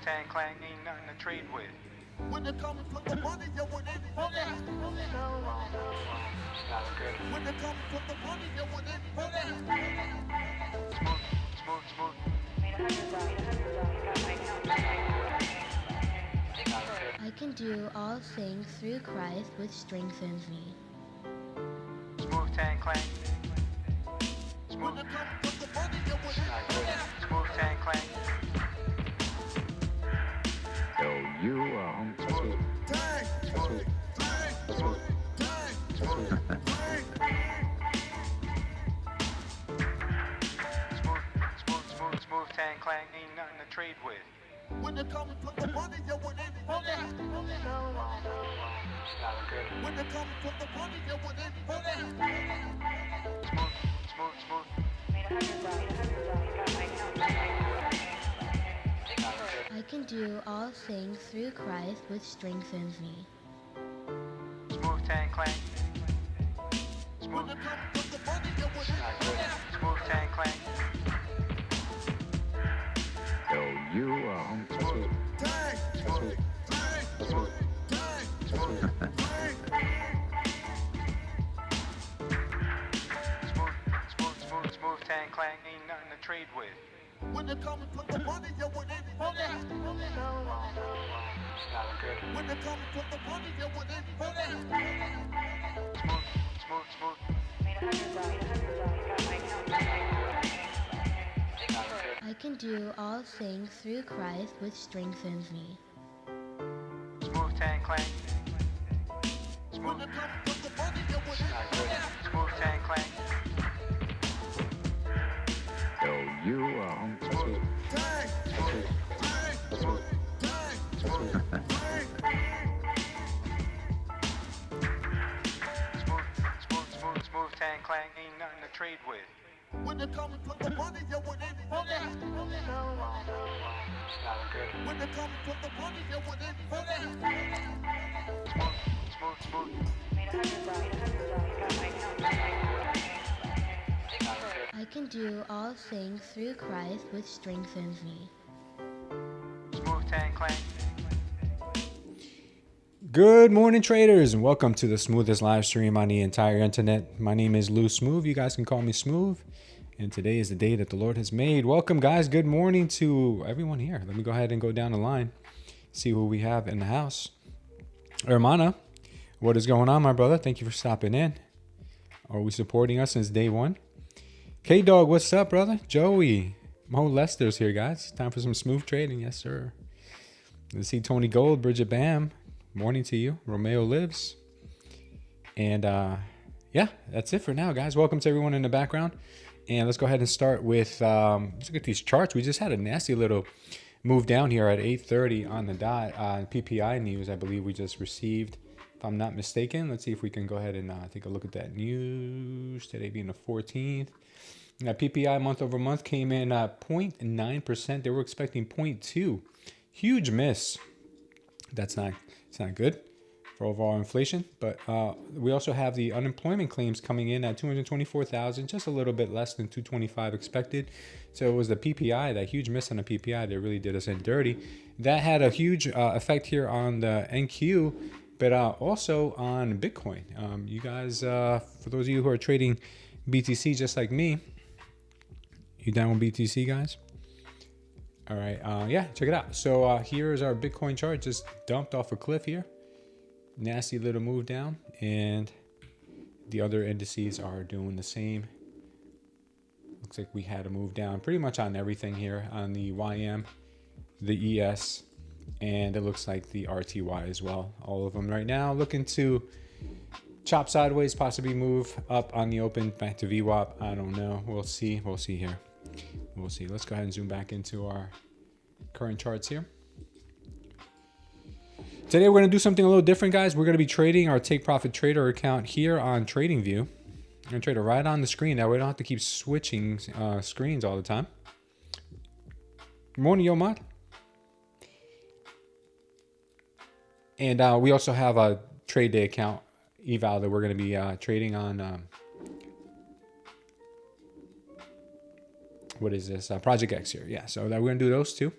Wu-Tang Clan ain't nothing to trade with. When it comes to the money, you want it. When it comes to the money, you want it. Smooth. I can do all things through Christ which strengthens me. Wu-Tang Clan. When it comes to the money, you want it. Wu-Tang Clan. Yo, you are Wu-Tang Clan ain't nothing to trade with. When it comes to the money, you want it. When it comes to the money, you want it. Smooth. I can do all things through Christ which strengthens me. Wu-Tang Clan. When it comes to the money, you want it. Wu-Tang Clan. yo, you are Wu-Tang Clan ain't nothing to trade with. When it comes to the money, you want it. When it comes to the money, you want it. Smooth. I can do all things through Christ which strengthens me. Wu-Tang Clan. When it comes to the money, you want it. Wu-Tang Clan. yo, you are Wu-Tang Clan ain't nothing to trade with. When it comes to the money, you want it. When it comes to the money, you want it. Smooth. I can do all things through Christ which strengthens me. Wu-Tang Clan. Good morning, traders, and welcome to the smoothest live stream on the entire internet. My name is Lou Smooth. You guys can call me Smooth. And today is the day that the Lord has made. Welcome, guys. Good morning to everyone here. Let me go ahead and go down the line, see who we have in the house. Hermana, what is going on, my brother? Thank you for stopping in. Are we supporting us since day one? K-Dog, what's up, brother? Joey, Mo Lester's here, guys. Time for some smooth trading. Yes, sir. Let's see Tony Gold, Bridget Bam. Morning to you. Romeo lives. And yeah, that's it for now, guys. Welcome to everyone in the background. And let's go ahead and start with, let's look at these charts. We just had a nasty little move down here at 8:30 on the dot. PPI news, I believe we just received, if I'm not mistaken. Let's see if we can go ahead and take a look at that news. Today being the 14th. Now, PPI month over month came in 0.9%. They were expecting 0.2. Huge miss. It's not good for overall inflation. But we also have the unemployment claims coming in at 224,000, just a little bit less than 225 expected. So it was the PPI, that huge miss on the PPI that really did us in dirty. That had a huge effect here on the NQ, but also on Bitcoin. You guys, for those of you who are trading BTC just like me, you down with BTC, guys? All right, yeah, check it out. So here's our Bitcoin chart, just dumped off a cliff here. Nasty little move down, and the other indices are doing the same. Looks like we had a move down pretty much on everything here, on the YM, the ES, and it looks like the RTY as well. All of them right now looking to chop sideways, possibly move up on the open, back to VWAP. I don't know. We'll see. We'll see here. We'll see. Let's go ahead and zoom back into our current charts here. Today we're going to do something a little different, guys. We're going to be trading our Take Profit Trader account here on TradingView. I'm going to trade it right on the screen. That way we don't have to keep switching screens all the time. Good morning, Yomad. And we also have a Tradeday account eval that we're going to be trading on. What is this? Project X here. Yeah, so that we're going to do those two.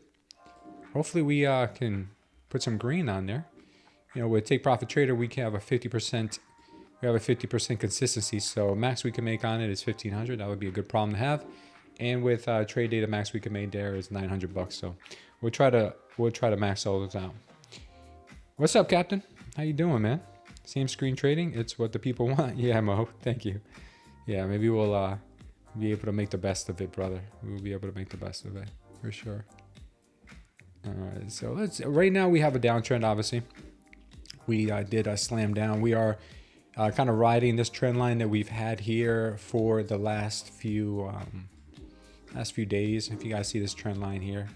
hopefully we can put some green on there. You know, with Take Profit Trader, we can have a 50%. We have a 50% consistency. So max we can make on it is 1,500. That would be a good problem to have. And with trade data, max we can make there is 900 bucks. So we'll try to max all those out. What's up, Captain? How you doing, man? Same screen trading. It's what the people want. Yeah, Mo. Thank you. Yeah, maybe we'll be able to make the best of it, brother. We'll be able to make the best of it for sure. All right. So right now we have a downtrend, obviously. We did a slam down. We are kind of riding this trend line that we've had here for the last few days. If you guys see this trend line here,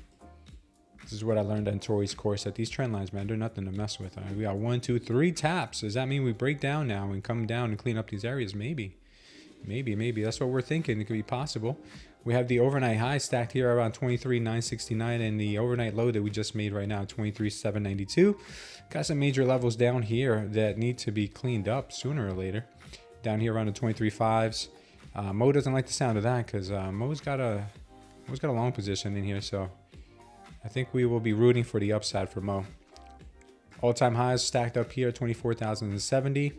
this is what I learned on Tori's course, that these trend lines, man, they're nothing to mess with. All right, we got 1, 2, 3 taps. Does that mean we break down now and come down and clean up these areas? Maybe. That's what we're thinking. It could be possible. We have the overnight high stacked here around 23,969 and the overnight low that we just made right now, 23,792. Got some major levels down here that need to be cleaned up sooner or later. Down here around the 23.5s. Mo doesn't like the sound of that because Mo's got a long position in here, so I think we will be rooting for the upside for Mo. All-time highs stacked up here, 24,070.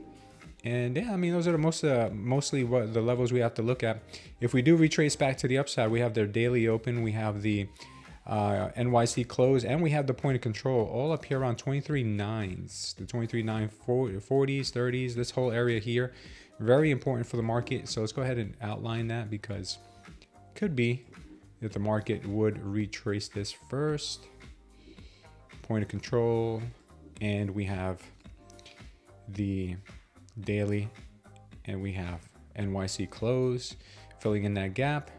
And yeah, I mean, those are the mostly what the levels we have to look at. If we do retrace back to the upside, we have their daily open, we have the NYC close, and we have the point of control all up here around 23.9s, the 23.940s, 30s, this whole area here. Very important for the market. So let's go ahead and outline that because it could be that the market would retrace this first. Point of control, and we have the daily, and we have NYC close filling in that gap.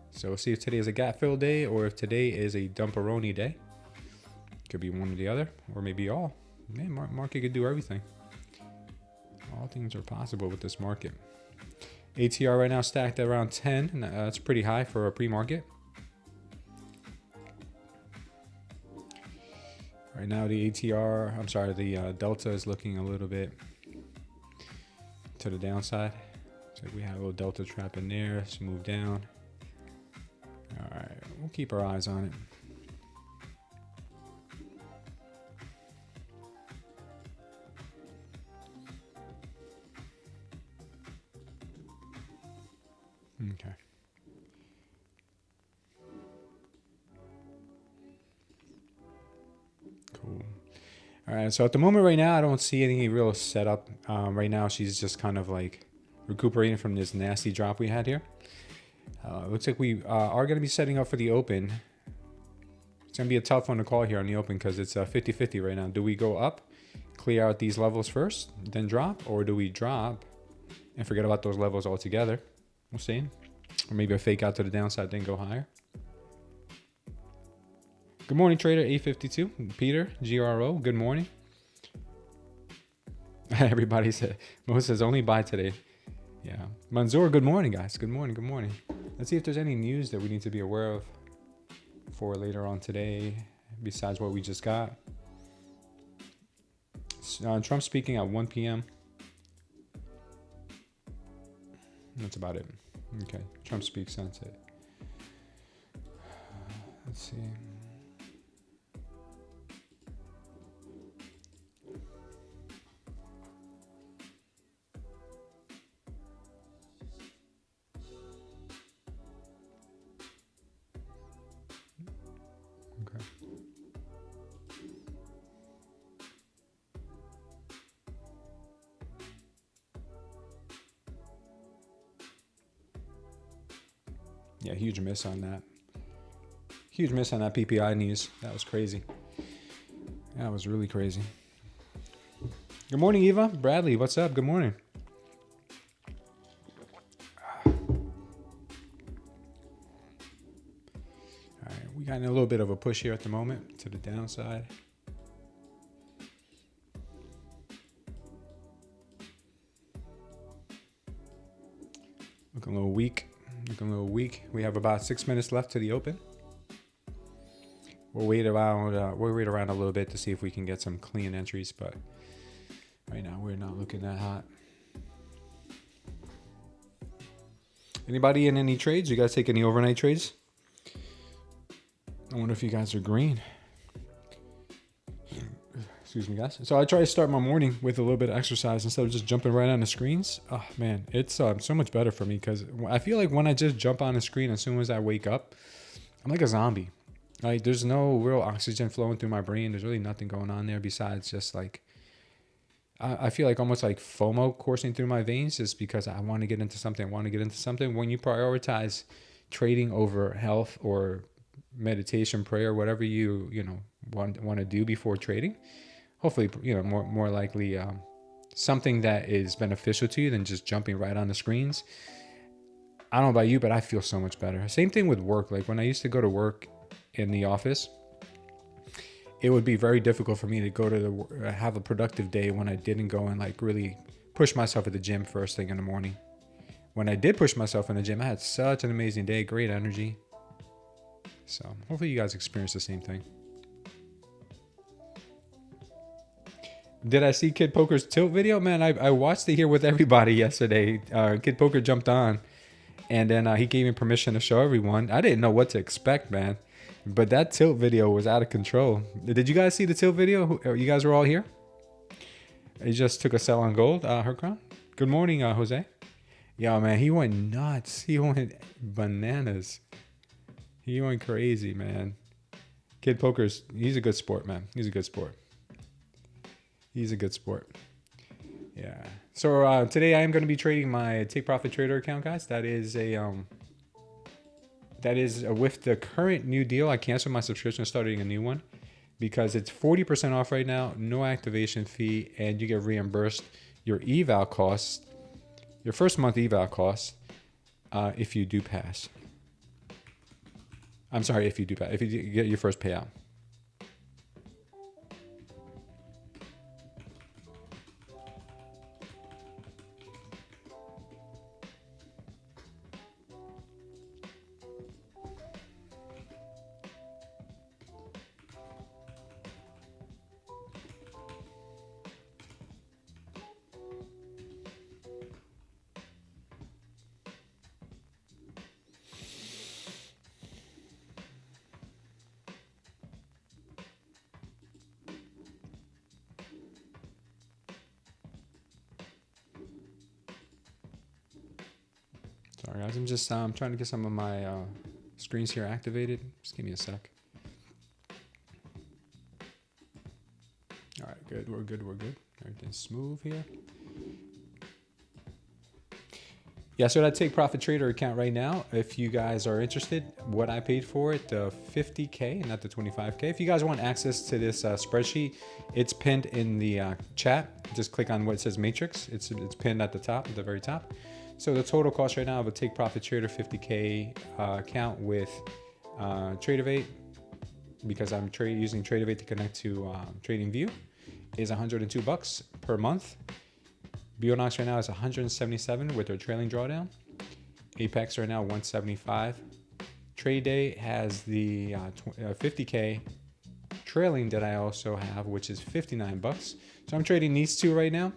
So we'll see if today is a gap fill day or if today is a dumperoni day. Could be one or the other, or maybe all. Man, market could do everything. All things are possible with this market. ATR right now stacked at around 10. That's pretty high for a pre-market. Right now the ATR, I'm sorry, the delta is looking a little bit to the downside. So we have a little delta trap in there. Let's move down. All right, we'll keep our eyes on it. Okay. Cool. All right, so at the moment right now, I don't see any real setup. Right now, she's just kind of like recuperating from this nasty drop we had here. Looks like we are going to be setting up for the open. It's going to be a tough one to call here on the open because it's 50-50 right now. Do we go up, clear out these levels first, then drop? Or do we drop and forget about those levels altogether? We'll see. Or maybe a fake out to the downside, then go higher. Good morning, trader 852. Peter, GRO, good morning. Everybody said, Mo says only buy today. Yeah. Manzoor, good morning, guys. Good morning, good morning. Let's see if there's any news that we need to be aware of for later on today, besides what we just got. Trump speaking at 1 p.m. That's about it. Okay, Trump speaks, that's it. Let's see. Okay. Yeah, huge miss on that. Huge miss on that PPI news. That was crazy. That was really crazy. Good morning, Eva. Bradley, what's up? Good morning. All right, we got a little bit of a push here at the moment to the downside. Looking a little weak. Looking a little weak. We have about 6 minutes left to the open. We'll wait around. We'll wait around a little bit to see if we can get some clean entries, but right now we're not looking that hot. Anybody in any trades? You guys take any overnight trades? I wonder if you guys are green. Excuse me, guys. So I try to start my morning with a little bit of exercise instead of just jumping right on the screens. Oh man, it's so much better for me because I feel like when I just jump on the screen as soon as I wake up, I'm like a zombie. Like there's no real oxygen flowing through my brain. There's really nothing going on there besides just like I feel like almost like FOMO coursing through my veins just because I want to get into something. When you prioritize trading over health or meditation, prayer, whatever you want to do before trading, hopefully, more likely something that is beneficial to you than just jumping right on the screens. I don't know about you, but I feel so much better. Same thing with work. Like when I used to go to work in the office, it would be very difficult for me to go to have a productive day when I didn't go and like really push myself at the gym first thing in the morning. When I did push myself in the gym, I had such an amazing day, great energy. So hopefully you guys experience the same thing. Did I see Kid Poker's tilt video? Man, I watched it here with everybody yesterday. Kid Poker jumped on and then he gave me permission to show everyone. I didn't know what to expect, man. But that tilt video was out of control. Did you guys see the tilt video? You guys were all here? He just took a sell on gold, Hercron. Good morning, Jose. Yo, man, he went nuts. He went bananas. He went crazy, man. Kid Poker's, he's a good sport, man. He's a good sport. He's a good sport. Yeah. So today I am going to be trading my Take Profit Trader account, guys. That is with the current new deal. I canceled my subscription, starting a new one because it's 40% off right now, no activation fee, and you get reimbursed your eval costs, your first month eval costs, if you do pass. I'm sorry, if you do pass, if you get your first payout. Sorry guys, I'm just trying to get some of my screens here activated. Just give me a sec. All right, good. We're good. Everything's smooth here. Yeah, so that Take Profit Trader account right now, if you guys are interested, what I paid for it, the 50K, not the 25K. If you guys want access to this spreadsheet, it's pinned in the chat. Just click on what says Matrix. It's pinned at the top, at the very top. So the total cost right now of a Take Profit Trader 50K account with Tradeify, because I'm using Tradeify to connect to TradingView, is $102 per month. Bulenox right now is 177 with their trailing drawdown. Apex right now 175. Tradeday has the 50K trailing that I also have, which is $59. So I'm trading these two right now.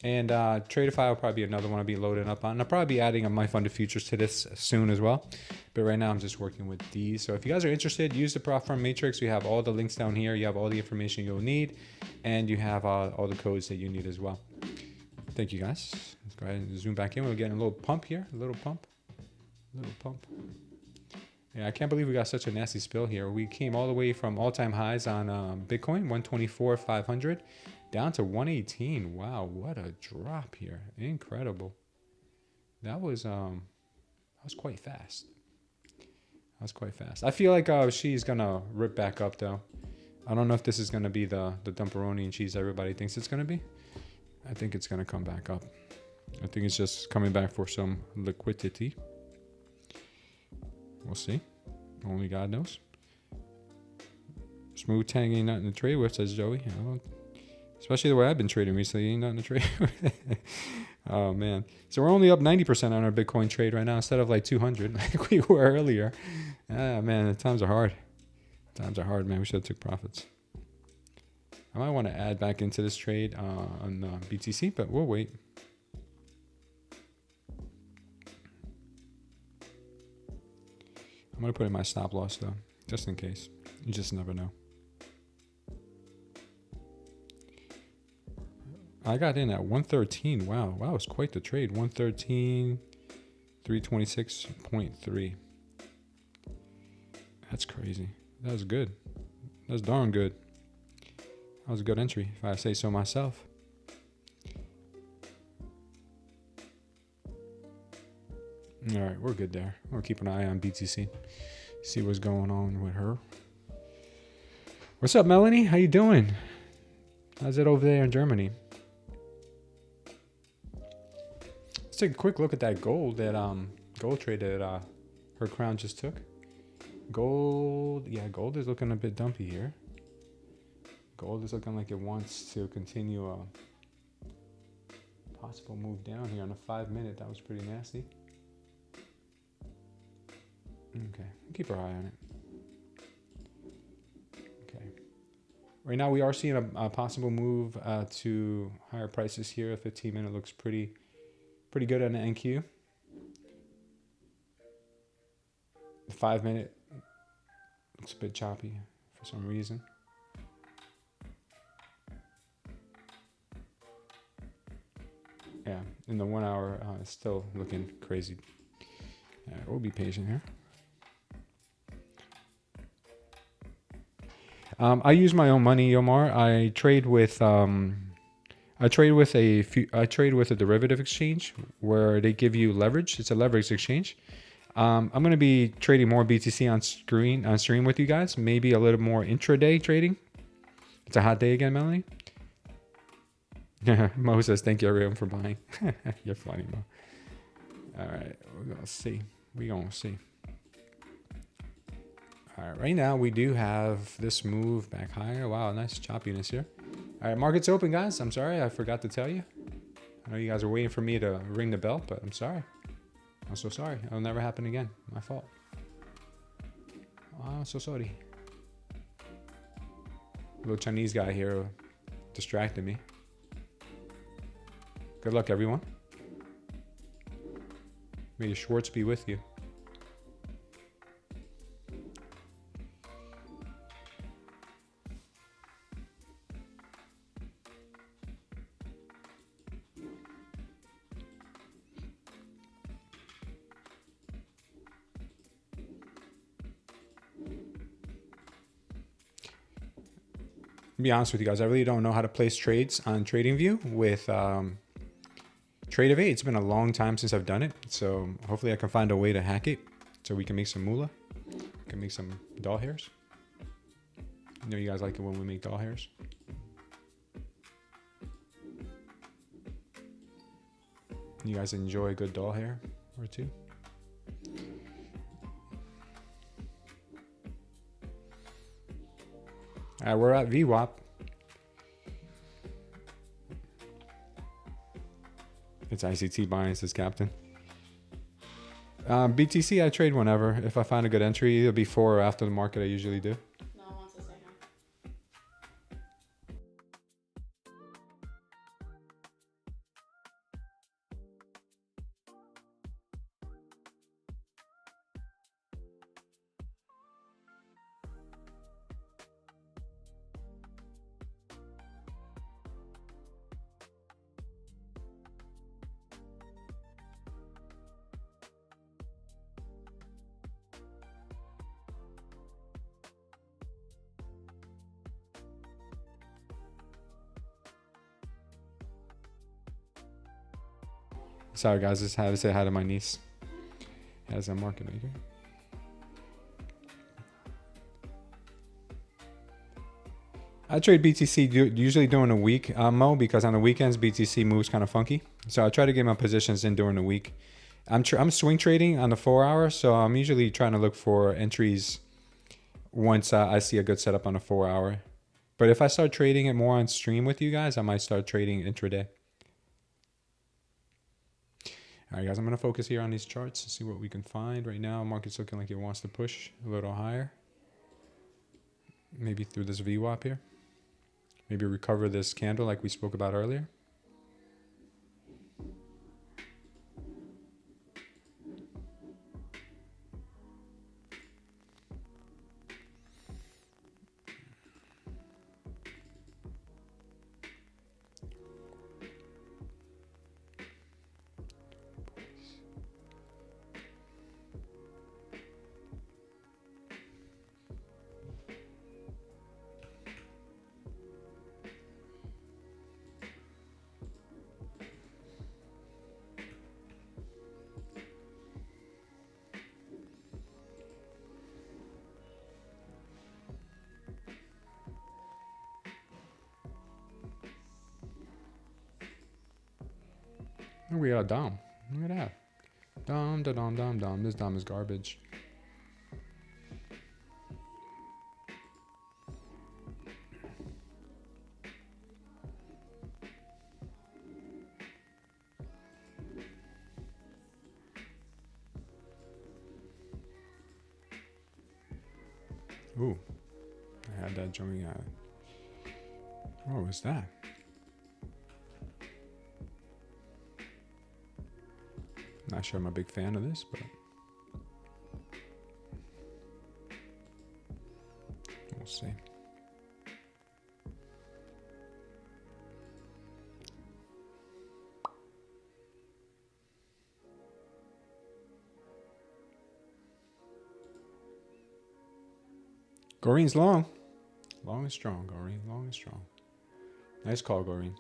And Tradeify will probably be another one I'll be loading up on. I'll probably be adding my funded futures to this soon as well. But right now I'm just working with these. So if you guys are interested, use the prop firm matrix. We have all the links down here. You have all the information you'll need. And you have all the codes that you need as well. Thank you guys. Let's go ahead and zoom back in. We're getting a little pump here. A little pump. Yeah, I can't believe we got such a nasty spill here. We came all the way from all-time highs on Bitcoin, 124,500. Down to 118. Wow, what a drop here. Incredible. That was quite fast. I feel like she's gonna rip back up though. I don't know if this is gonna be the dumperoni and cheese everybody thinks it's gonna be. I think it's gonna come back up. I think it's just coming back for some liquidity. We'll see. Only God knows. Smooth tang ain't nothing to trade with, says Joey. Especially the way I've been trading recently, ain't nothing to trade with. Oh man. So we're only up 90% on our Bitcoin trade right now instead of like 200 like we were earlier. Ah man, the times are hard. Times are hard, man. We should have took profits. I might want to add back into this trade on BTC, but we'll wait. I'm going to put in my stop loss though, just in case. You just never know. I got in at 113. Wow, wow, it's quite the trade. 113, 326.3. That's crazy. That was good. That's darn good. That was a good entry, if I say so myself. All right, we're good there. We'll keep an eye on BTC. See what's going on with her. What's up, Melanie? How you doing? How's it over there in Germany? Let's take a quick look at that gold trade that her crown just took. Gold, yeah, gold is looking a bit dumpy here. Gold is looking like it wants to continue a possible move down here on a 5-minute. That was pretty nasty. Okay, keep our eye on it. Okay. Right now we are seeing a possible move to higher prices here. A 15-minute looks pretty good on the NQ. The 5-minute looks a bit choppy for some reason. Yeah, in the 1 hour, it's still looking crazy. We'll be patient here. I use my own money, Omar. I trade with a derivative exchange where they give you leverage. It's a leverage exchange. I'm going to be trading more BTC on stream with you guys. Maybe a little more intraday trading. It's a hot day again, Melanie. Mo says, thank you everyone for buying. You're funny, Mo. All right, we're going to see. All right, right now we do have this move back higher. Wow, nice choppiness here. All right, market's open, guys. I'm sorry, I forgot to tell you. I know you guys are waiting for me to ring the bell, but I'm sorry. I'm so sorry. It'll never happen again. My fault. I'm so sorry. Little Chinese guy here distracted me. Good luck, everyone. May your Schwartz be with you. To be honest with you guys, I really don't know how to place trades on TradingView with Tradeify. It's been a long time since I've done it, so hopefully I can find a way to hack it so we can make some moolah. We can make some doll hairs. I know you guys like it when we make doll hairs. You guys enjoy a good doll hair or two. We're at VWAP. It's ICT buying, says Captain. BTC, I trade whenever. If I find a good entry, either before or after the market, I usually do. No one wants to say hi. Sorry guys, just had to say hi to my niece as a market maker. I trade BTC usually during the week, Mo, because on the weekends BTC moves kind of funky. So I try to get my positions in during the week. I'm swing trading on the 4 hour, so I'm usually trying to look for entries once I see a good setup on the 4 hour. But if I start trading it more on stream with you guys, I might start trading intraday. All right, guys, I'm going to focus here on these charts and see what we can find. Right now, market's looking like it wants to push a little higher. Maybe through this VWAP here. Maybe recover this candle like we spoke about earlier. Oh, we got a dom. Look at that. Dom, da, dom, dom, dom. This dom is garbage. Ooh, I had that jumping out. What was that? Not sure I'm a big fan of this, but we'll see. Goreen's long. Long and strong, Goreen. Long and strong. Nice call, Goreen.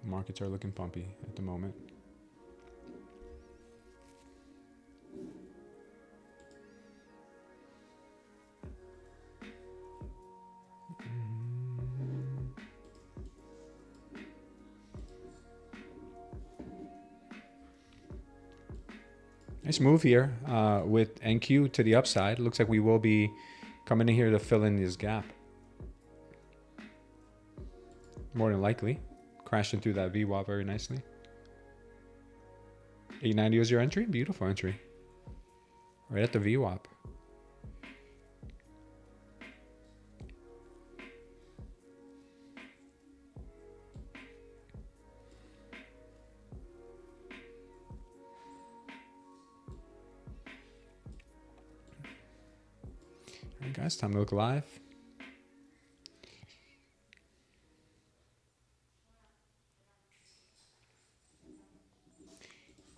Markets are looking pumpy at the moment. Nice move here with NQ to the upside. Looks like we will be coming in here to fill in this gap. More than likely. Crashing through that VWAP very nicely. 890 was your entry? Beautiful entry. Right at the VWAP. Alright guys, time to look live.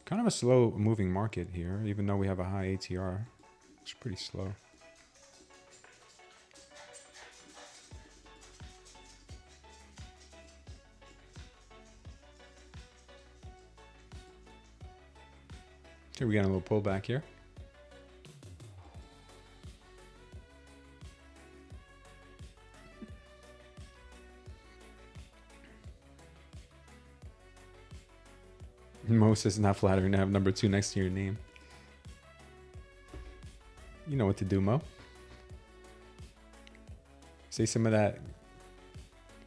Kind of a slow moving market here, even though we have a high ATR. It's pretty slow. Okay, we got a little pullback here. Most is not flattering to have number 2 next to your name. You know what to do, Mo. Say some of that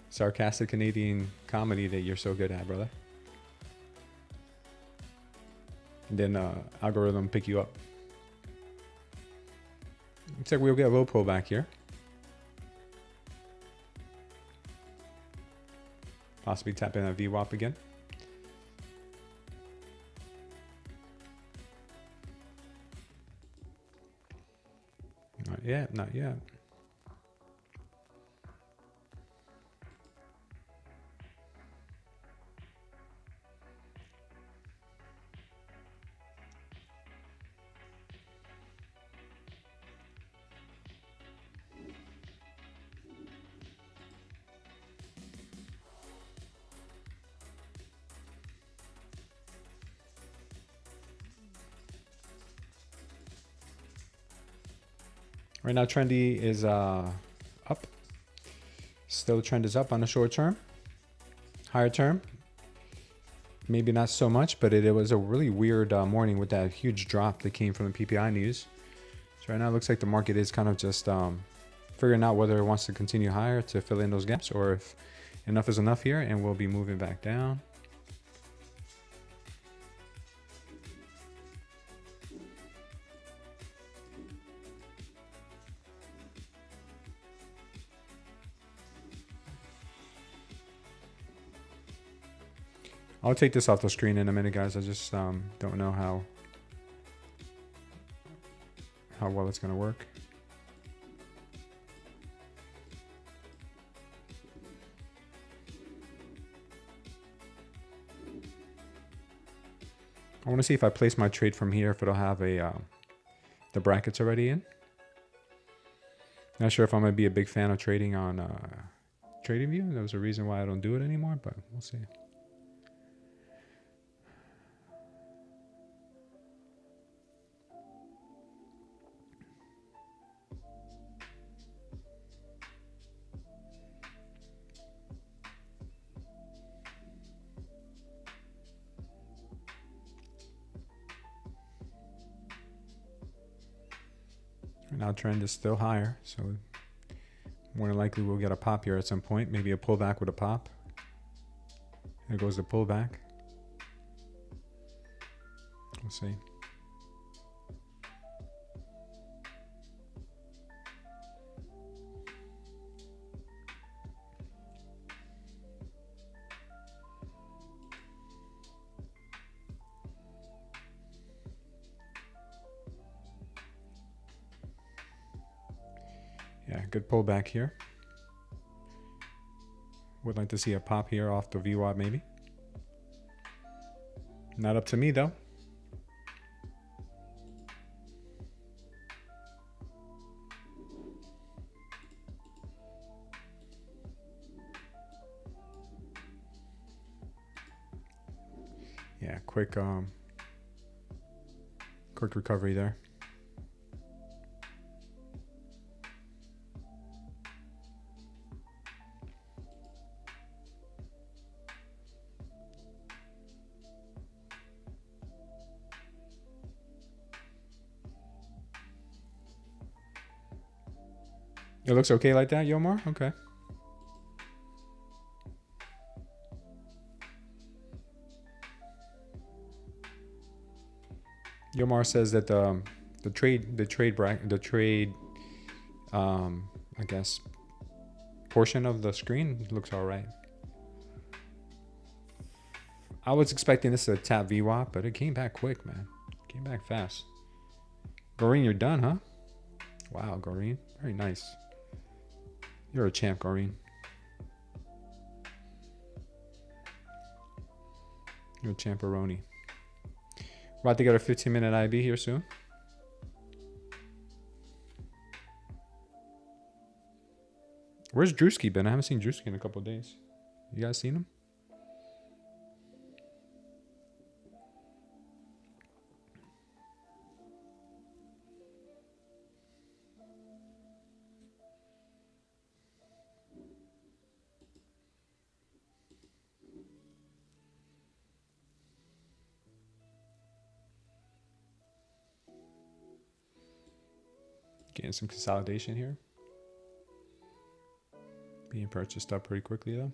sarcastic Canadian comedy that you're so good at, brother. And then algorithm pick you up. Looks like we'll get a little pullback here. Possibly tap in a VWAP again. Not yet, not yet. Right now, trendy is up. Still, trend is up on the short term. Higher term, maybe not so much, but it was a really weird morning with that huge drop that came from the PPI news. So right now, it looks like the market is kind of just figuring out whether it wants to continue higher to fill in those gaps, or if enough is enough here, and we'll be moving back down. I'll take this off the screen in a minute, guys. I just don't know how well it's going to work. I want to see if I place my trade from here, if it'll have the brackets already in. Not sure if I'm going to be a big fan of trading on TradingView. There was a reason why I don't do it anymore, but we'll see. now trend is still higher, so more than likely we'll get a pop here at some point. Maybe a pullback with a pop. There goes the pullback. We'll see. Yeah, good pullback here. Would like to see a pop here off the VWAP maybe. Not up to me though. Yeah, quick recovery there. It looks okay like that, Yomar? Okay. Yomar says that the trade I guess portion of the screen looks all right. I was expecting this to tap VWAP, but it came back quick, man. Came back fast. Goreen, you're done, huh? Wow, Goreen. Very nice. You're a champ, Goreen. You're a champeroni. We're about to get a 15-minute IB here soon. Where's Drewski been? I haven't seen Drewski in a couple of days. You guys seen him? Getting some consolidation here. Being purchased up pretty quickly though.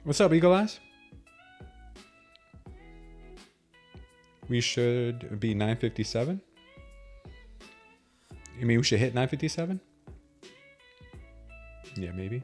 What's up, Eagle Eyes? We should be 957. You mean we should hit 957? Yeah, maybe.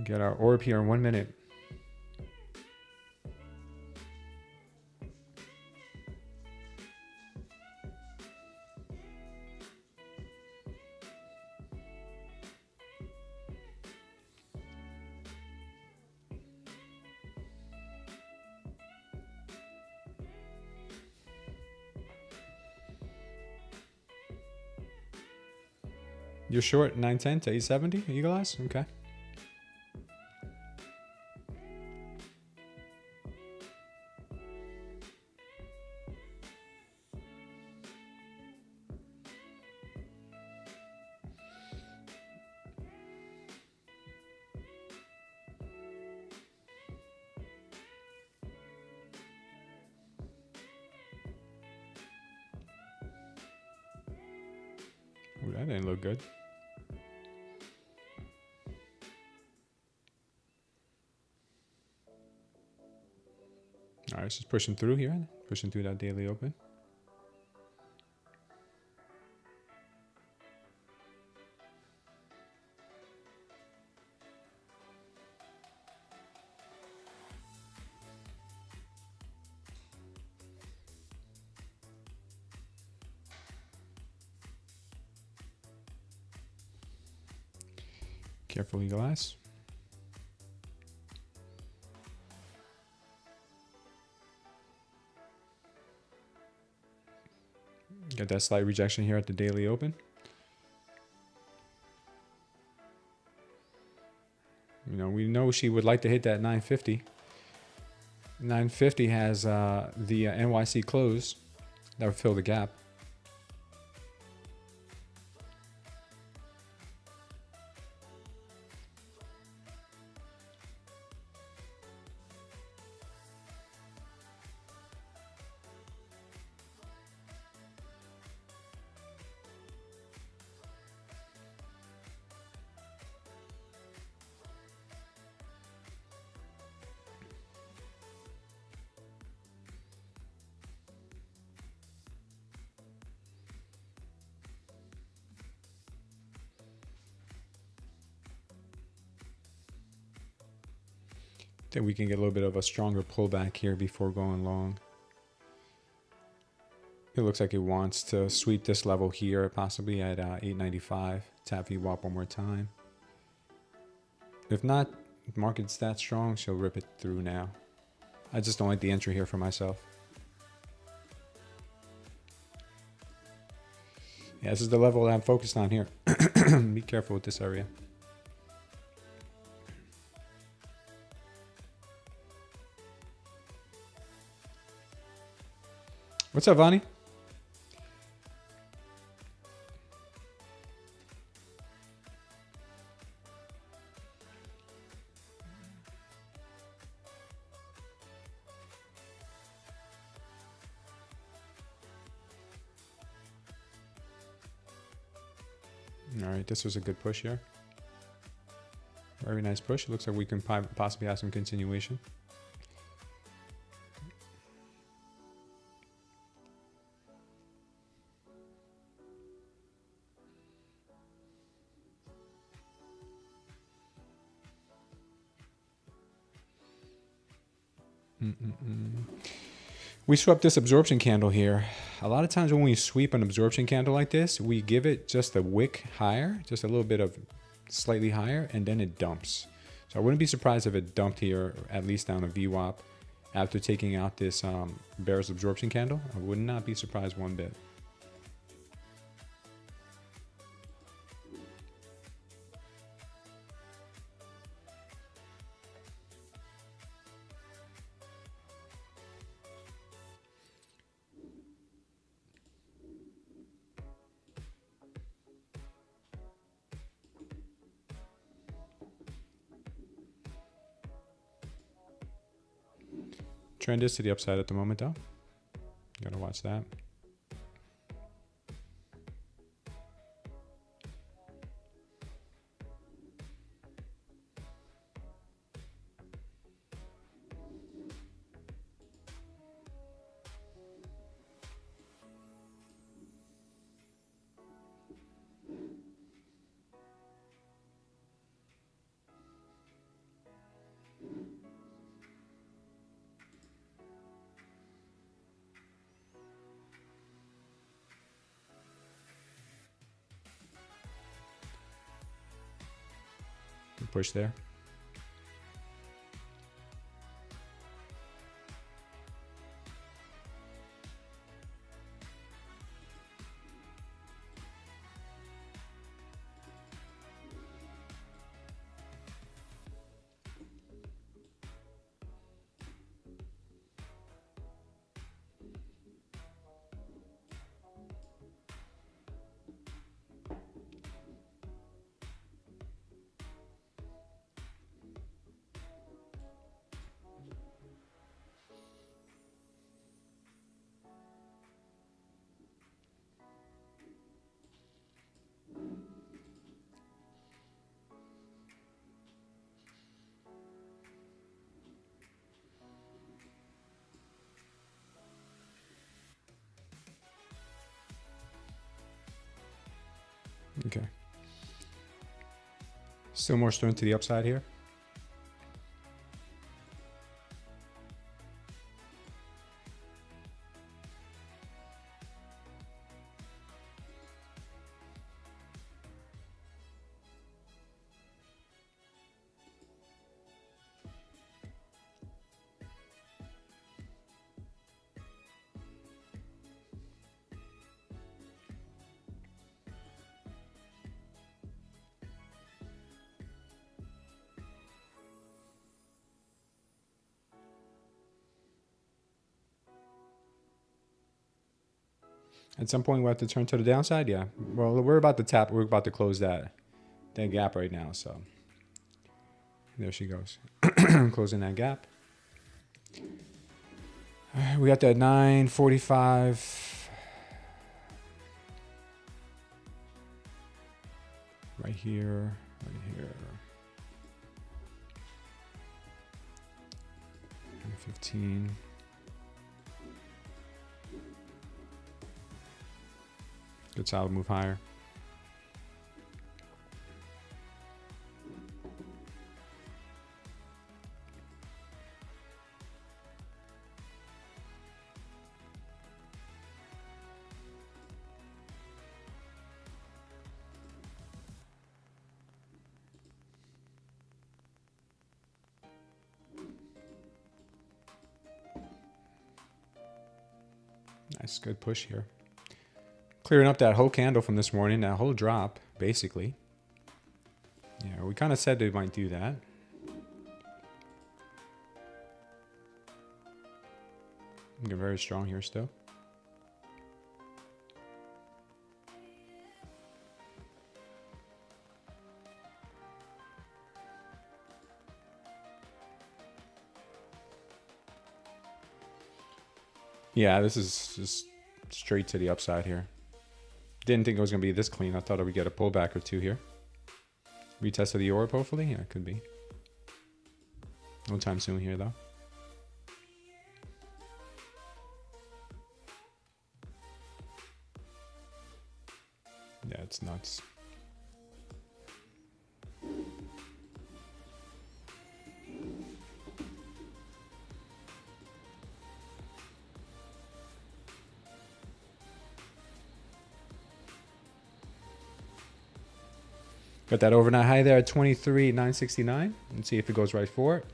Get our orb here in 1 minute. You're short 910 to 870, Eagle Eyes? Okay. Ooh, that didn't look good. All right, it's just pushing through here, pushing through that daily open. Careful, eagle eyes. Got that slight rejection here at the daily open. You know, we know she would like to hit that 950. 950 has the NYC close that would fill the gap. Then we can get a little bit of a stronger pullback here before going long. It looks like it wants to sweep this level here, possibly at 895. Tap VWAP one more time. If not, if the market's that strong, she'll rip it through now. I just don't like the entry here for myself. Yeah, this is the level that I'm focused on here. Be careful with this area. What's up, Vonnie? All right, this was a good push here. Very nice push. It looks like we can possibly have some continuation. We swept this absorption candle here. A lot of times when we sweep an absorption candle like this, we give it just a wick higher, just a little bit of slightly higher, and then it dumps. So I wouldn't be surprised if it dumped here, at least down a VWAP, after taking out this bearish absorption candle. I would not be surprised one bit. Trend is to the upside at the moment, though. Gotta watch that. Push there. Okay. Still more strength to the upside here. At some point, we'll have to turn to the downside. Yeah. Well, we're about to tap. We're about to close that gap right now. So there she goes, closing that gap. All right, we got that 945 right here, right here. 15. Good solid move higher. Nice, good push here. Clearing up that whole candle from this morning, that whole drop, basically. Yeah, we kind of said they might do that. Looking very strong here still. Yeah, this is just straight to the upside here. Didn't think it was going to be this clean. I thought we'd get a pullback or two here. Retest of the orb, hopefully. Yeah, it could be. No time soon here, though. Yeah, it's nuts. Got that overnight high there at 23,969. Let's see if it goes right for it.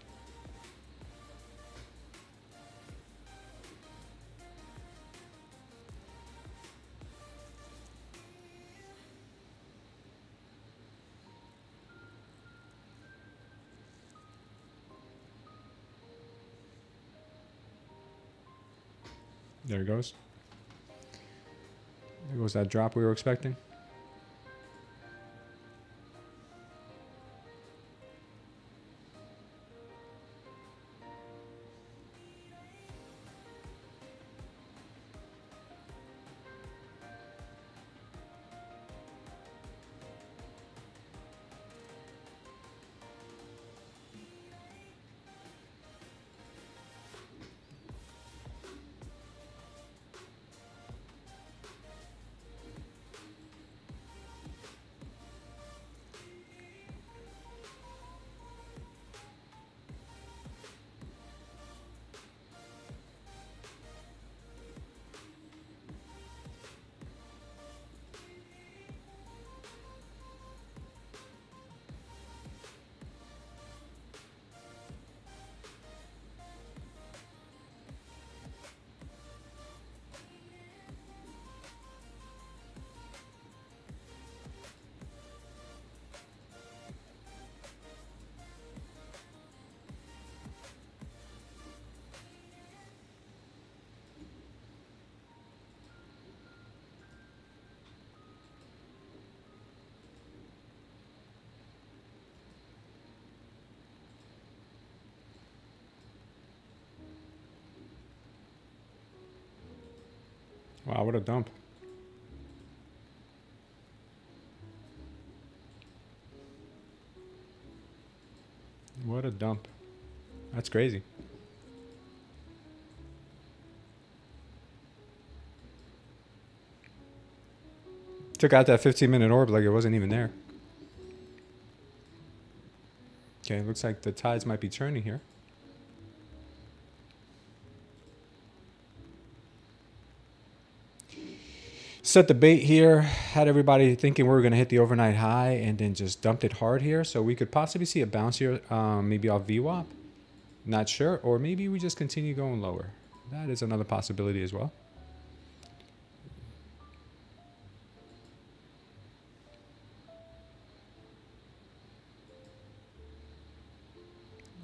There it goes. There goes that drop we were expecting. Wow, what a dump. What a dump. That's crazy. Took out that 15-minute orb like it wasn't even there. Okay, looks like the tides might be turning here. Set the bait here. Had everybody thinking we were going to hit the overnight high and then just dumped it hard here. So we could possibly see a bounce here, maybe off VWAP. Not sure. Or maybe we just continue going lower. That is another possibility as well.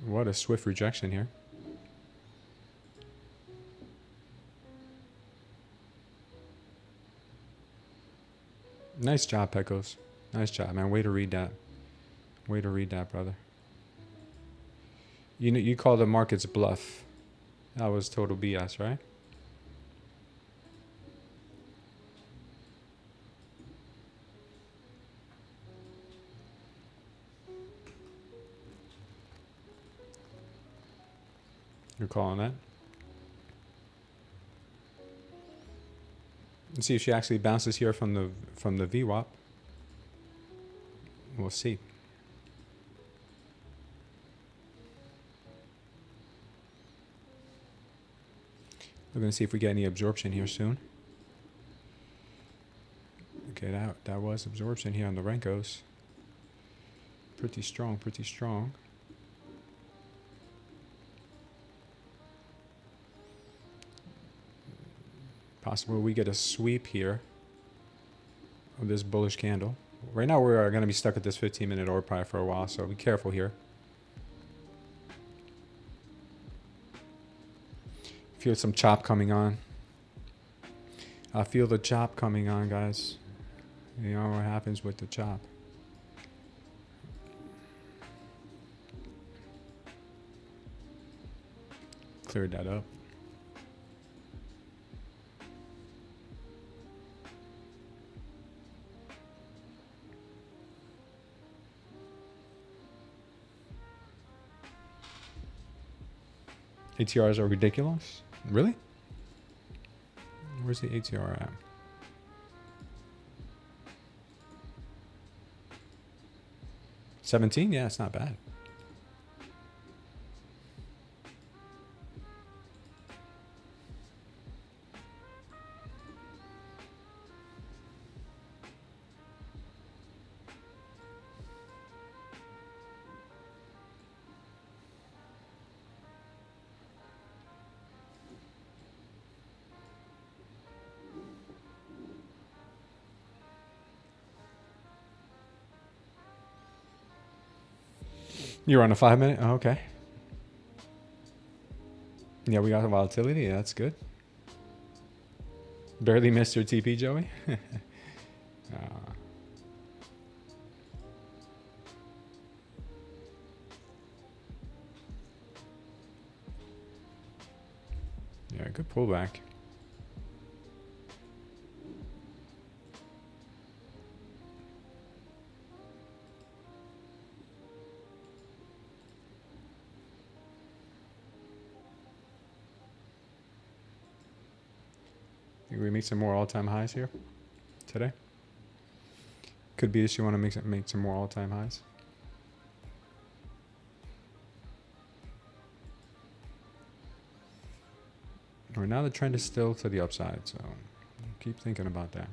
What a swift rejection here. Nice job, Pecos. Nice job, man. Way to read that. Way to read that, brother. You know, you call the markets bluff. That was total BS, right? You're calling that? Let's see if she actually bounces here from the VWAP. We'll see. We're going to see if we get any absorption here soon. Okay, that was absorption here on the Renkos. Pretty strong, pretty strong. Possible we get a sweep here of this bullish candle. Right now we're going to be stuck at this 15-minute order probably for a while, so be careful here. Feel some chop coming on. I feel the chop coming on, guys. You know what happens with the chop. Cleared that up. ATRs are ridiculous. Really? Where's the ATR at? $17? Yeah, it's not bad. You're on a 5-minute? Oh, okay. Yeah, we got the volatility. Yeah, that's good. Barely missed your TP, Joey. Yeah, good pullback. Think we make some more all-time highs here today? Could be that you want to make some more all-time highs. Right now the trend is still to the upside, so keep thinking about that.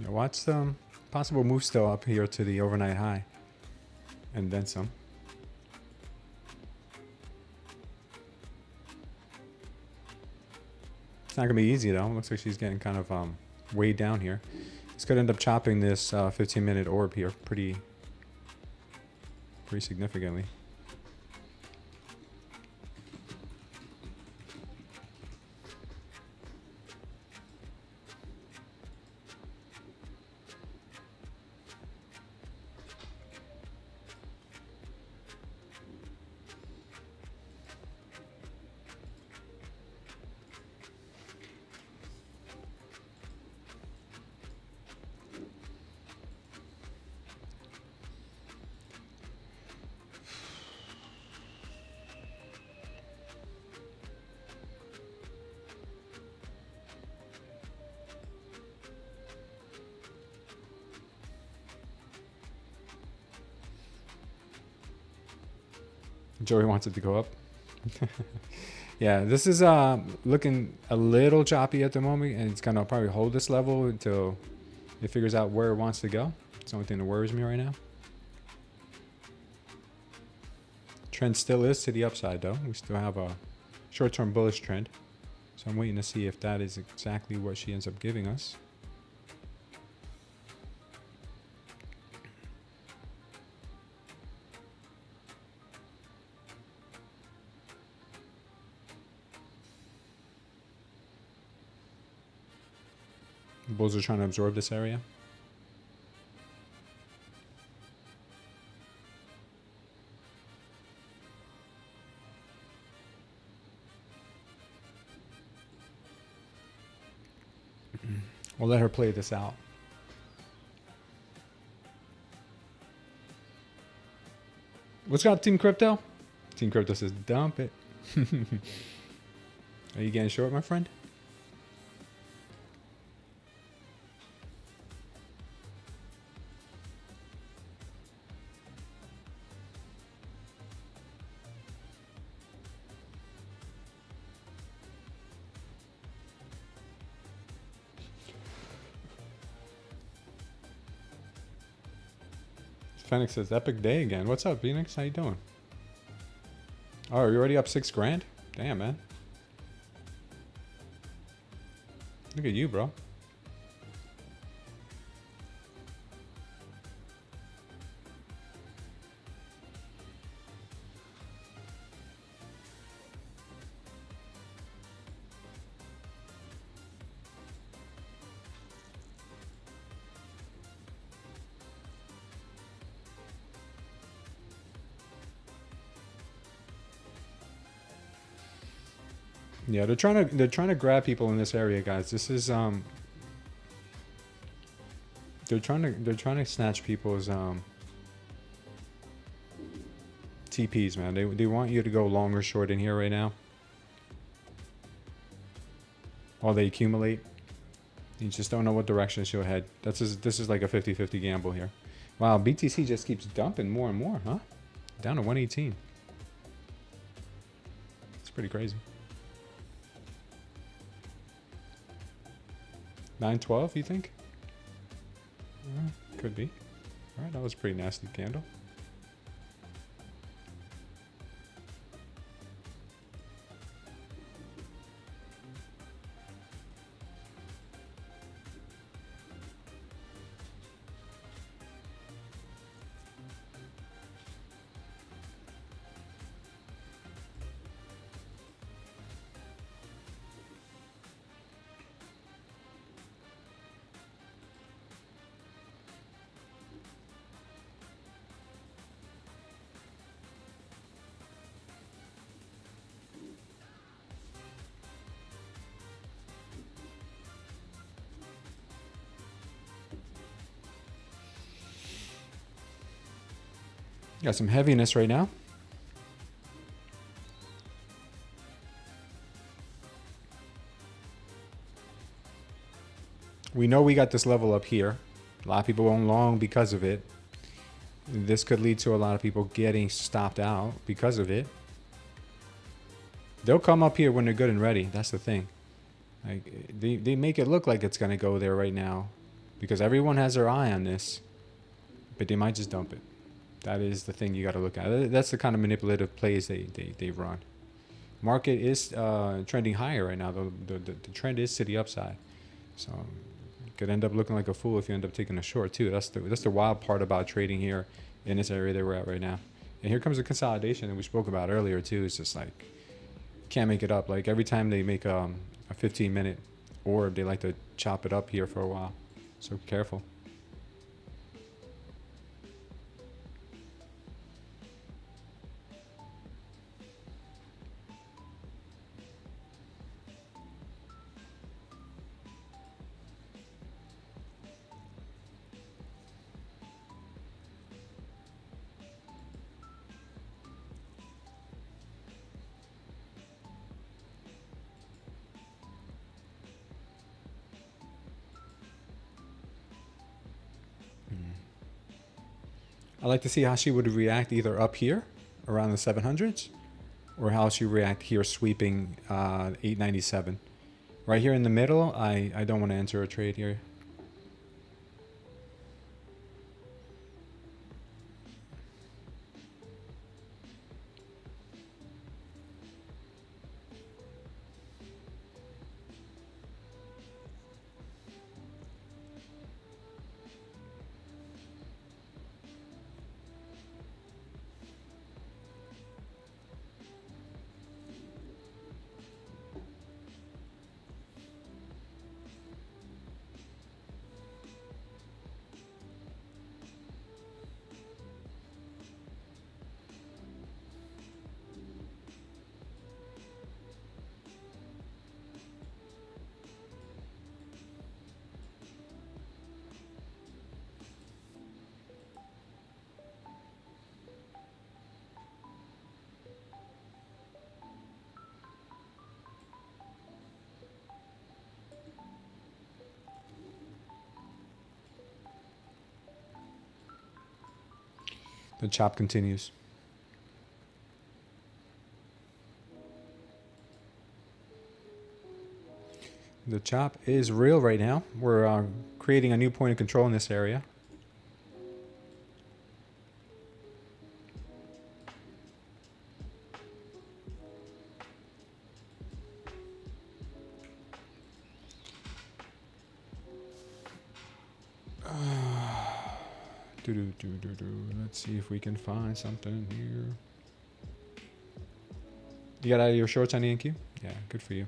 Yeah, watch some possible move still up here to the overnight high. And then some. It's not going to be easy though. Looks like she's getting kind of way down here. This could end up chopping this 15-minute orb here pretty significantly. Joey wants it to go up. Yeah, this is looking a little choppy at the moment, and it's gonna probably hold this level until it figures out where it wants to go. It's the only thing that worries me right now. Trend still is to the upside though. We still have a short-term bullish trend, so I'm waiting to see if that is exactly what she ends up giving us. Bulls are trying to absorb this area. We'll let her play this out. What's up, Team Crypto? Team Crypto says, dump it. Are you getting short, my friend? Phoenix says, epic day again. What's up, Phoenix? How you doing? Oh, are you already up $6 grand? Damn, man. Look at you, bro. Yeah, they're trying to grab people in this area, guys. This is they're trying to snatch people's TPs, man. They want you to go long or short in here right now. While they accumulate. You just don't know what direction she'll head. This is like a 50-50 gamble here. Wow, BTC just keeps dumping more and more, huh? Down to 118. It's pretty crazy. 912, you think? Could be. All right, that was a pretty nasty candle. Got some heaviness right now. We know we got this level up here. A lot of people won't long because of it. This could lead to a lot of people getting stopped out because of it. They'll come up here when they're good and ready. That's the thing. Like they make it look like it's going to go there right now. because everyone has their eye on this, but they might just dump it. That is the thing you got to look at. That's the kind of manipulative plays they run. Market is trending higher right now. The trend is to the upside, so you could end up looking like a fool if you end up taking a short too. That's the wild part about trading here in this area that we're at right now. And here comes the consolidation that we spoke about earlier too. It's just like can't make it up. Like every time they make a 15-minute orb, they like to chop it up here for a while. So careful. I like to see how she would react either up here around the 700s or how she react here sweeping 897. Right here in the middle, I don't want to enter a trade here. The chop continues. The chop is real right now. We're creating a new point of control in this area. Let's see if we can find something here. You got out of your shorts on the NQ? Yeah, good for you.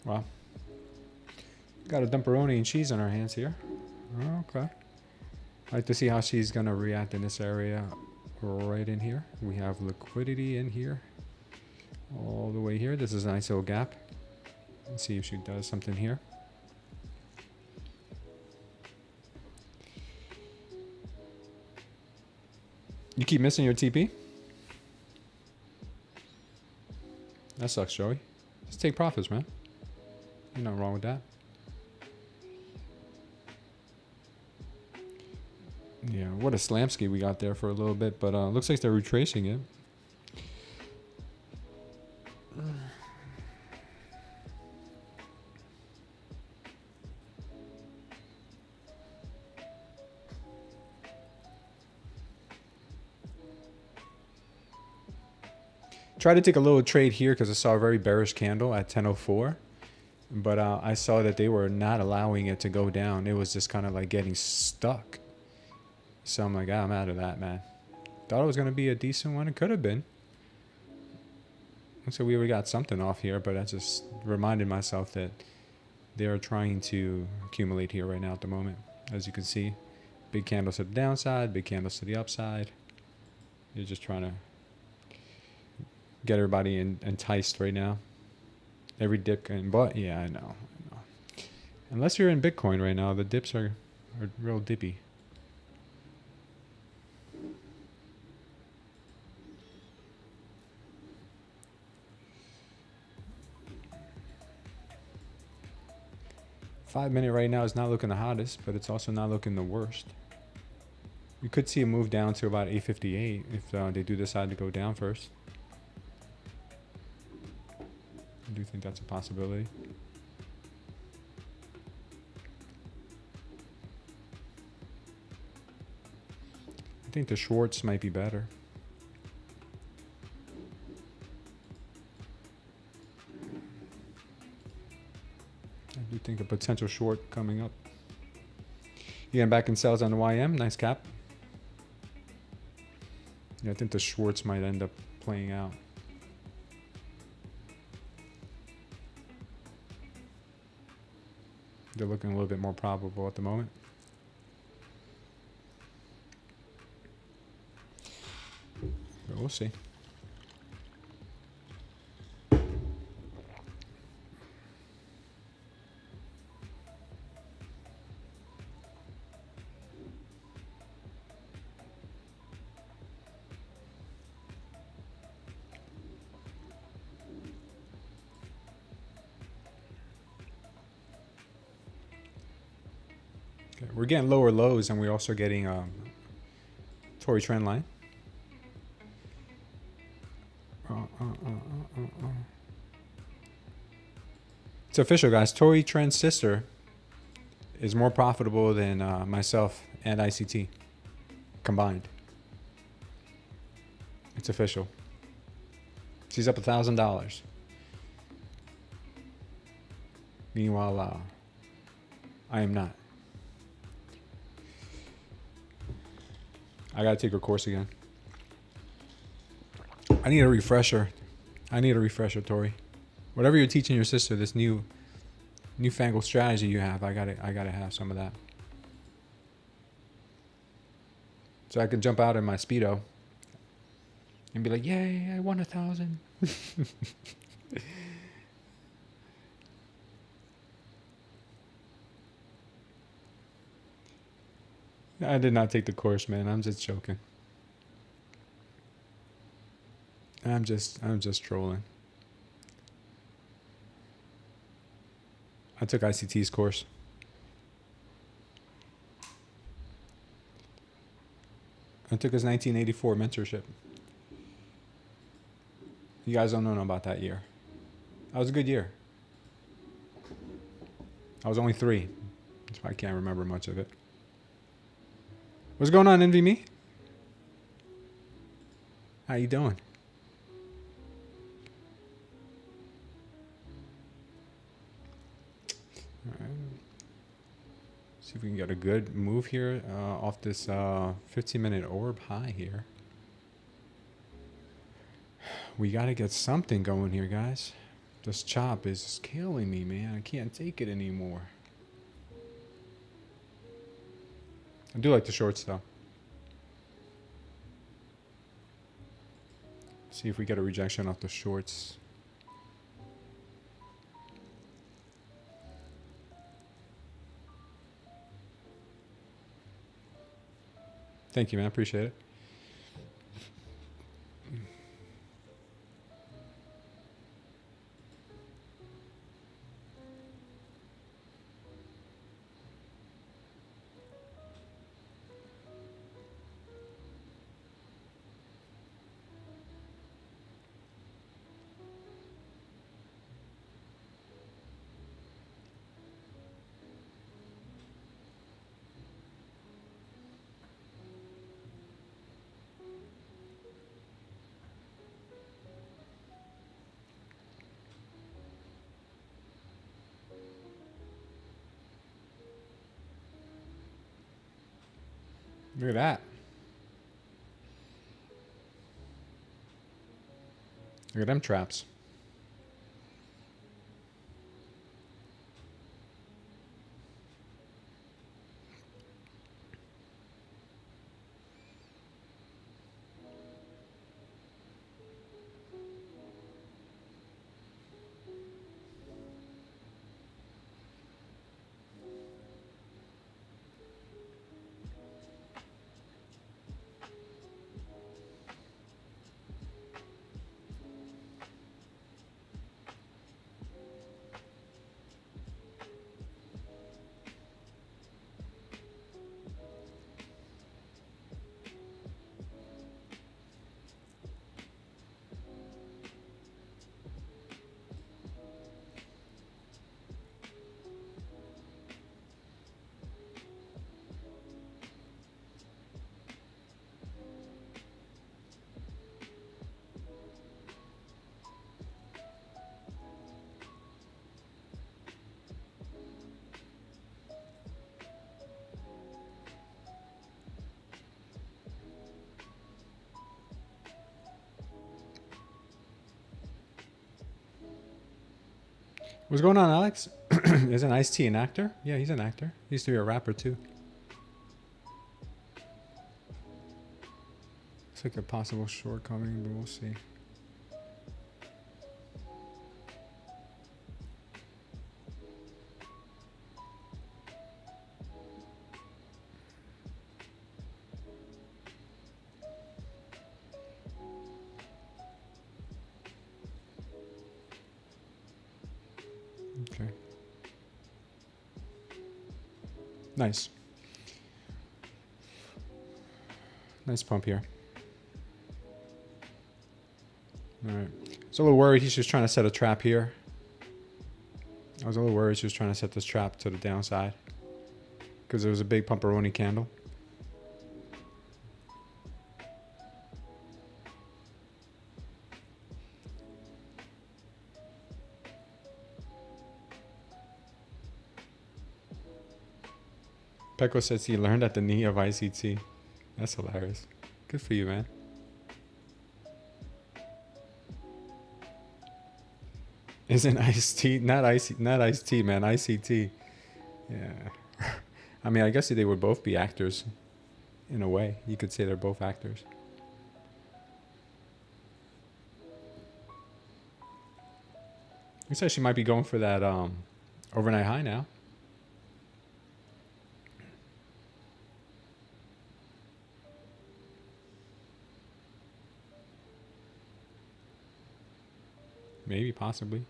Wow. Got a dumperoni and cheese on our hands here. Okay. I like to see how she's going to react in this area right in here. We have liquidity in here. All the way here. This is a nice little gap. Let's see if she does something here. You keep missing your TP? That sucks, Joey. Just take profits, man. Ain't nothing wrong with that. Yeah, what a slamski we got there for a little bit, but looks like they're retracing it. Try to take a little trade here because I saw a very bearish candle at 10:04. But I saw that they were not allowing it to go down. It was just kind of like getting stuck. So I'm like, I'm out of that, man. Thought it was going to be a decent one. It could have been. Looks like we already got something off here, but I just reminded myself that they are trying to accumulate here right now at the moment. As you can see, Big candles to the downside, big candles to the upside. You're just trying to get everybody enticed right now. Every dip and but yeah, I know. Unless you're in Bitcoin right now, the dips are real dippy. Five-minute right now is not looking the hottest, but it's also not looking the worst. We could see a move down to about 858 if they do decide to go down first. I do think that's a possibility. I think the shorts might be better. I do think a potential short coming up. You getting back in sales on the YM? Nice cap. Yeah, I think the shorts might end up playing out. They're looking a little bit more probable at the moment. But we'll see. Okay, we're getting lower lows, and we're also getting Tory trend line. It's official, guys. Tory Trend's sister is more profitable than myself and ICT combined. It's official. She's up $1,000. Meanwhile, I am not. I gotta take her course again. I need a refresher. I need a refresher, Tori. Whatever you're teaching your sister, this newfangled strategy you have, I gotta have some of that. So I can jump out in my Speedo and be like, yay, I won 1,000. I did not take the course, man. I'm just joking. I'm just trolling. I took ICT's course. I took his 1984 mentorship. You guys don't know about that year. That was a good year. I was only 3. So I can't remember much of it. What's going on, Envy Me? How you doing? All right. See if we can get a good move here off this 15-minute orb high here. We got to get something going here, guys. This chop is killing me, man. I can't take it anymore. I do like the shorts, though. See if we get a rejection off the shorts. Thank you, man. I appreciate it. Look at that. Look at them traps. What's going on, Alex? Isn't Ice-T an actor? Yeah, he's an actor. He used to be a rapper too. Looks like a possible shortcoming, but we'll see. Okay. Nice. Nice pump here. All right. I was a little worried he's just trying to set a trap here. I was a little worried he was trying to set this trap to the downside because it was a big pumperoni candle. Pecco says he learned at the knee of ICT. That's hilarious. Good for you, man. Isn't Ice-T not Ice-T, man, ICT. Yeah. I mean, I guess they would both be actors in a way. You could say they're both actors. Looks like she might be going for that overnight high now. Maybe, possibly.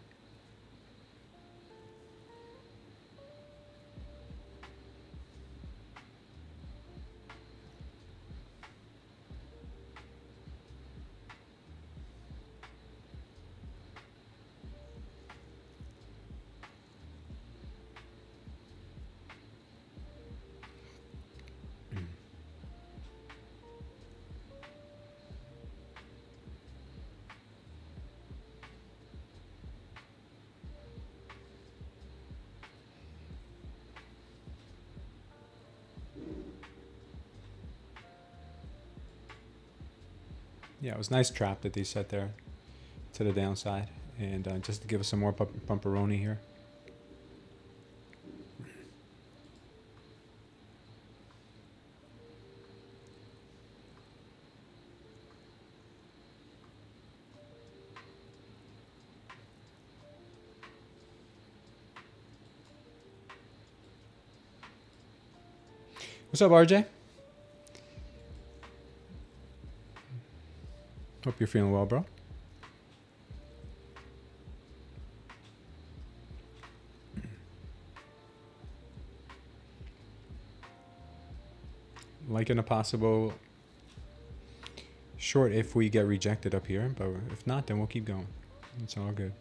Yeah, it was a nice trap that they set there to the downside. And just to give us some more pumperoni here. What's up, RJ? Hope you're feeling well, bro. Liking a possible short if we get rejected up here, but if not, then we'll keep going. It's all good.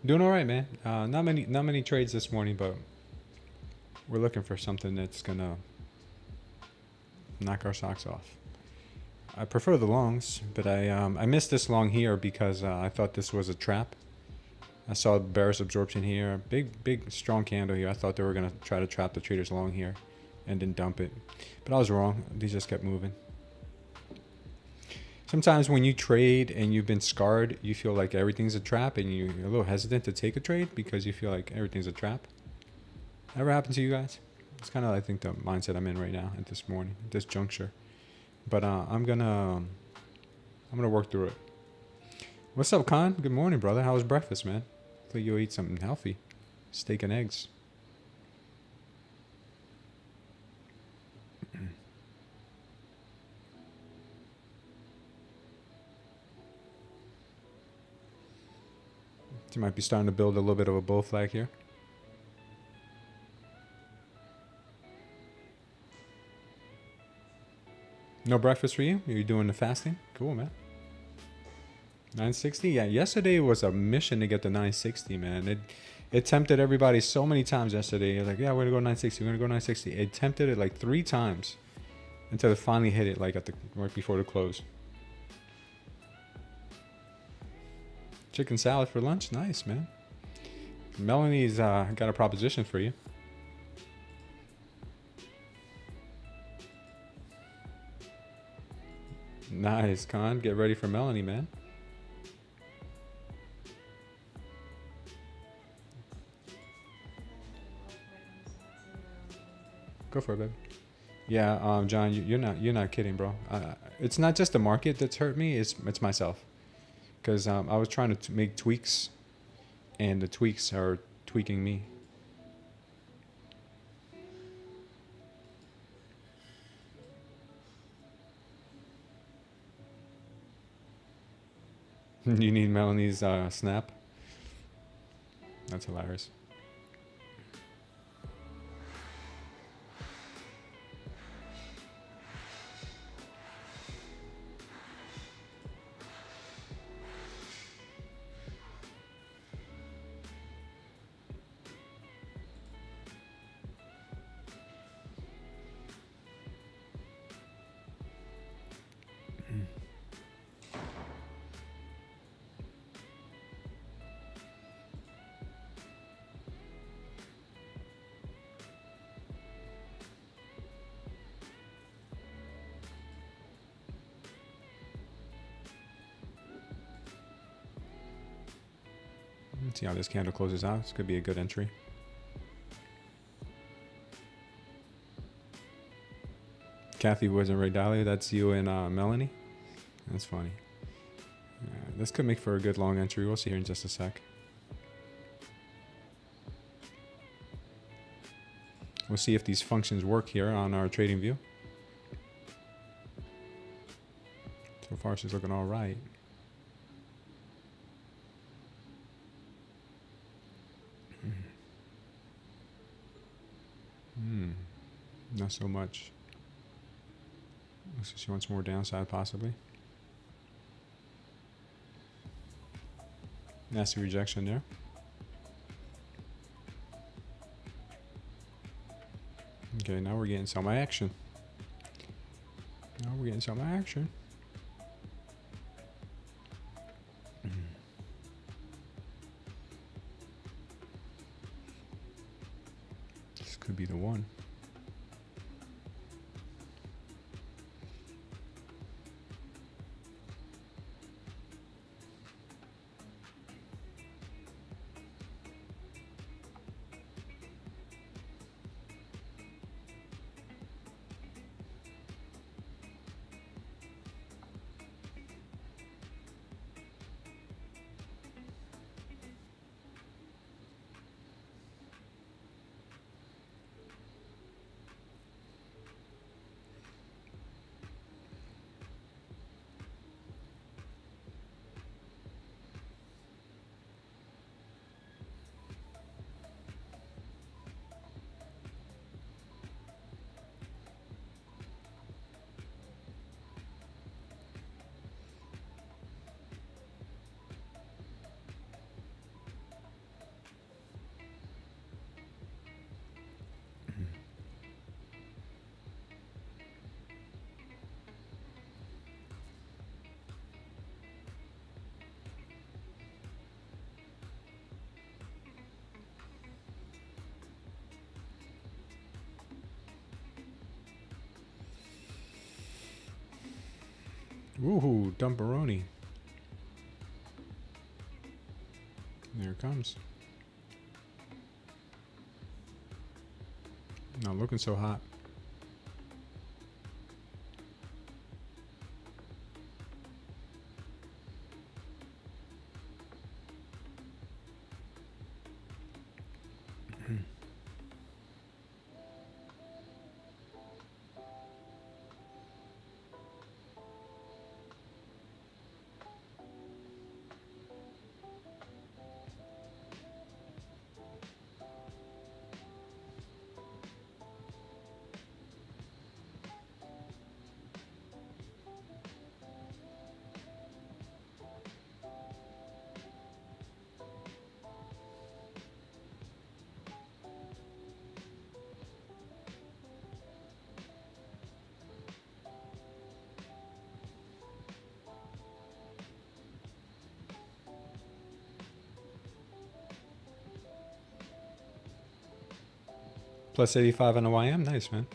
Doing all right, man. Not many trades this morning, but we're looking for something that's gonna knock our socks off. I prefer the longs, but I missed this long here because I thought this was a trap. I saw bearish absorption here, big strong candle here. I thought they were gonna try to trap the traders long here, and then dump it, but I was wrong. These just kept moving. Sometimes when you trade and you've been scarred, you feel like everything's a trap, and you're a little hesitant to take a trade because you feel like everything's a trap. Ever happened to you guys? It's kind of, I think, the mindset I'm in right now at this morning, at this juncture. But I'm gonna work through it. What's up, Khan? Good morning, brother. How was breakfast, man? Hopefully you'll eat something healthy. Steak and eggs. You might be starting to build a little bit of a bull flag here. No breakfast for you? You're doing the fasting? Cool, man. 960? Yeah, yesterday was a mission to get to 960, man. It tempted everybody so many times yesterday. You're like, yeah, we're gonna go 960, we're gonna go 960. It tempted it like 3 times until it finally hit it like right before the close. Chicken salad for lunch? Nice, man. Melanie's got a proposition for you. Nice, Con. Get ready for Melanie, man. Go for it, baby. Yeah, John, you're not kidding, bro. It's not just the market that's hurt me. It's myself, because I was trying to make tweaks, and the tweaks are tweaking me. You need Melanie's snap. That's hilarious. Let's see how this candle closes out. This could be a good entry. Kathy wasn't Ray Dalio. That's you and Melanie. That's funny. This could make for a good long entry. We'll see here in just a sec. We'll see if these functions work here on our trading view. So far, she's looking all right. Not so much. Looks like she wants more downside, possibly. Nasty rejection there. Okay, now we're getting some action. This could be the one. Woohoo, dumperoni. There it comes. Not looking so hot. Plus 85 on the YM. Nice, man.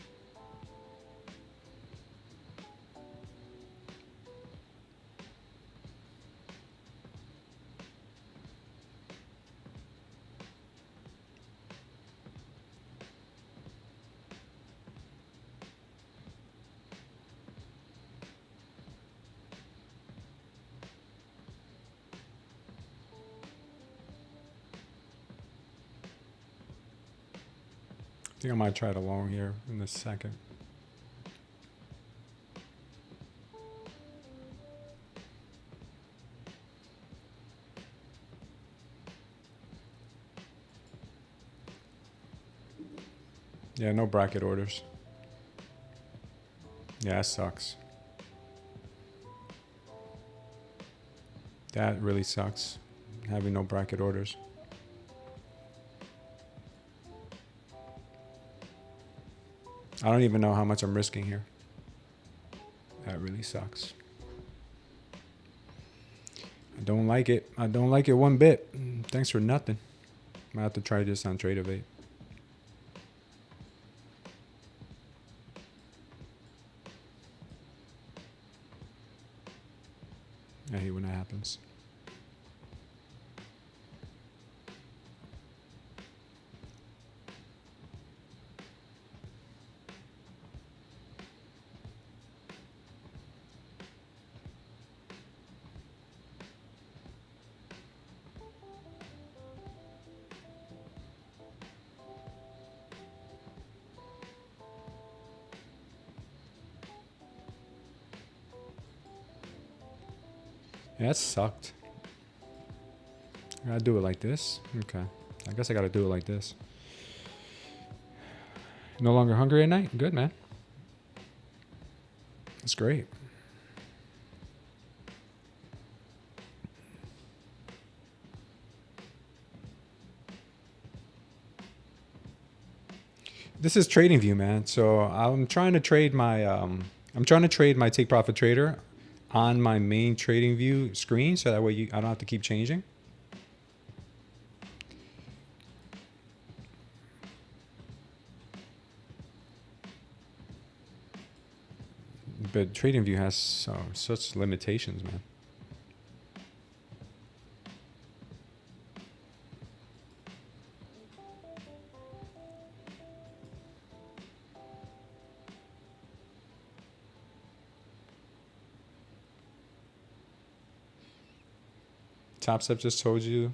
I think I might try the long here in a second. Yeah, no bracket orders. Yeah, that sucks. That really sucks, having no bracket orders. I don't even know how much I'm risking here. That really sucks. I don't like it. I don't like it one bit. Thanks for nothing. I'm gonna have to try this on Tradeday. I hate when that happens. Yeah, that sucked. I gotta do it like this. Okay. I guess I gotta do it like this. No longer hungry at night? Good, man. That's great. This is TradingView, man. So I'm trying to trade my take profit trader on my main TradingView screen, so that way I don't have to keep changing. But TradingView has such limitations, man. TopStep just told you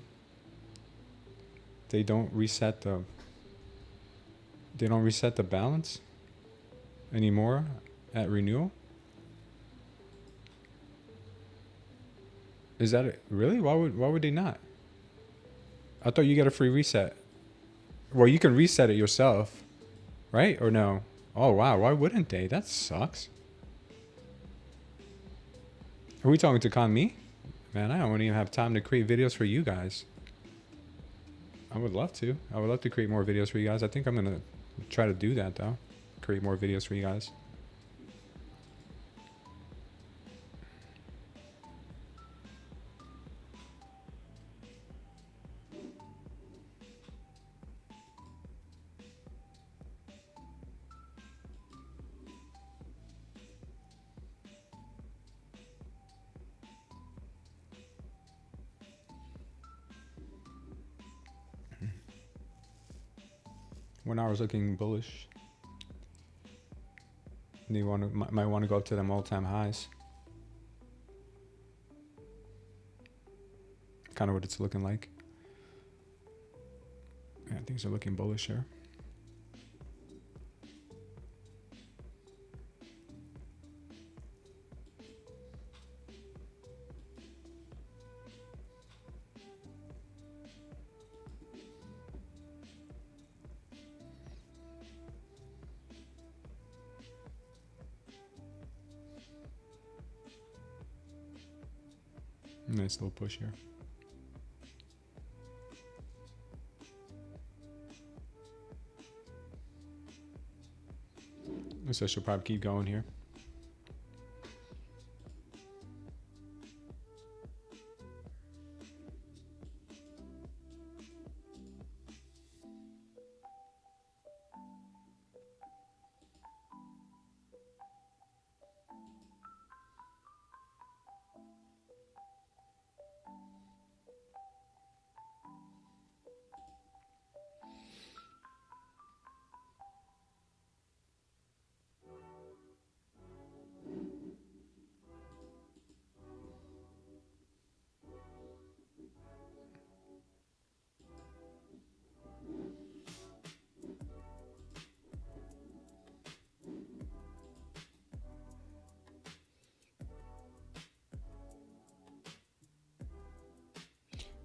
they don't reset the balance anymore at renewal. Is that it? Really? Why would they not? I thought you got a free reset. Well, you can reset it yourself, right? Or no? Oh wow, why wouldn't they? That sucks. Are we talking to me? Man, I don't even have time to create videos for you guys. I would love to. I would love to create more videos for you guys. I think I'm gonna try to do that though. Create more videos for you guys. One hour's looking bullish. And you might want to go up to them all-time highs. Kind of what it's looking like. Yeah, things are looking bullish here. Nice little push here. Looks like she'll probably keep going here.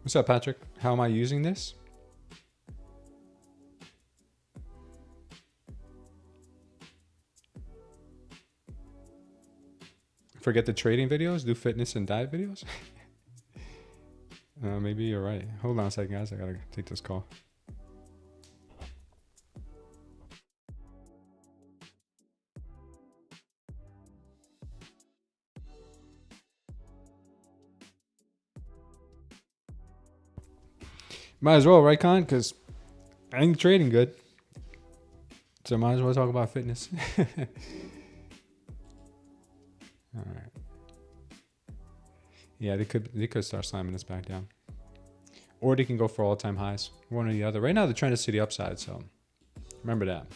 What's up, Patrick? How am I using this? Forget the trading videos, do fitness and diet videos? Maybe you're right. Hold on a second, guys. I gotta take this call. Might as well, right, Con? Because I ain't trading good. So might as well talk about fitness. All right. Yeah, they could start slamming this back down. Or they can go for all-time highs. One or the other. Right now, the trend is to the upside, so remember that.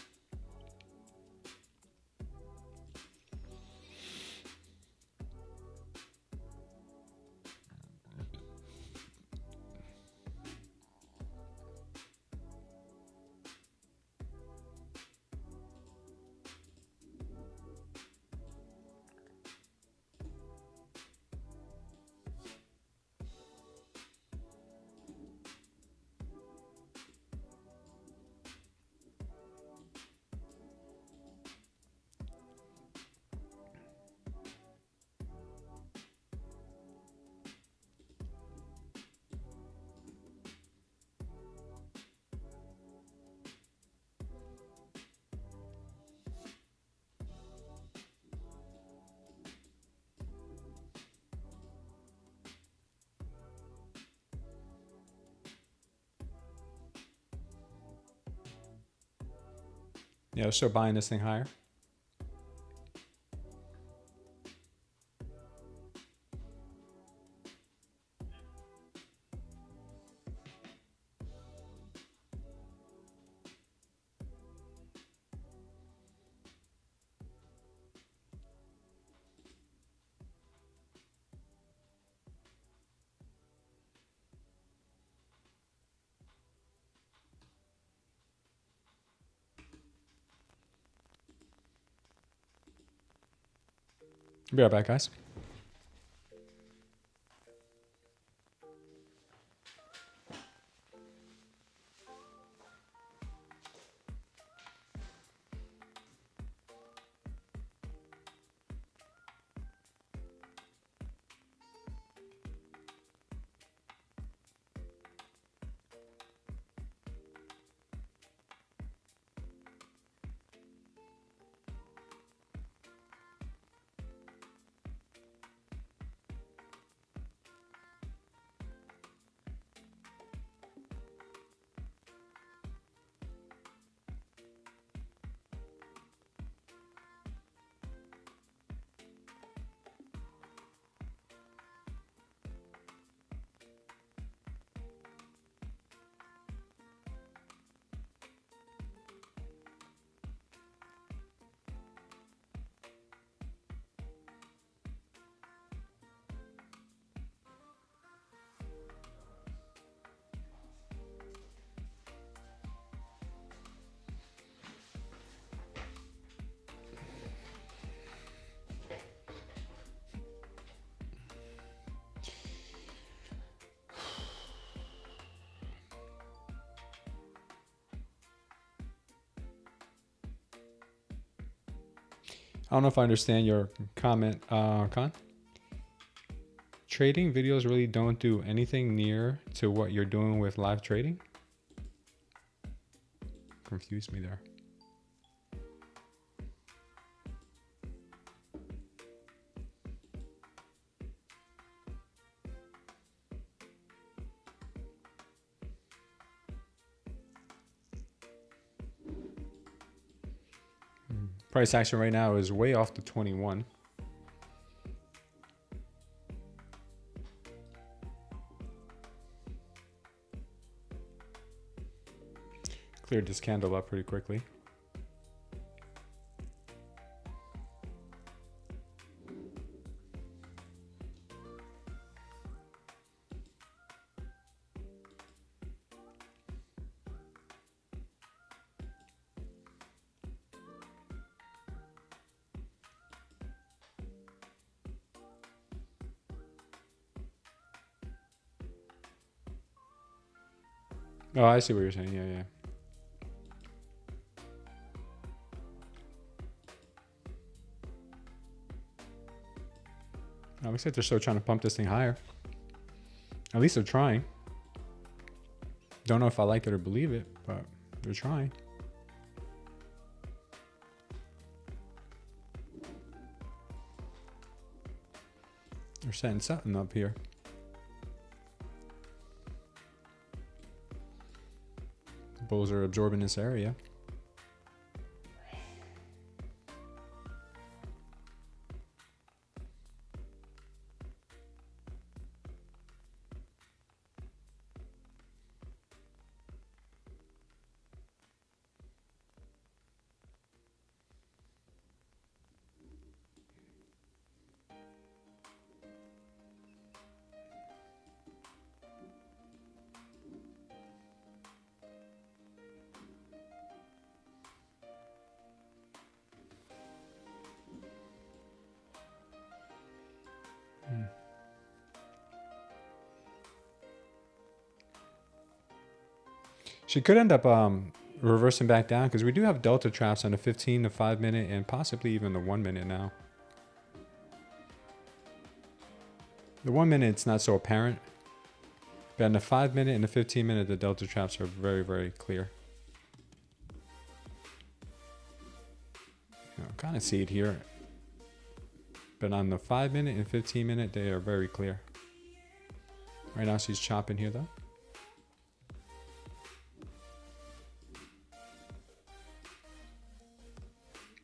Yeah, let's start buying this thing higher. Be right back, guys. I don't know if I understand your comment, Con. Trading videos really don't do anything near to what you're doing with live trading? Confused me there. Price action right now is way off to 21. Cleared this candle up pretty quickly. Oh, I see what you're saying. Yeah, yeah. Oh, looks like they're still trying to pump this thing higher. At least they're trying. Don't know if I like it or believe it, but they're trying. They're setting something up here. Bulls are absorbing this area. She could end up reversing back down because we do have delta traps on the 15, the 5 minute, and possibly even the 1 minute now. The 1 minute, it's not so apparent. But in the 5 minute and the 15 minute, the delta traps are very, very clear. You know, kind of see it here. But on the 5 minute and 15 minute, they are very clear. Right now she's chopping here though.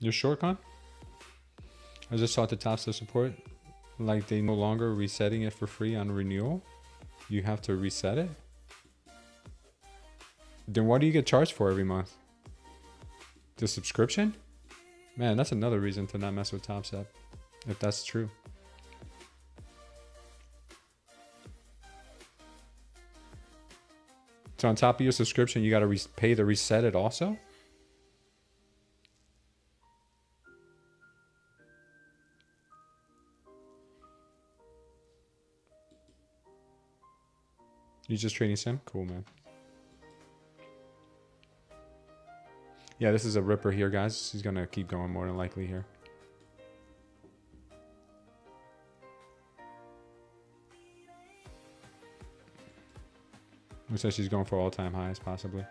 Your short con? I just saw the TopStep support. Like they no longer resetting it for free on renewal. You have to reset it. Then what do you get charged for every month? The subscription? Man, that's another reason to not mess with TopStep. If that's true. So on top of your subscription, you got to pay to reset it also? You just trading sim? Cool, man. Yeah, this is a ripper here, guys. She's going to keep going more than likely here. Looks like she's going for all-time highs, possibly.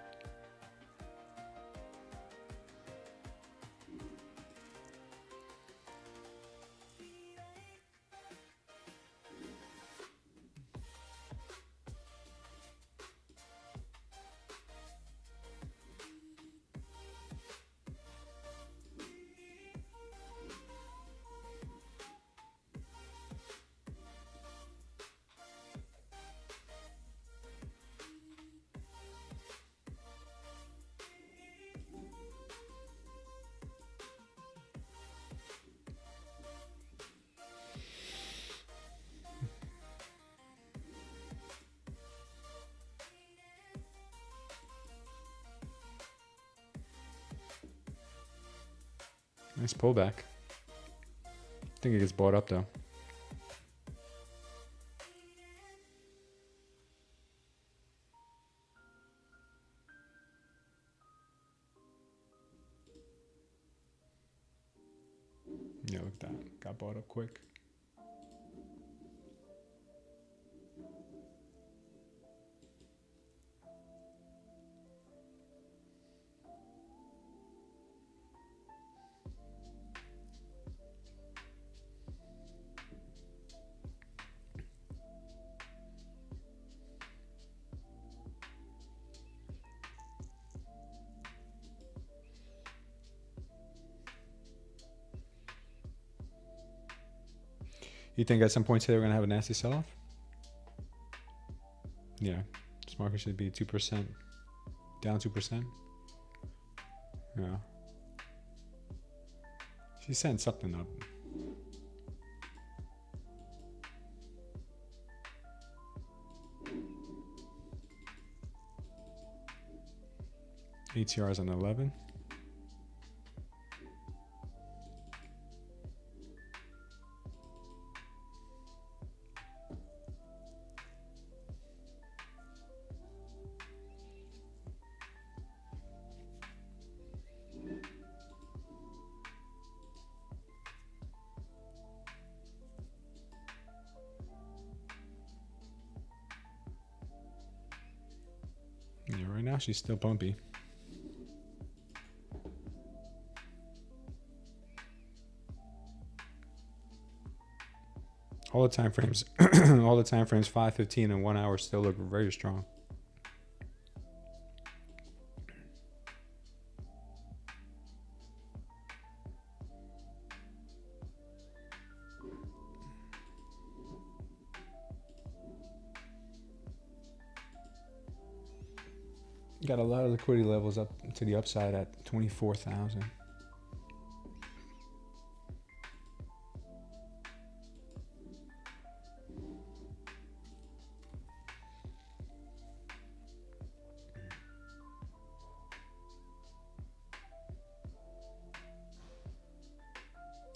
Nice pullback. I think it gets bought up though. Yeah, look at that. Got bought up quick. You think at some point today we're going to have a nasty sell-off? Yeah. This market should be 2%. Down 2%. Yeah. She's setting something up. ATR's on 11. actually still pumpy. All the time frames, all the time frames, 5, 15, and 1 hour still look very strong. Got a lot of liquidity levels up to the upside at 24,000.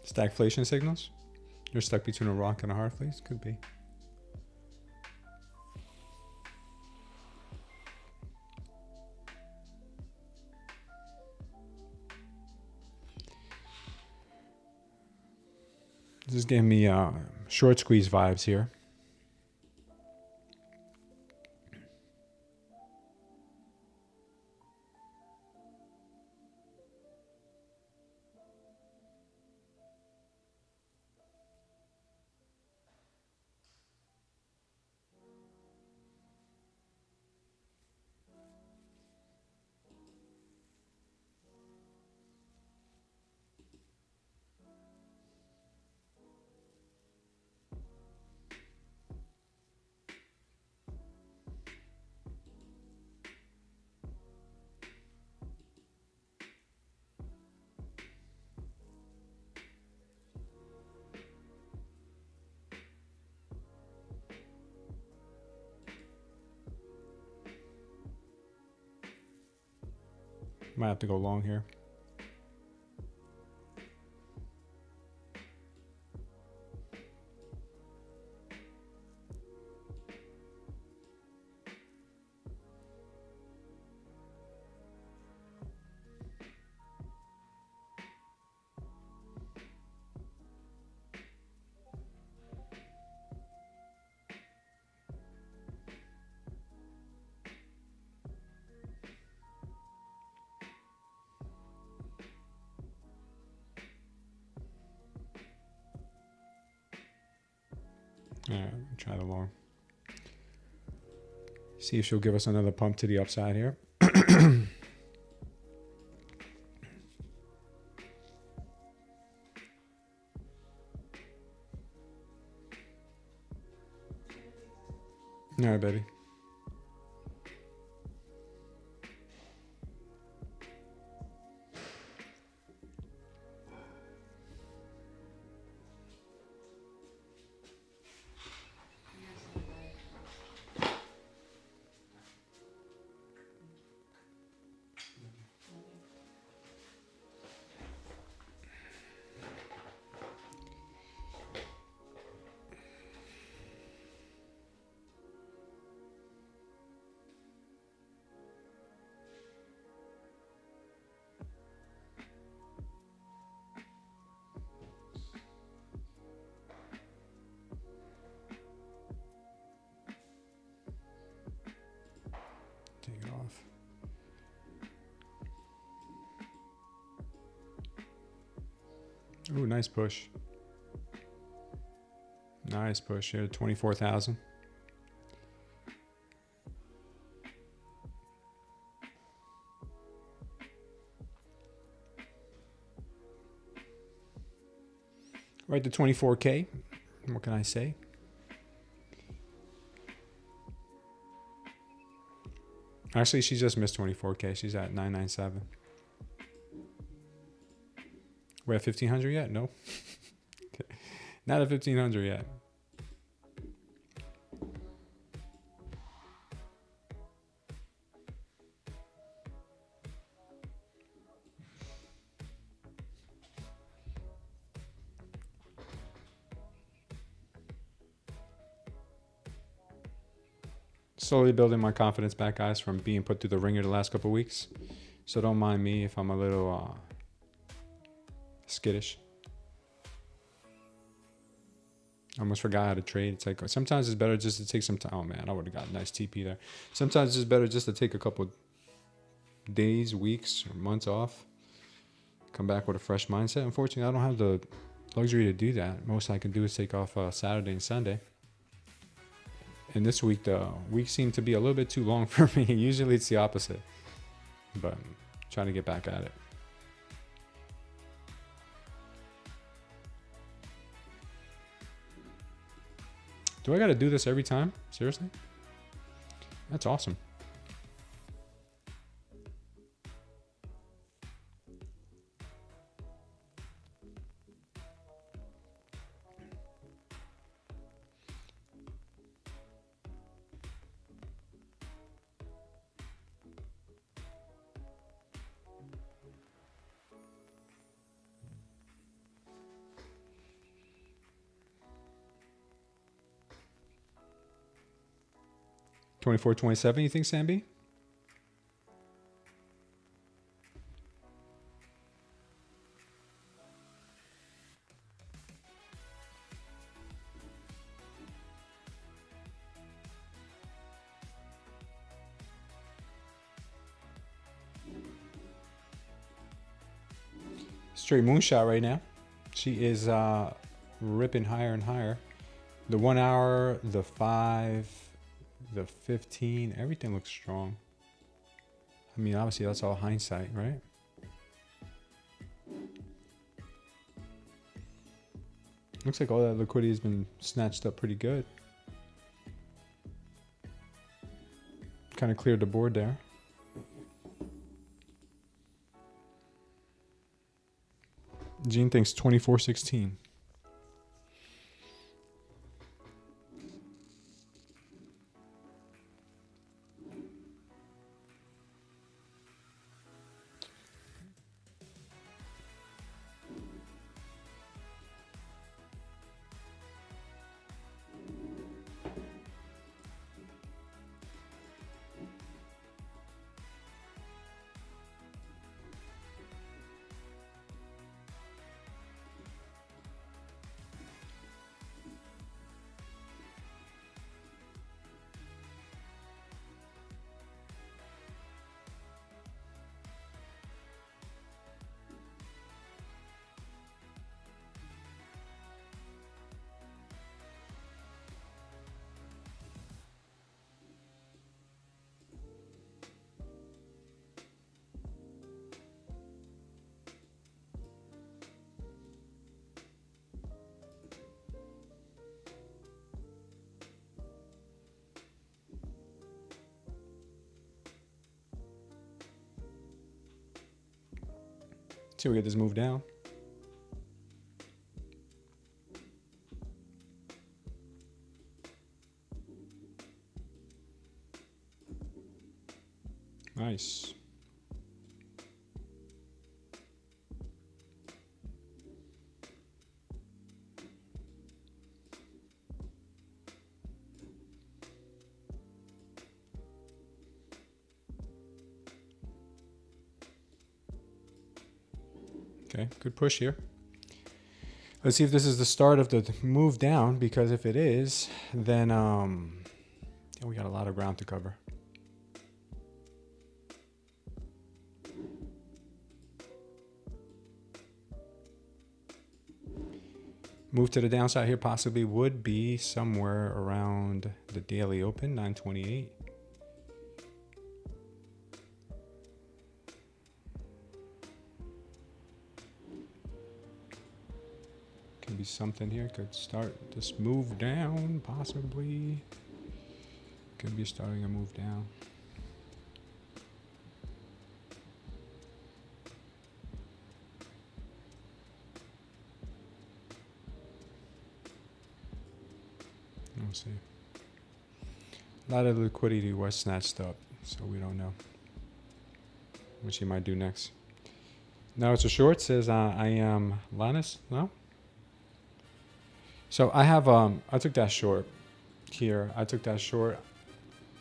Stagflation signals? You're stuck between a rock and a hard place? Could be. This is giving me short squeeze vibes here. Might have to go long here. All right, try the long. See if she'll give us another pump to the upside here. All right, baby. Take it off. Ooh, nice push. Nice push here, 24,000. Right to 24K. What can I say? Actually, she just missed 24K. She's at 997. We're at 1,500 yet? No. Okay. Not at 1,500 yet. Slowly building my confidence back, guys, from being put through the ringer the last couple of weeks. So don't mind me if I'm a little skittish. I almost forgot how to trade. It's like sometimes it's better just to take some time. Oh man, I would have got a nice TP there. Sometimes it's better just to take a couple days, weeks, or months off. Come back with a fresh mindset. Unfortunately, I don't have the luxury to do that. Most I can do is take off Saturday and Sunday. And this week, the week seemed to be a little bit too long for me. Usually it's the opposite. But I'm trying to get back at it. Do I got to do this every time? Seriously? That's awesome. $24.27, you think, Samby? Straight moonshot right now. She is ripping higher and higher. The 1 hour, the 5, the 15, everything looks strong. I mean, obviously that's all hindsight, right? Looks like all that liquidity has been snatched up pretty good. Kind of cleared the board there. Gene thinks 24.16. See, we get this move down. Nice. Okay, good push here. Let's see if this is the start of the move down, because if it is, then we got a lot of ground to cover. Move to the downside here possibly would be somewhere around the daily open, 928. Could be something here. Could start this move down, possibly. Could be starting a move down. We'll see. A lot of liquidity was snatched up, so we don't know what she might do next. Now it's a short. Says I am Lannis. No. So I have I took that short here. I took that short.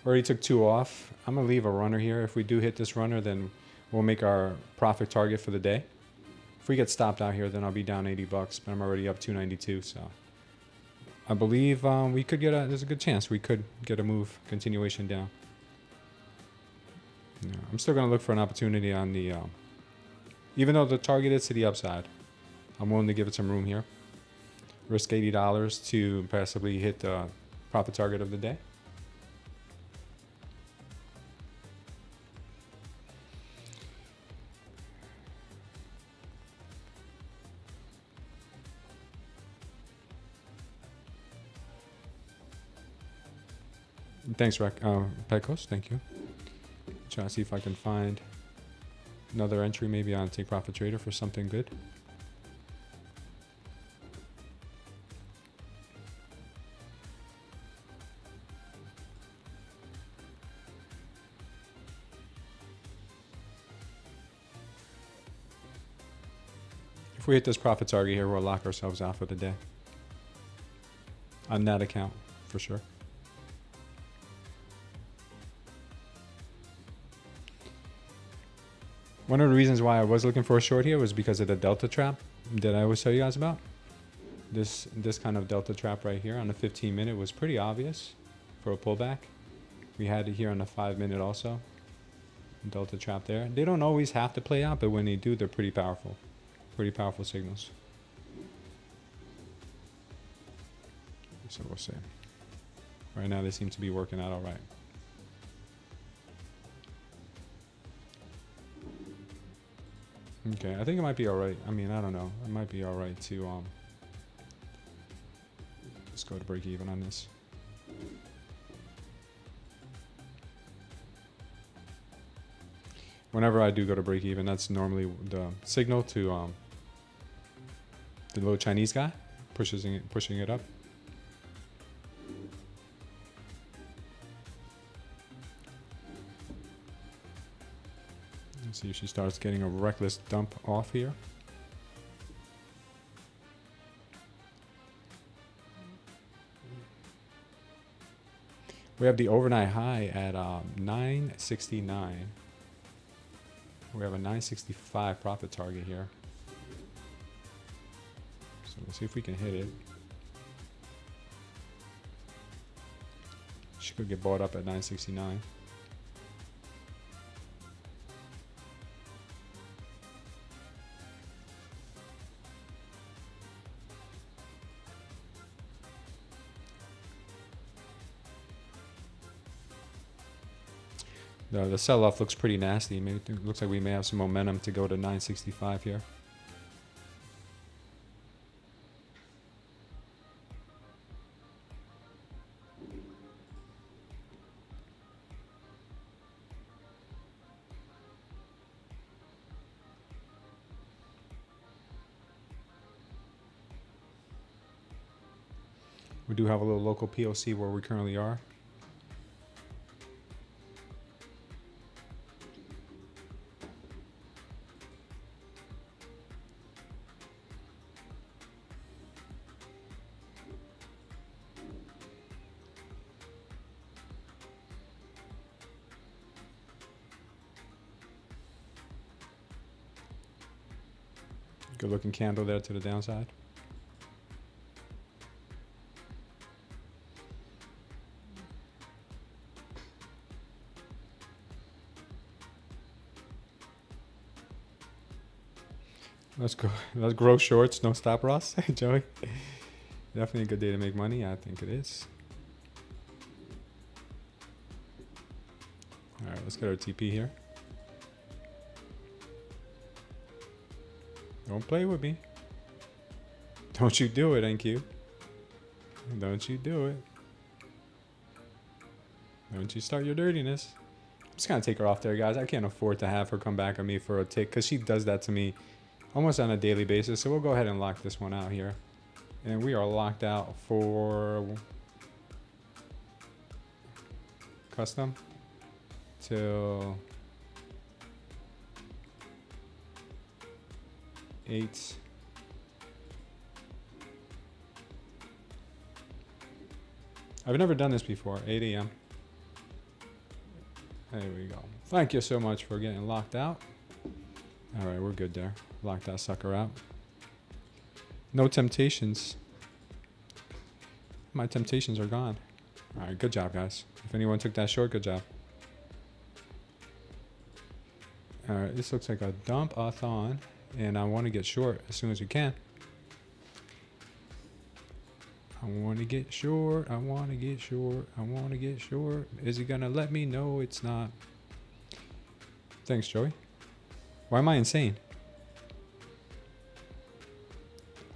Already took 2 off. I'm gonna leave a runner here. If we do hit this runner, then we'll make our profit target for the day. If we get stopped out here, then I'll be down $80, but I'm already up 292. So I believe we could get there's a good chance we could get a move continuation down. Yeah, I'm still going to look for an opportunity on the, even though the target is to the upside, I'm willing to give it some room here. Risk $80 to possibly hit the profit target of the day. Thanks, Pecos. Thank you. Try to see if I can find another entry maybe on Take Profit Trader for something good. If we hit this profit target here, we'll lock ourselves out for the day. On that account, for sure. One of the reasons why I was looking for a short here was because of the delta trap that I always tell you guys about. This kind of delta trap right here on the 15-minute was pretty obvious for a pullback. We had it here on the 5-minute also. Delta trap there. They don't always have to play out, but when they do, they're pretty powerful. Pretty powerful signals. So we'll see. Right now they seem to be working out all right. Okay, I think it might be all right. I mean, I don't know. It might be all right to just go to break even on this. Whenever I do go to break even, that's normally the signal to the little Chinese guy pushing it up. Let's see if she starts getting a reckless dump off here. We have the overnight high at 969. We have a 965 profit target here. So we'll see if we can hit it. She could get bought up at 969. The sell-off looks pretty nasty. Maybe it looks like we may have some momentum to go to 965 here. We do have a little local POC where we currently are. Good looking candle there to the downside. Let's go. Let's grow shorts. No stop loss, Joey. Definitely a good day to make money. I think it is. All right, let's get our TP here. Don't play with me. Don't you do it, NQ. Don't you do it. Don't you start your dirtiness. I'm just going to take her off there, guys. I can't afford to have her come back on me for a tick because she does that to me almost on a daily basis. So we'll go ahead and lock this one out here. And we are locked out for custom till 8. I've never done this before. 8 a.m. There we go. Thank you so much for getting locked out. All right, we're good there. Lock that sucker out. No temptations. My temptations are gone. All right, good job, guys. If anyone took that short, good job. All right, this looks like a dump-a-thon, and I want to get short as soon as we can. I want to get short. I want to get short. I want to get short. Is he gonna let me? No, it's not. Thanks, Joey. Why am I insane?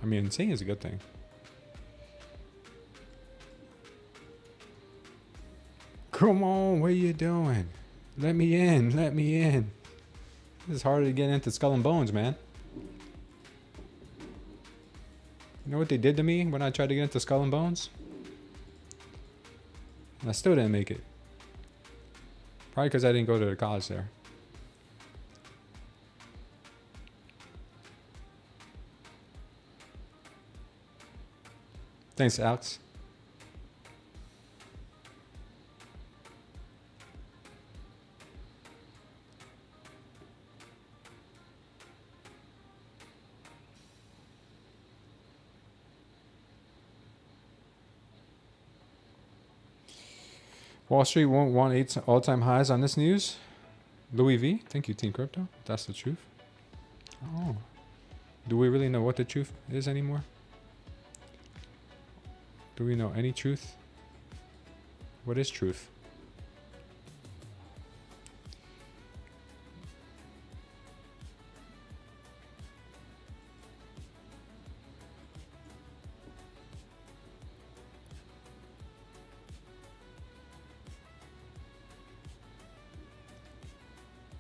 I mean, insane is a good thing. Come on, what are you doing? Let me in. Let me in. This is harder to get into Skull and Bones, man. You know what they did to me when I tried to get into Skull and Bones? And I still didn't make it. Probably because I didn't go to the college there. Thanks, Alex. Wall Street won't want 8 all-time highs on this news. Louis V. Thank you, Team Crypto. That's the truth. Oh. Do we really know what the truth is anymore? Do we know any truth? What is truth?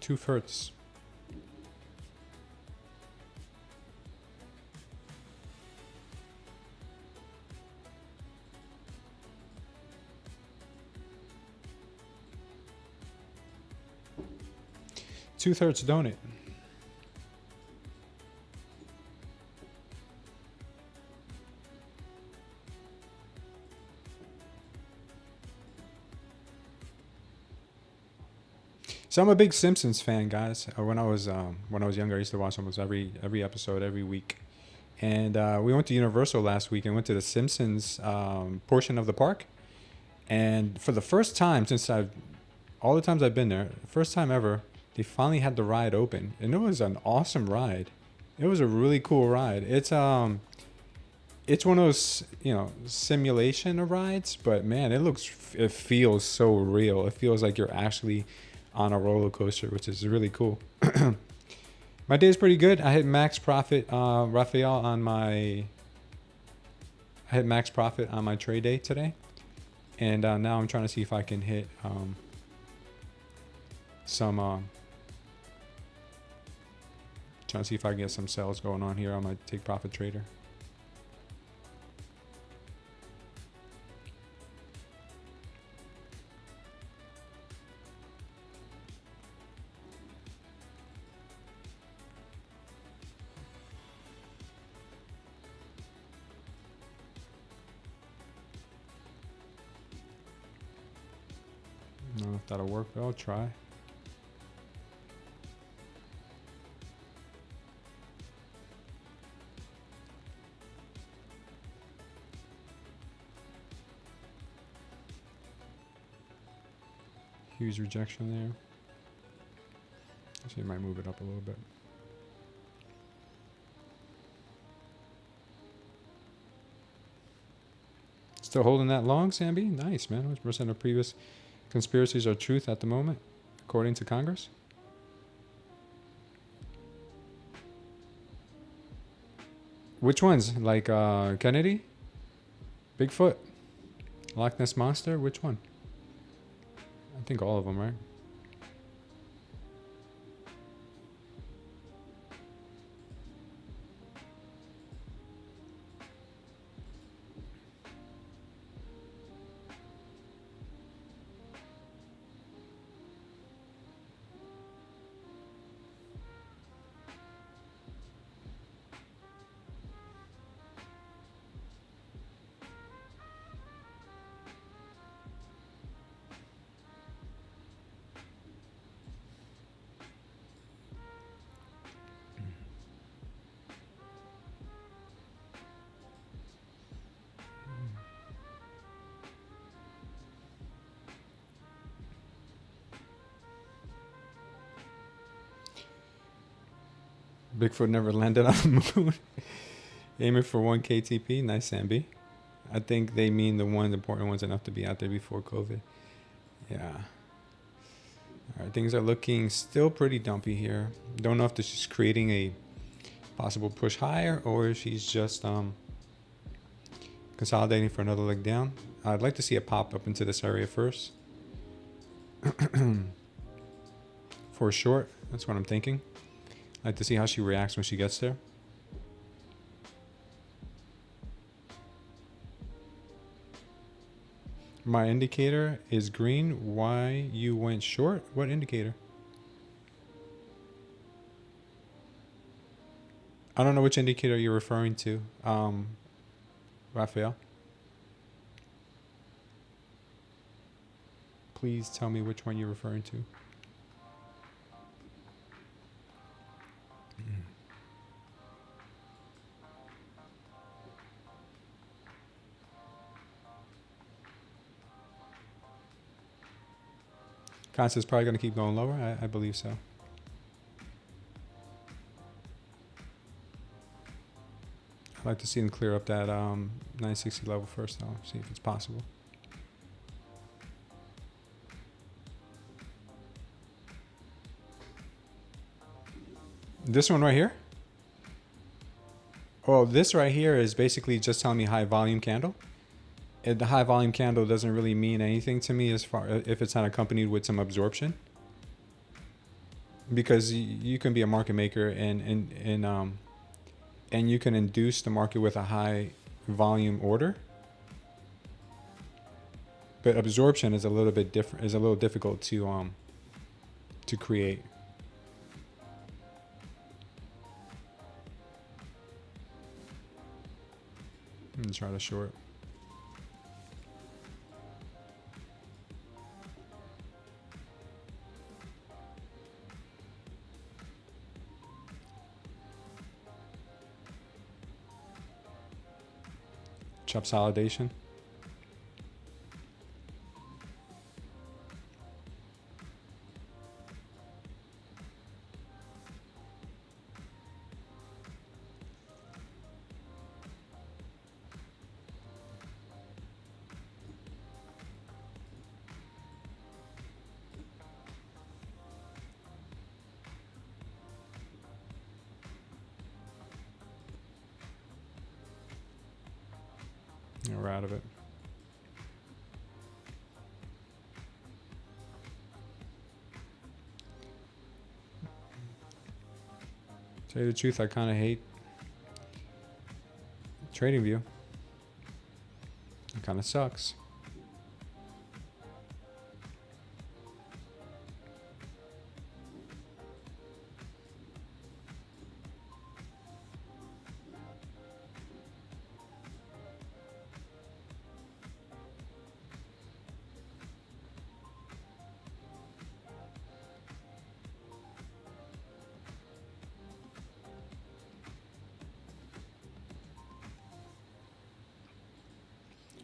Truth hurts. Truth hurts, don't it? So I'm a big Simpsons fan, guys. When I was younger, I used to watch almost every episode every week. And we went to Universal last week and went to the Simpsons portion of the park. And for the first time since all the times I've been there, first time ever, they finally had the ride open, and it was an awesome ride. It was a really cool ride. It's one of those, simulation of rides, but man, it feels so real. It feels like you're actually on a roller coaster, which is really cool. My day is pretty good. I hit max profit, Raphael, on my trade day today, and now I'm trying to see if I can hit trying to see if I can get some sales going on here on my take profit trader. I don't know if that'll work, but I'll try. Huge rejection there. Actually, I might move it up a little bit. Still holding that long, Samby? Nice, man. Which percent of previous conspiracies are truth at the moment, according to Congress? Which ones? Like Kennedy? Bigfoot? Loch Ness Monster? Which one? I think all of them, right? Bigfoot never landed on the moon. Aiming for 1 KTP. Nice, Sambi. I think they mean the important ones enough to be out there before COVID. Yeah. All right, things are looking still pretty dumpy here. Don't know if this is creating a possible push higher or if she's just consolidating for another leg down. I'd like to see it pop up into this area first. For a short, that's what I'm thinking. I'd like to see how she reacts when she gets there. My indicator is green. Why you went short? What indicator? I don't know which indicator you're referring to, Raphael. Please tell me which one you're referring to. Constant's probably going to keep going lower. I believe so. I'd like to see them clear up that 960 level first, though. See if it's possible. This one right here? Oh, this right here is basically just telling me high volume candle. The high volume candle doesn't really mean anything to me as far if it's not accompanied with some absorption, because you can be a market maker and you can induce the market with a high volume order, but absorption is a little bit different, is a little difficult to create. Let's try to short. Consolidation. Yeah, we're out of it. Tell you the truth, I kind of hate TradingView. It kind of sucks.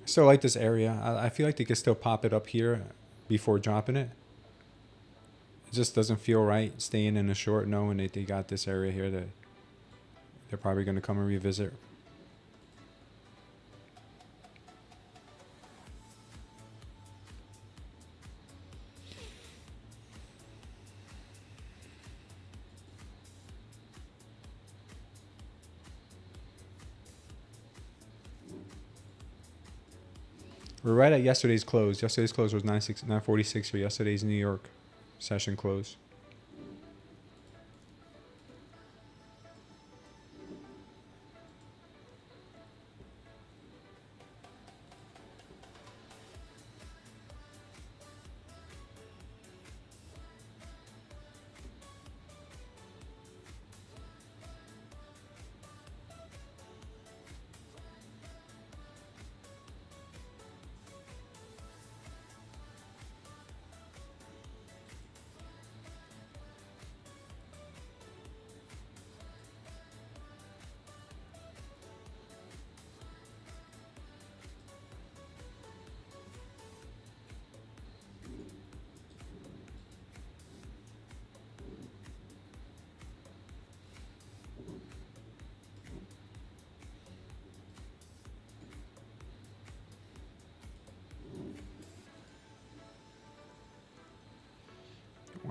Still like this area. I feel like they could still pop it up here before dropping it. It just doesn't feel right staying in a short knowing that they got this area here that they're probably going to come and revisit. We're right at yesterday's close. Yesterday's close was 946 for yesterday's New York session close.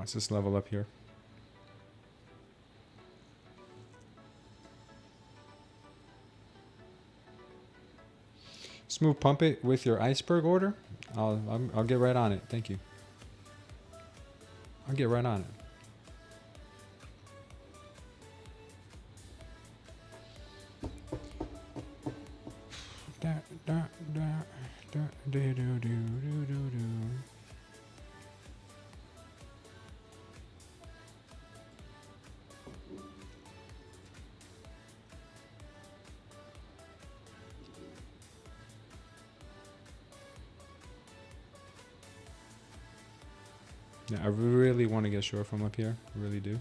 Watch this level up here. Smooth, pump it with your iceberg order. I'll get right on it. Thank you. I'll get right on it. Yeah, I really want to get short from up here. I really do.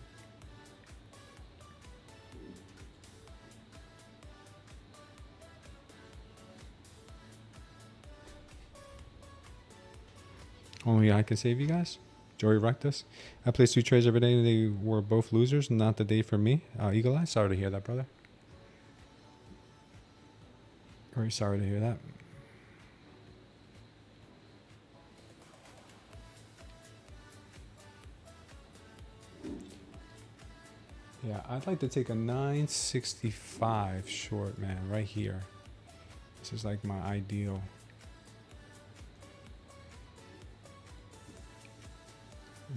Only I can save you guys. Joey Rectus. I place 2 trades every day. They were both losers. Not the day for me. Eagle Eye. Sorry to hear that, brother. Very sorry to hear that. Yeah, I'd like to take a 965 short, man, right here. This is like my ideal.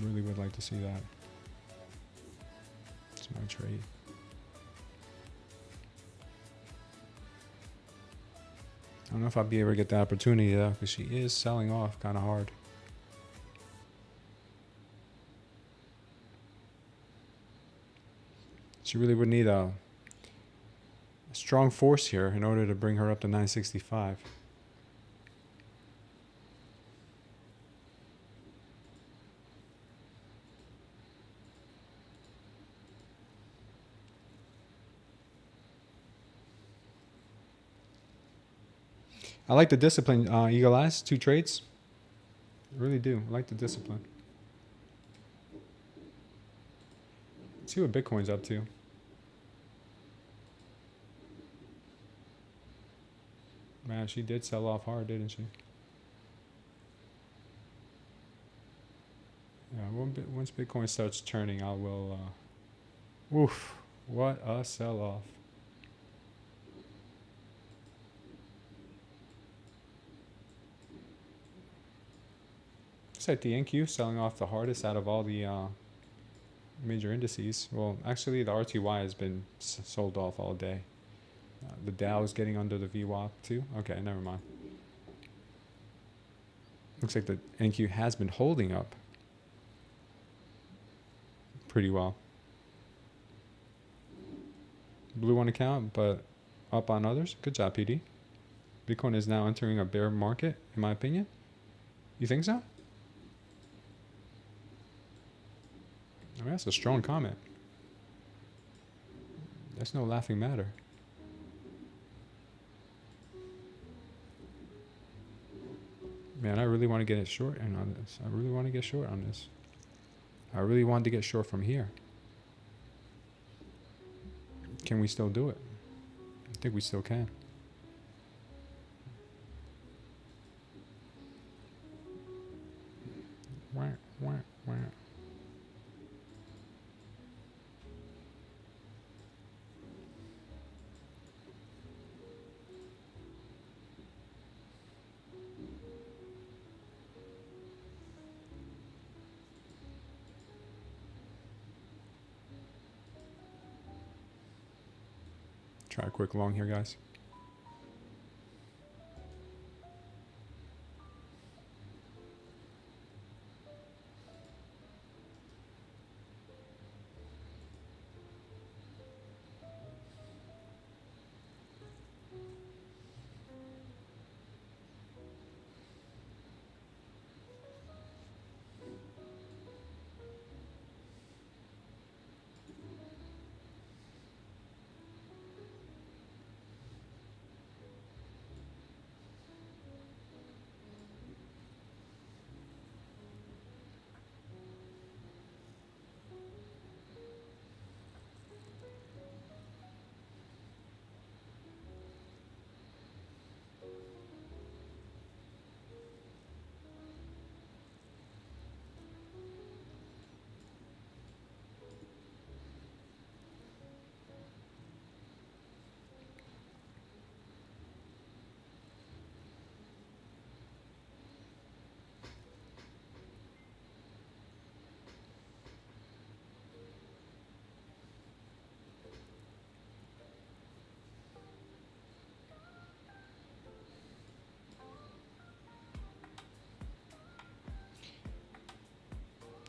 Really would like to see that. It's my trade. I don't know if I'll be able to get the opportunity though, because she is selling off kind of hard. She really would need a strong force here in order to bring her up to 965. I like the discipline, Eagle Eyes, 2 trades. I really do. I like the discipline. Let's see what Bitcoin's up to. Man, she did sell off hard, didn't she? Yeah, once Bitcoin starts turning, I will... oof, what a sell-off. Looks like the NQ selling off the hardest out of all the major indices. Well, actually, the RTY has been sold off all day. The Dow is getting under the VWAP too. Okay, never mind. Looks like the NQ has been holding up pretty well. Blue on account, but up on others. Good job, PD. Bitcoin is now entering a bear market, in my opinion. You think so? I mean, that's a strong comment. That's no laughing matter. Man, I really want to get it short and on this. I really want to get short on this. I really wanted to get short from here. Can we still do it? I think we still can. Wah, wah, wah. Try a quick long here, guys.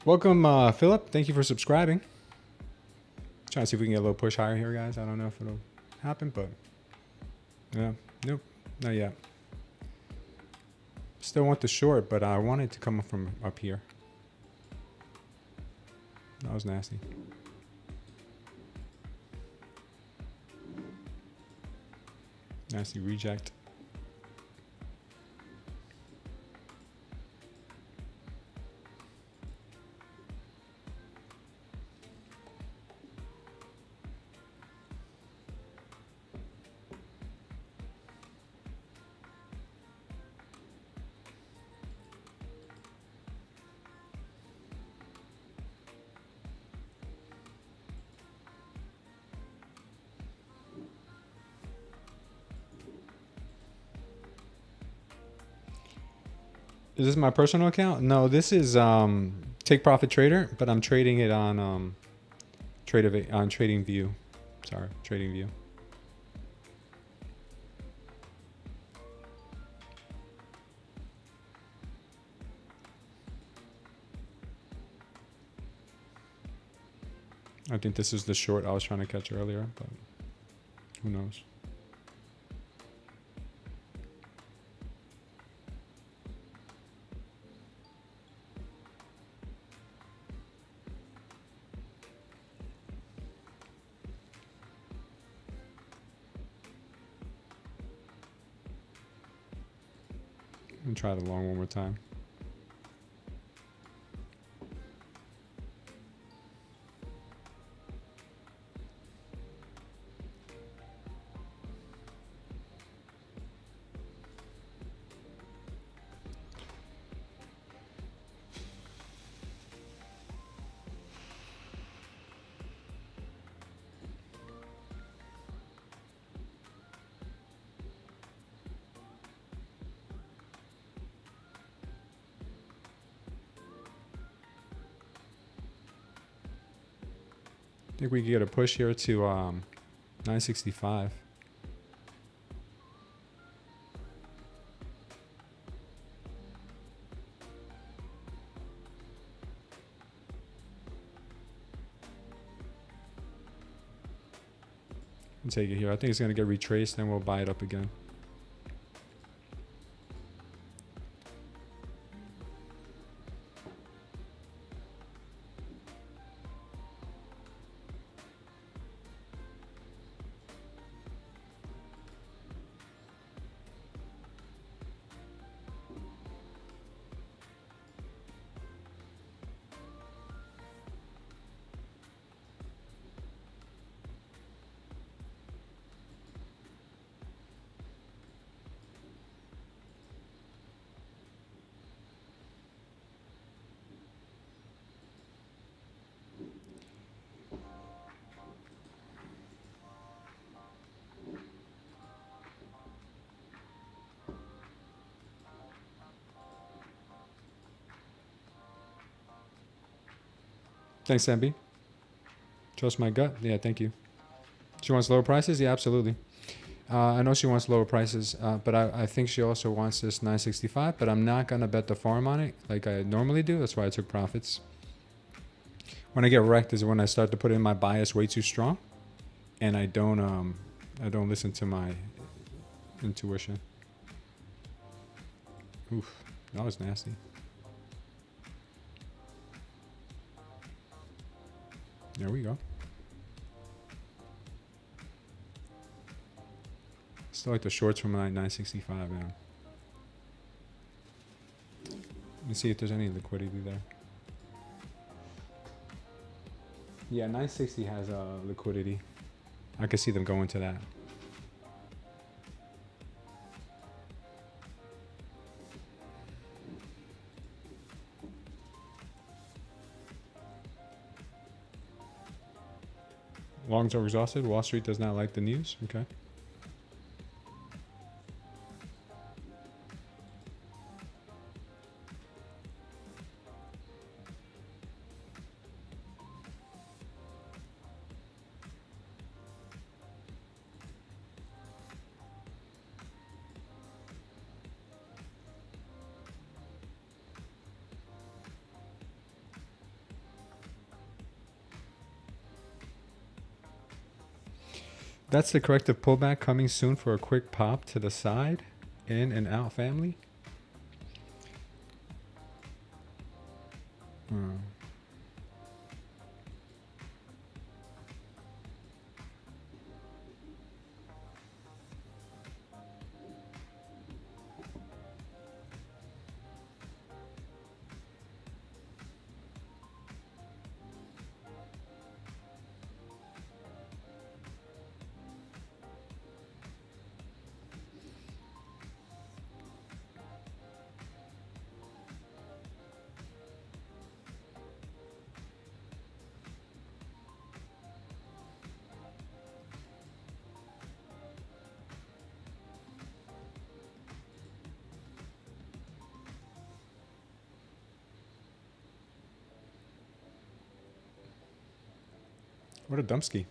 Welcome, Philip. Thank you for subscribing. Trying to see if we can get a little push higher here, guys. I don't know if it'll happen, but yeah, nope, not yet. Still want the short, but I want it to come from up here. That was nasty. Nasty reject. Is this my personal account? No, this is Take Profit Trader, but I'm trading it on Trading View. Sorry, Trading View. I think this is the short I was trying to catch earlier, but who knows? And try the long one more time. I think we can get a push here to 965. And take it here. I think it's going to get retraced, then we'll buy it up again. Thanks, Sambi. Trust my gut. Yeah, thank you. She wants lower prices? Yeah, absolutely. I know she wants lower prices, but I think she also wants this 965, but I'm not going to bet the farm on it like I normally do. That's why I took profits. When I get wrecked is when I start to put in my bias way too strong, and I don't listen to my intuition. Oof, that was nasty. There we go. Still like the shorts from like 965 now. Let me see if there's any liquidity there. Yeah, 960 has liquidity. I can see them going to that. Longs are exhausted. Wall Street does not like the news. Okay. That's the corrective pullback coming soon for a quick pop to the side. In and out family. What a dumpski.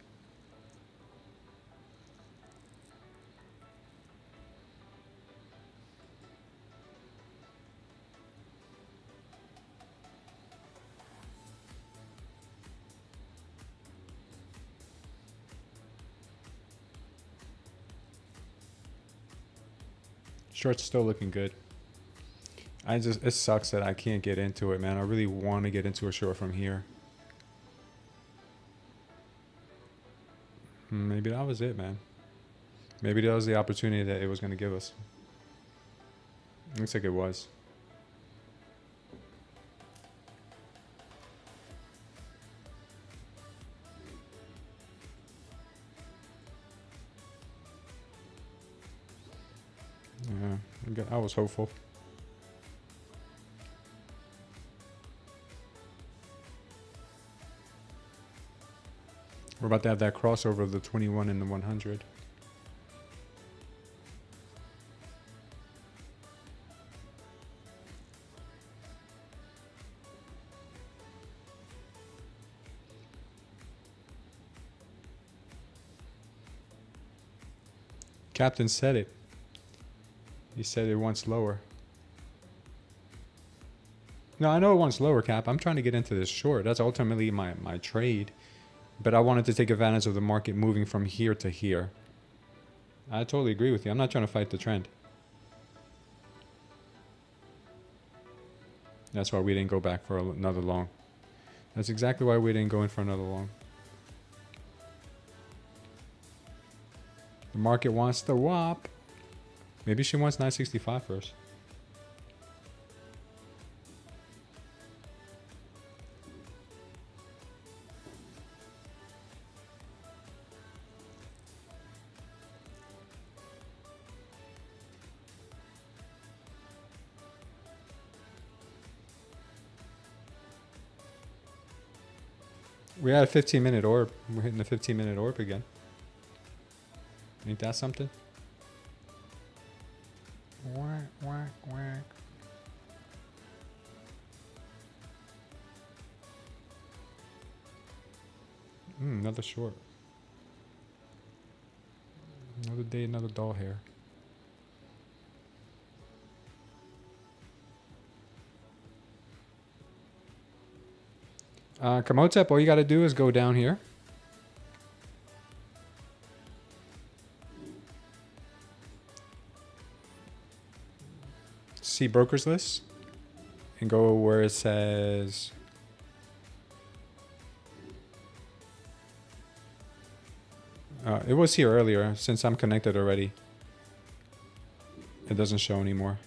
Short's still looking good. It sucks that I can't get into it, man. I really want to get into a short from here. Maybe that was it, man. Maybe that was the opportunity that it was going to give us. Looks like it was. Yeah, I was hopeful. We're about to have that crossover of the 21 and the 100. Captain said it. He said it wants lower. No, I know it wants lower, Cap. I'm trying to get into this short. That's ultimately my trade. But I wanted to take advantage of the market moving from here to here. I totally agree with you. I'm not trying to fight the trend. That's why we didn't go back for another long. That's exactly why we didn't go in for another long. The market wants the WAP. Maybe she wants 965 first. We had a 15-minute orb. We're hitting the 15-minute orb again. Ain't that something? Whack, whack, whack. Another short. Another day, another doll hair. Kamotep, all you got to do is go down here. See brokers list and go where it says it was here earlier. Since I'm connected already, it doesn't show anymore.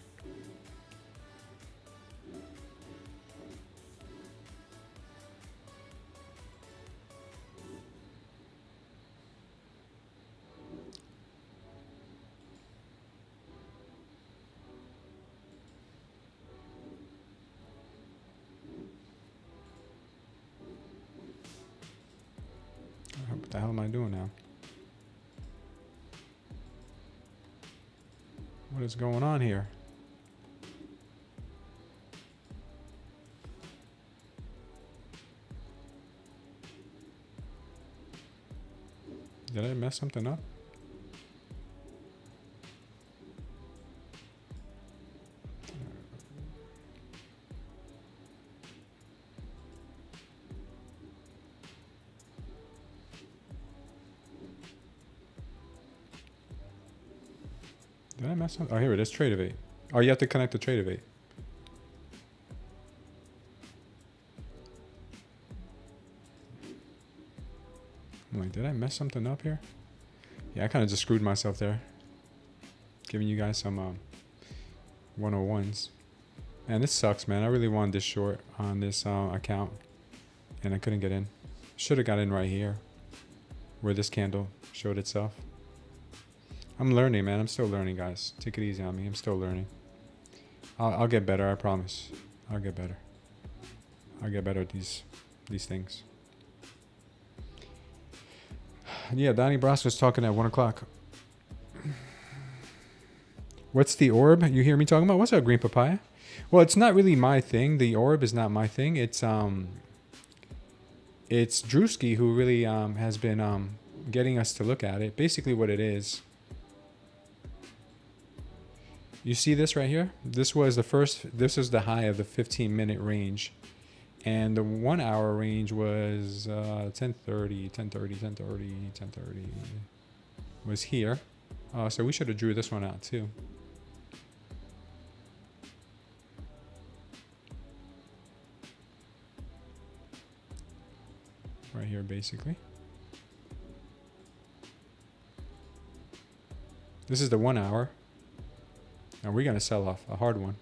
What the hell am I doing now? What is going on here? Did I mess something up? Did I mess up? Oh, here it is. Tradeify. Oh, you have to connect to Tradeify. I'm like, did I mess something up here? Yeah, I kind of just screwed myself there. Giving you guys some 101s. Man, this sucks, man. I really wanted this short on this account, and I couldn't get in. Should have got in right here, where this candle showed itself. I'm learning, man. I'm still learning, guys. Take it easy on me. I'm still learning. I'll get better. I promise. I'll get better. I'll get better at these things. Yeah, Donnie Brasco's talking at 1 o'clock. What's the orb you hear me talking about? What's up, Green Papaya? Well, it's not really my thing. The orb is not my thing. It's Drewski who really has been getting us to look at it. Basically what it is. You see this right here? This was this is the high of the 15-minute range. And the 1 hour range was 10:30 was here. So we should have drew this one out too. Right here, basically. This is the 1 hour. Now we're going to sell off a hard one.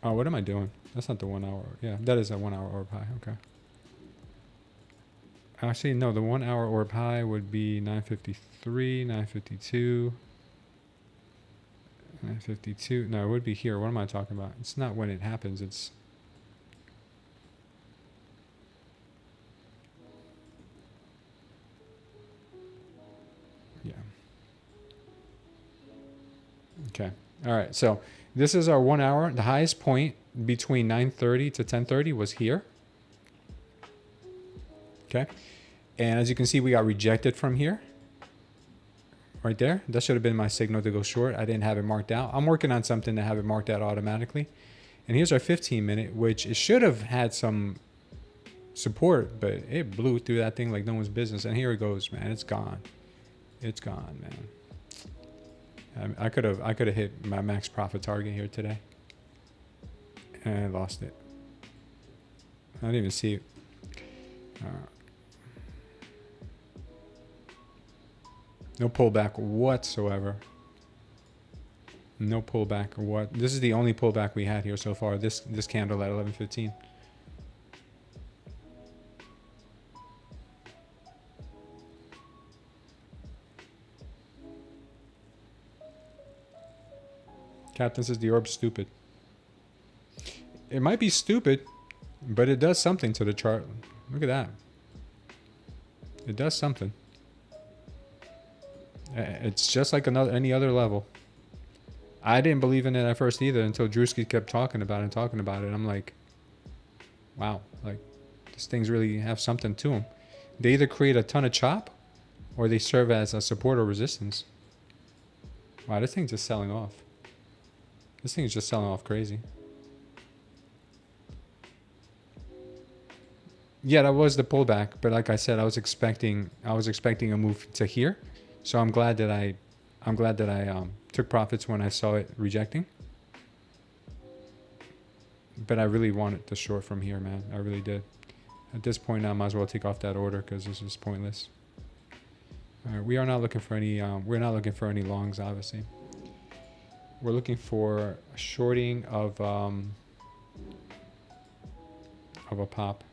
Oh, what am I doing? That's not the 1 hour. Yeah, that is a 1 hour orb high. Okay. Actually, no, the 1 hour orb high would be 953, 952, 952. No, it would be here. What am I talking about? It's not when it happens. It's... Yeah. Okay. All right. So this is our 1 hour. The highest point between 9:30 to 10:30 was here. Okay. And as you can see, we got rejected from here. Right there. That should have been my signal to go short. I didn't have it marked out. I'm working on something to have it marked out automatically. And here's our 15-minute, which it should have had some support, but it blew through that thing like no one's business. And here it goes, man. It's gone. It's gone, man. I could have hit my max profit target here today. And I lost it. I didn't even see it. No pullback whatsoever. No pullback. What? This is the only pullback we had here so far. This candle at 11:15. Captain says the orb's stupid. It might be stupid, but it does something to the chart. Look at that. It does something. It's just like any other level. I didn't believe in it at first either until Drewski kept talking about it. I'm like, wow, like these things really have something to them. They either create a ton of chop or they serve as a support or resistance. Wow, this thing's just selling off. This thing is just selling off crazy. Yeah, that was the pullback, but like I said, I was expecting a move to here. So I'm glad that I took profits when I saw it rejecting. But I really wanted to short from here, man. I really did. At this point, I might as well take off that order because this is pointless. All right, we are not looking for any. We're not looking for any longs, obviously. We're looking for a shorting of a pop.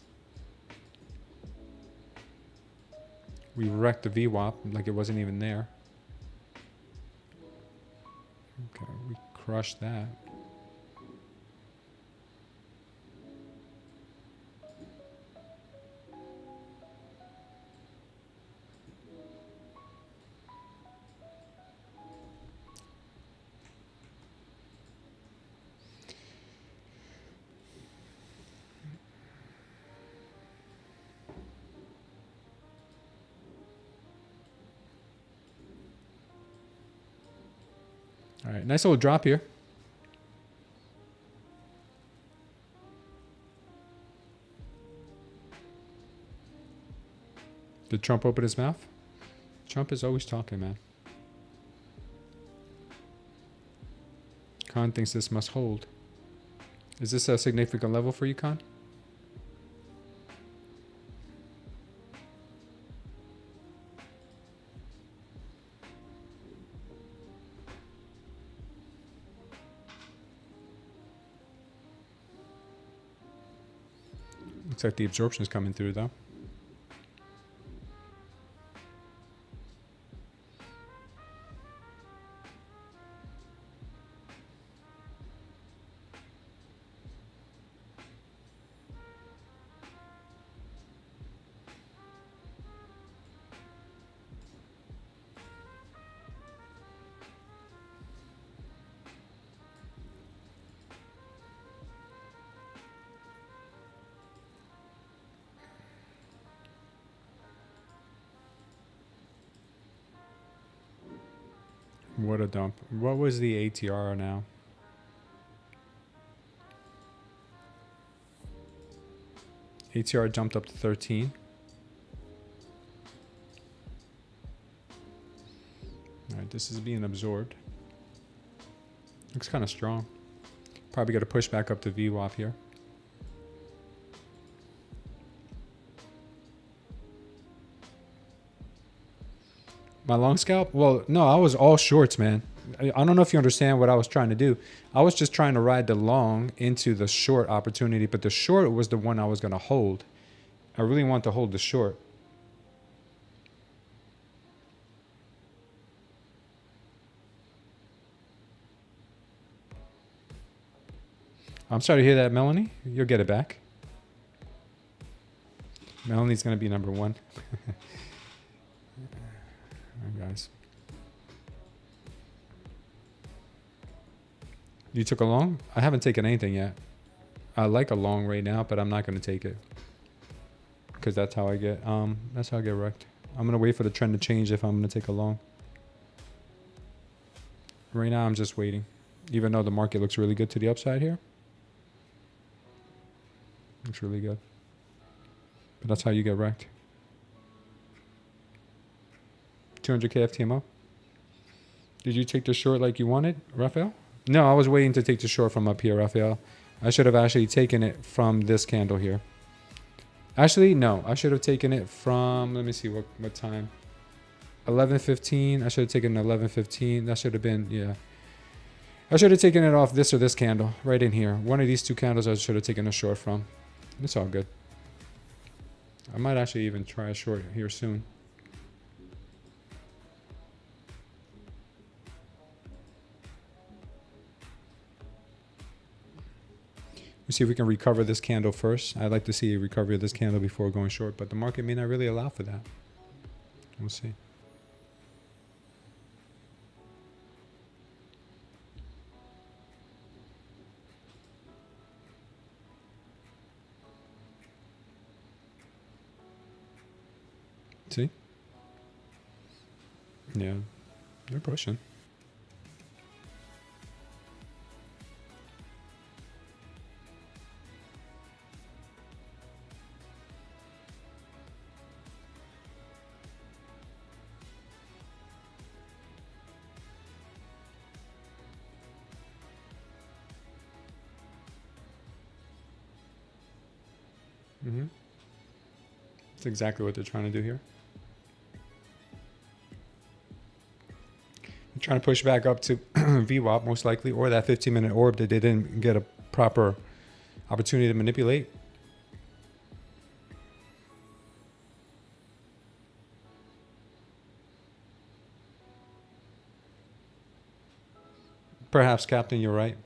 We wrecked the VWAP like it wasn't even there. Okay, we crushed that. All right, nice little drop here. Did Trump open his mouth? Trump is always talking, man. Khan thinks this must hold. Is this a significant level for you, Khan? Looks like the absorption is coming through, though. What a dump. What was the ATR now? ATR jumped up to 13. All right, this is being absorbed. Looks kind of strong. Probably got to push back up to VWAP here. My long scalp? Well, no, I was all shorts, man. I don't know if you understand what I was trying to do. I was just trying to ride the long into the short opportunity, but the short was the one I was going to hold. I really want to hold the short. I'm sorry to hear that, Melanie. You'll get it back. Melanie's going to be number one. Guys, you took a long? I haven't taken anything yet. I like a long right now, but I'm not going to take it because that's how I get wrecked. I'm going to wait for the trend to change if I'm going to take a long. Right now I'm just waiting, even though the market looks really good to the upside here. Looks really good, but that's how you get wrecked. 200K FTMO. Did you take the short like you wanted, Raphael? No, I was waiting to take the short from up here, Raphael. I should have actually taken it from this candle here. Actually, no. I should have taken it from, let me see what time. 11:15. I should have taken 11:15. That should have been, yeah. I should have taken it off this or this candle right in here. One of these two candles I should have taken a short from. It's all good. I might actually even try a short here soon. Let's see if we can recover this candle first. I'd like to see a recovery of this candle before going short, but the market may not really allow for that. We'll see. See? Yeah, they're pushing. That's exactly what they're trying to do here. They're trying to push back up to VWAP most likely, or that 15-minute orb that they didn't get a proper opportunity to manipulate. Perhaps, Captain, you're right.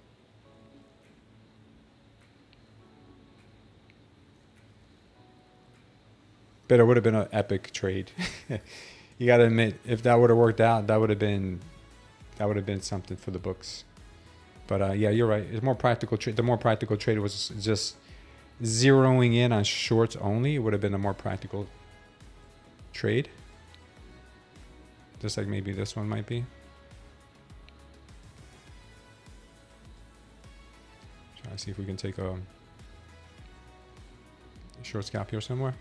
But it would have been an epic trade. You got to admit, if that would have worked out, that would have been something for the books. But yeah, you're right. It's more practical trade. The more practical trade was just zeroing in on shorts only. It would have been a more practical trade. Just like maybe this one might be. Try to see if we can take a short scalp here somewhere.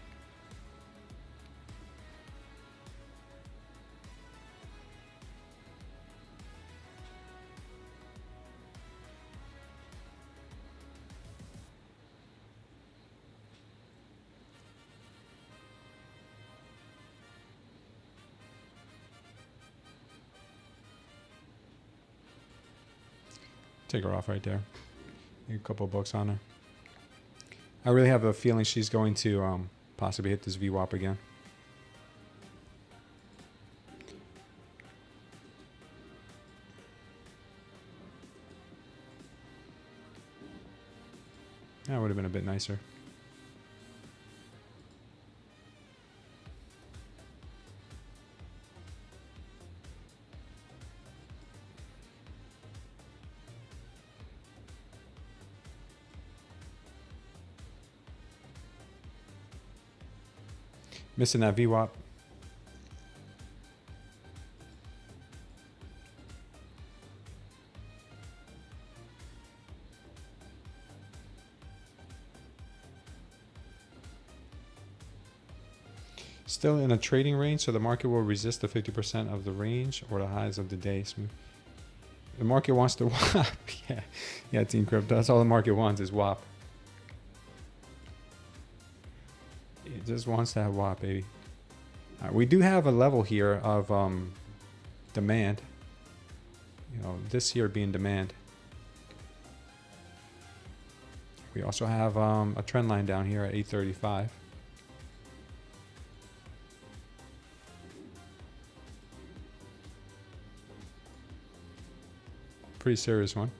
Take her off right there. A couple of bucks on her. I really have a feeling she's going to possibly hit this VWAP again. That would have been a bit nicer. Missing that VWAP. Still in a trading range, so the market will resist the 50% of the range or the highs of the day. Smooth. The market wants to WAP. Yeah, Team Crypto. That's all the market wants is WAP. It just wants to have WAP, baby. We do have a level here of demand. You know, this here being demand. We also have a trend line down here at 835. Pretty serious one.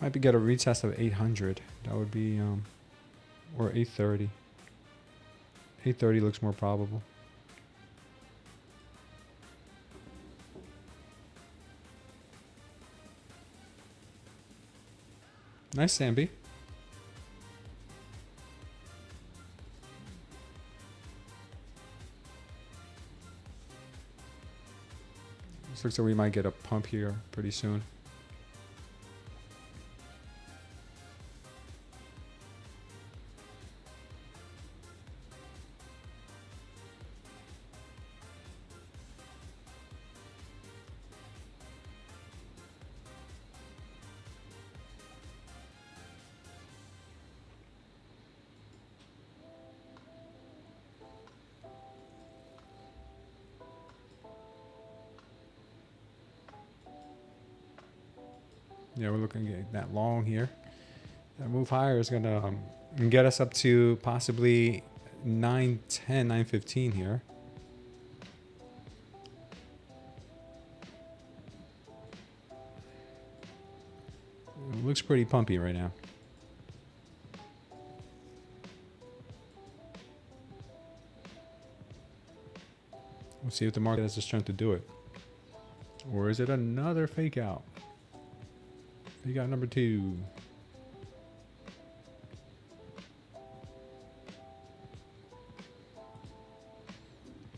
Might be get a retest of 800. That would be, or 830. 830 looks more probable. Nice, Samby. This looks like we might get a pump here pretty soon. Yeah, we're looking at that long here. That move higher is going to get us up to possibly 910, 915 here. It looks pretty pumpy right now. We'll see if the market has the strength to do it. Or is it another fake out? Fake out number 2.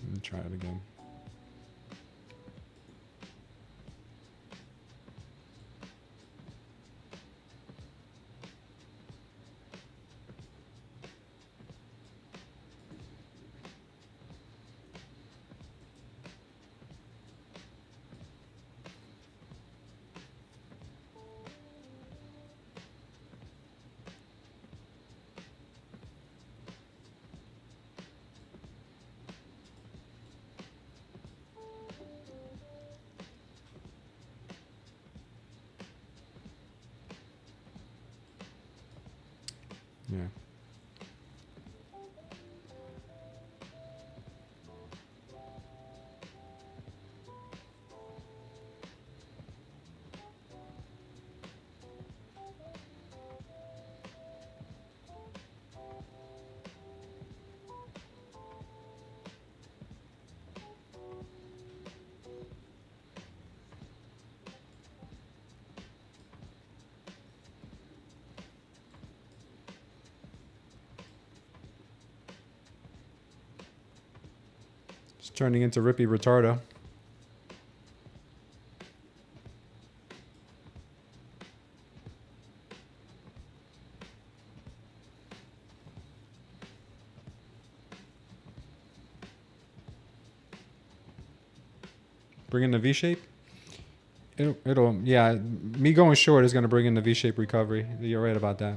Let me try it again. It's turning into Rippy Retardo. Bring in the V-shape. Yeah, me going short is going to bring in the V-shape recovery. You're right about that.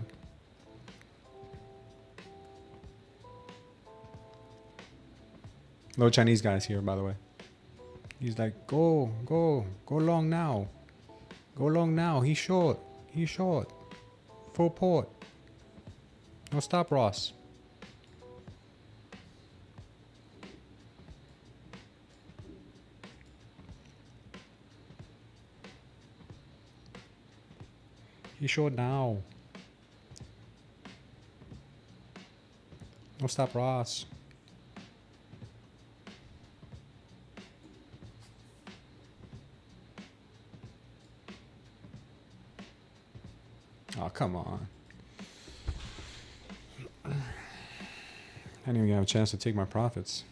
No Chinese guys here, by the way. He's like, go long now. Go long now. He's short. He's short. Full port. No stop, Ross. He's short now. No stop, Ross. Oh, come on. I didn't even have a chance to take my profits.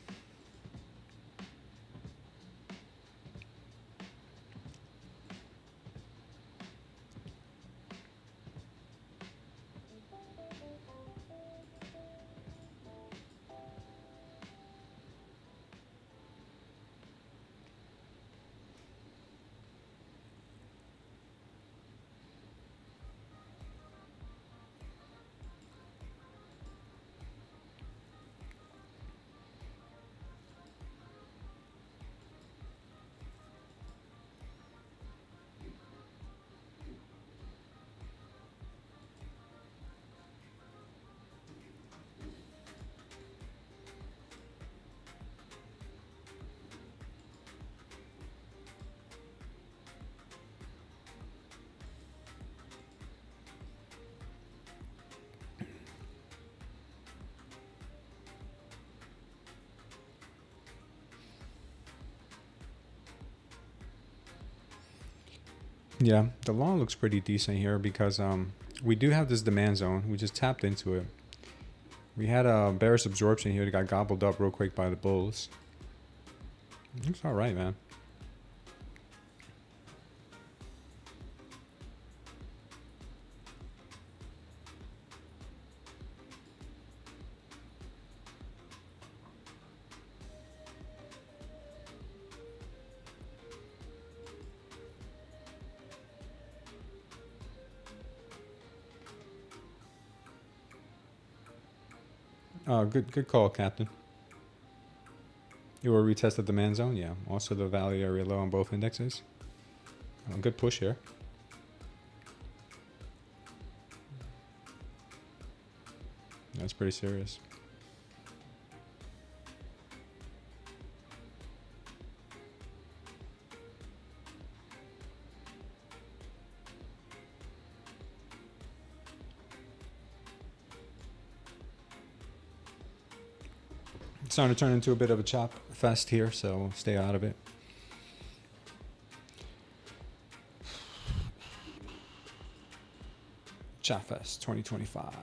Yeah, the long looks pretty decent here because we do have this demand zone. We just tapped into it. We had a bearish absorption here that got gobbled up real quick by the bulls. Looks all right, man. Good call, Captain. You were retested the demand zone, yeah. Also the value area low on both indexes. Good push here. That's pretty serious. It's starting to turn into a bit of a chop fest here, so stay out of it. Chop fest 2025.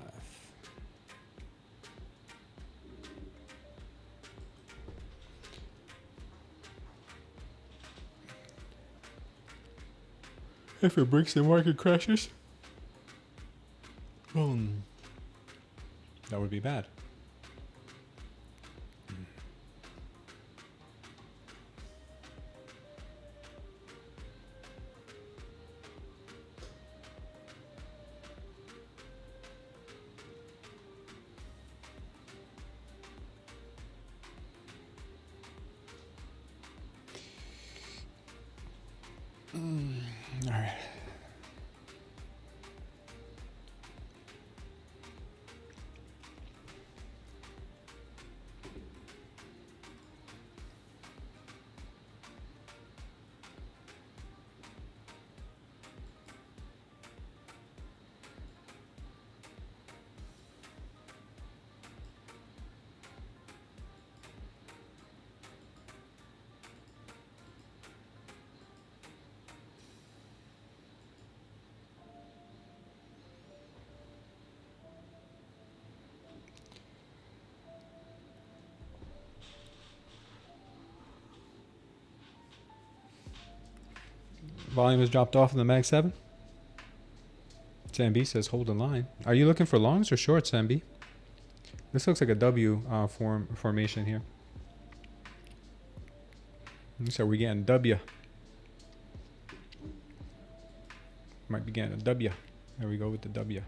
If it breaks, the market crashes. That would be bad. All right. Volume has dropped off in the Mag 7. Sam B says hold the line. Are you looking for longs or shorts, Sam B? This looks like a W formation here. So we're getting W. Might be getting a W. There we go with the W.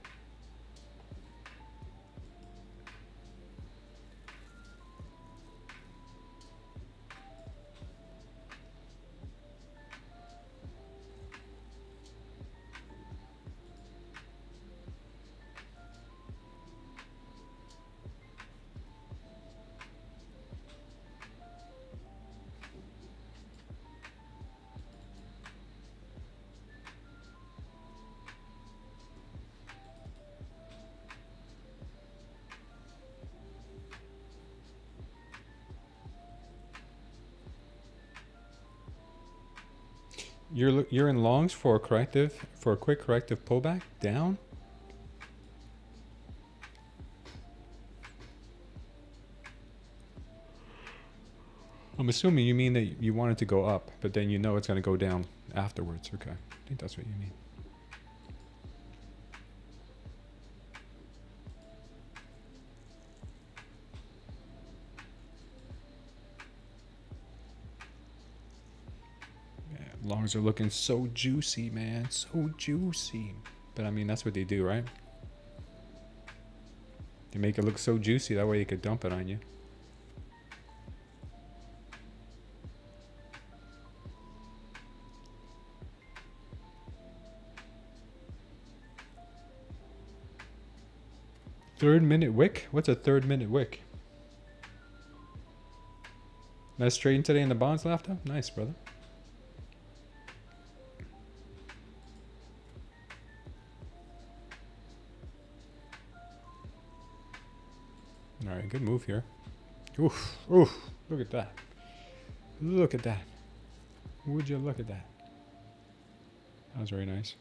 You're in longs for a quick corrective pullback down. I'm assuming you mean that you want it to go up, but then you know it's going to go down afterwards. Okay, I think that's what you mean. Longs are looking so juicy, man. So juicy. But I mean, that's what they do, right? They make it look so juicy. That way you could dump it on you. Third minute wick? What's a third minute wick? Nice trading today in the bonds, Laughter. Nice, brother. All right, good move here. Oof, oof, look at that. Look at that. Would you look at that? That was very nice.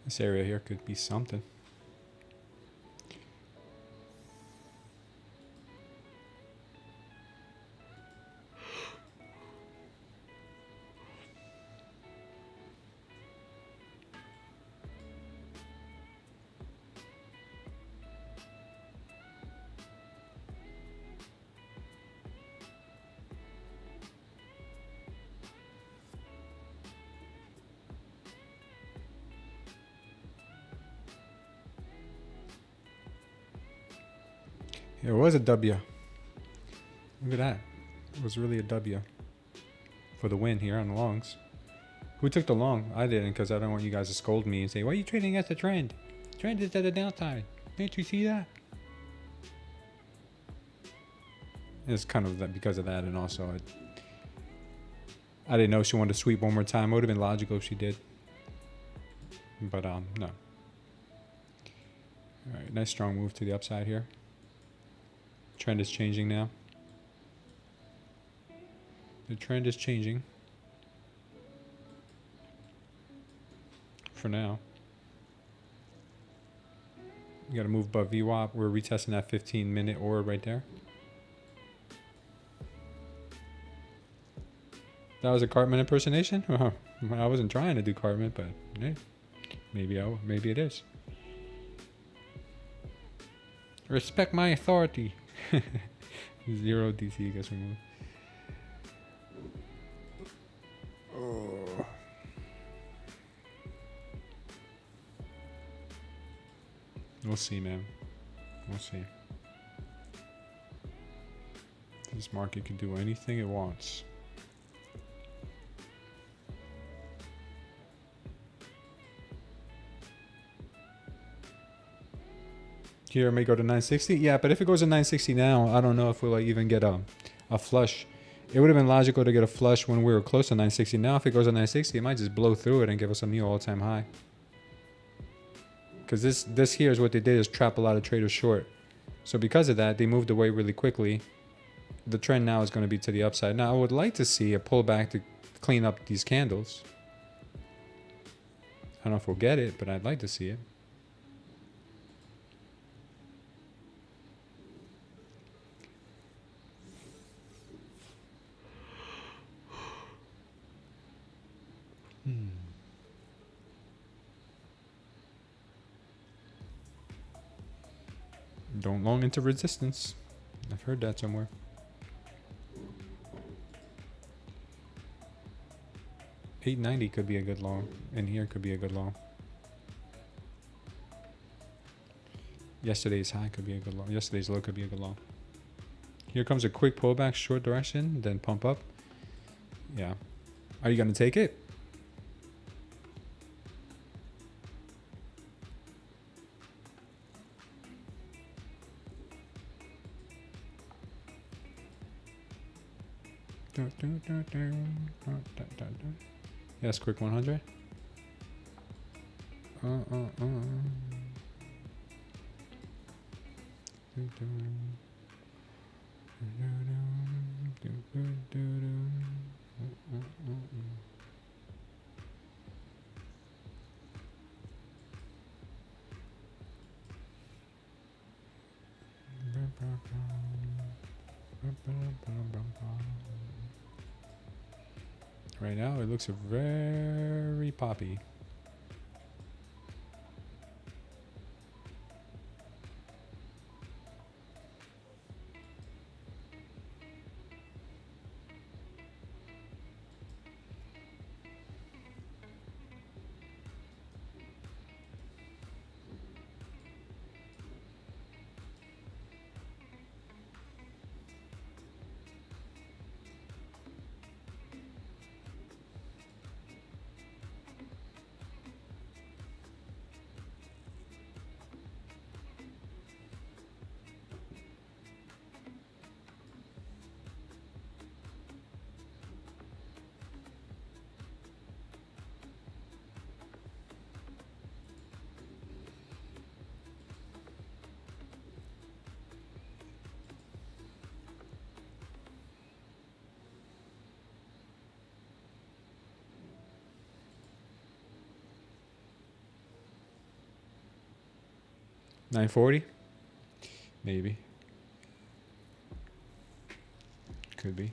This area here could be something. It was a W. Look at that. It was really a W for the win here on the longs. Who took the long? I didn't, because I don't want you guys to scold me and say, why are you trading against the trend? Trend is at the downside. Can't you see that? It's kind of that because of that, and also I didn't know she wanted to sweep one more time. It would have been logical if she did. But no. Alright, nice strong move to the upside here. Trend is changing now. The trend is changing. For now. You gotta move above VWAP. We're retesting that 15-minute order right there. That was a Cartman impersonation? I wasn't trying to do Cartman, but hey, maybe it is. Respect my authority. 0 DC gets removed. Oh. We'll see, man. We'll see. This market can do anything it wants. Here it may go to 960. Yeah, but if it goes to 960 now, I don't know if we'll even get a flush. It would have been logical to get a flush when we were close to 960. Now if it goes to 960, it might just blow through it and give us a new all-time high. because this here is what they did, is trap a lot of traders short. So because of that, they moved away really quickly. The trend now is going to be to the upside. Now I would like to see a pullback to clean up these candles. I don't know if we'll get it, but I'd like to see it. Don't long into resistance. I've heard that somewhere. $8.90 could be a good long, and here could be a good long. Yesterday's high could be a good long. Yesterday's low could be a good long. Here comes a quick pullback, short direction, then pump up. Yeah. Are you going to take it? Yes, quick 100. Right now, it looks very poppy. $9.40, maybe. Could be.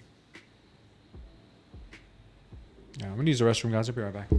Yeah, I'm gonna use the restroom, guys. I'll be right back.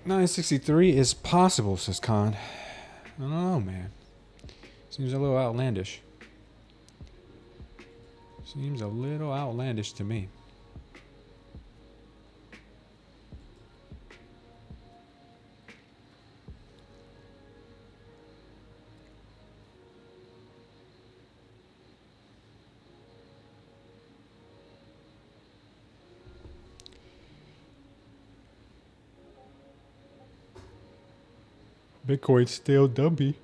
$9.63 is possible, says Khan. I don't know, man. Seems a little outlandish. Seems a little outlandish to me. Bitcoin's still dumpy.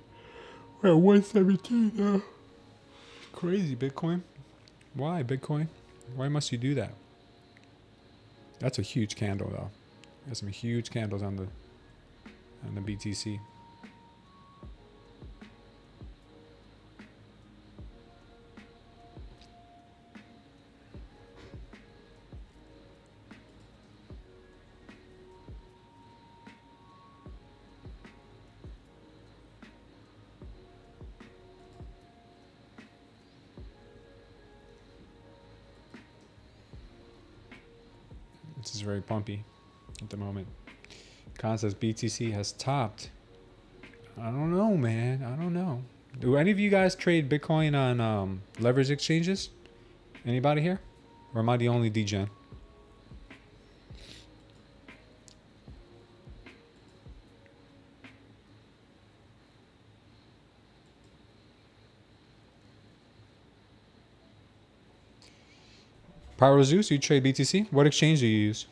We're at 117 now. Crazy, Bitcoin. Why, Bitcoin? Why must you do that? That's a huge candle, though. There's some huge candles on the BTC. This is very pumpy at the moment. Khan says BTC has topped. I don't know, man. I don't know. Do any of you guys trade Bitcoin on leverage exchanges? Anybody here? Or am I the only degen? Pyro Zeus, you trade BTC? What exchange do you use?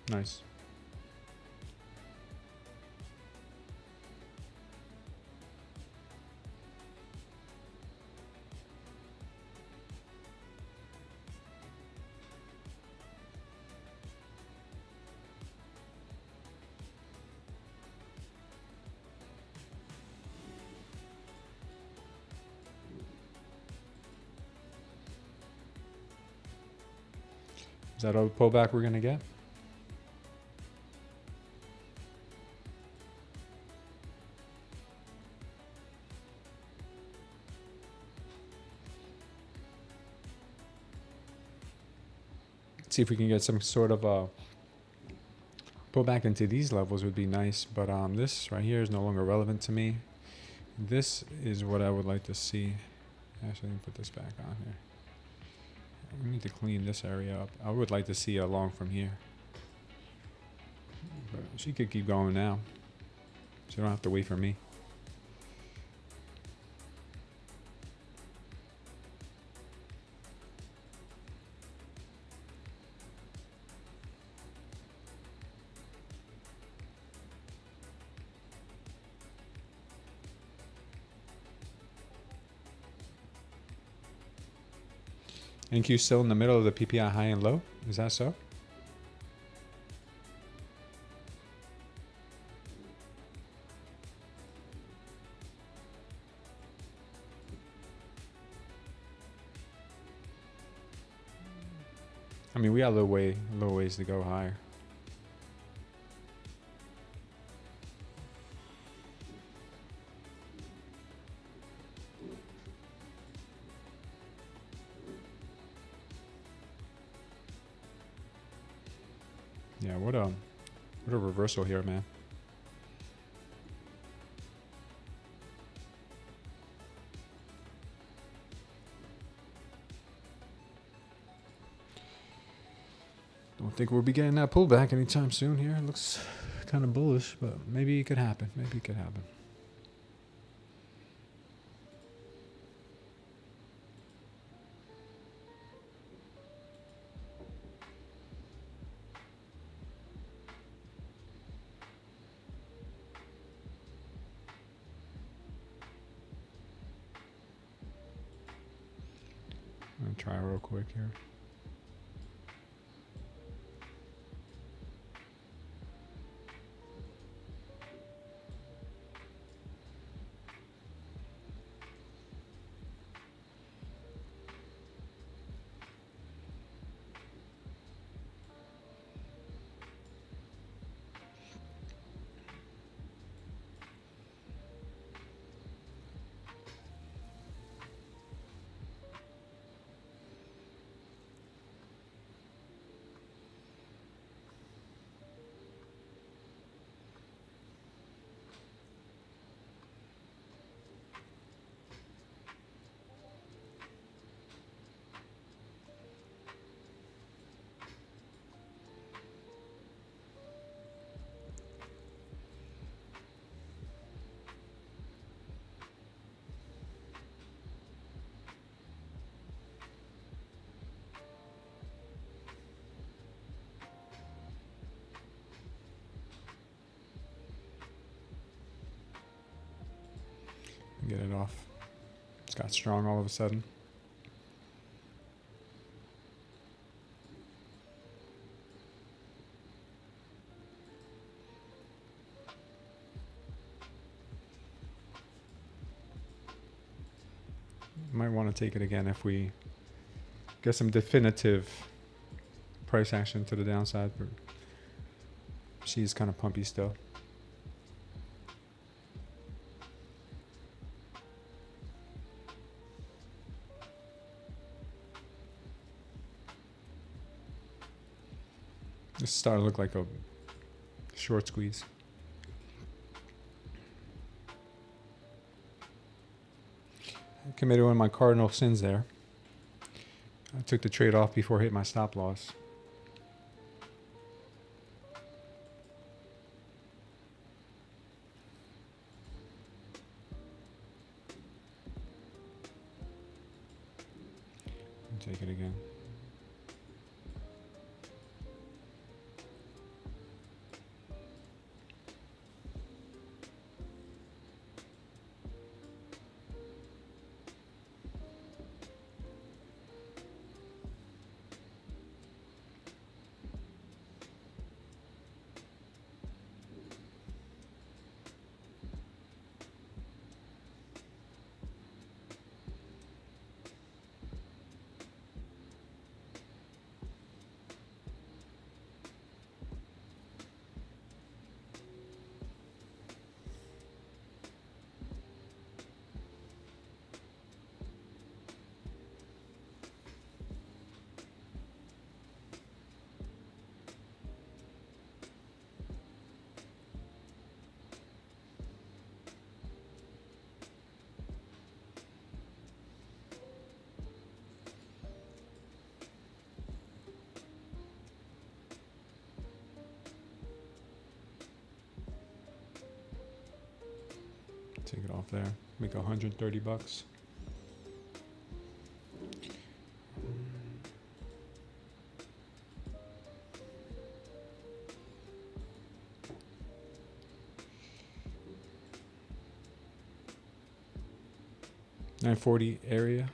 Nice. Is that all the pullback we're going to get? See if we can get some sort of pullback into these levels would be nice. But this right here is no longer relevant to me. This is what I would like to see. Actually, let me put this back on here. We need to clean this area up. I would like to see a long from here. But she could keep going now. So you don't have to wait for me. NQ still in the middle of the PPI high and low? Is that so? I mean, we got a little ways to go higher. Yeah, what a reversal here, man. Don't think we'll be getting that pullback anytime soon here. It looks kind of bullish, but maybe it could happen. Maybe it could happen. I'm gonna try real quick here. Get it off. It's got strong all of a sudden. Might want to take it again if we get some definitive price action to the downside, but she's kind of pumpy still. This is starting to look like a short squeeze. I committed one of my cardinal sins there. I took the trade off before hitting my stop loss. Take it again. Take it off there. Make 130 bucks. $940 area.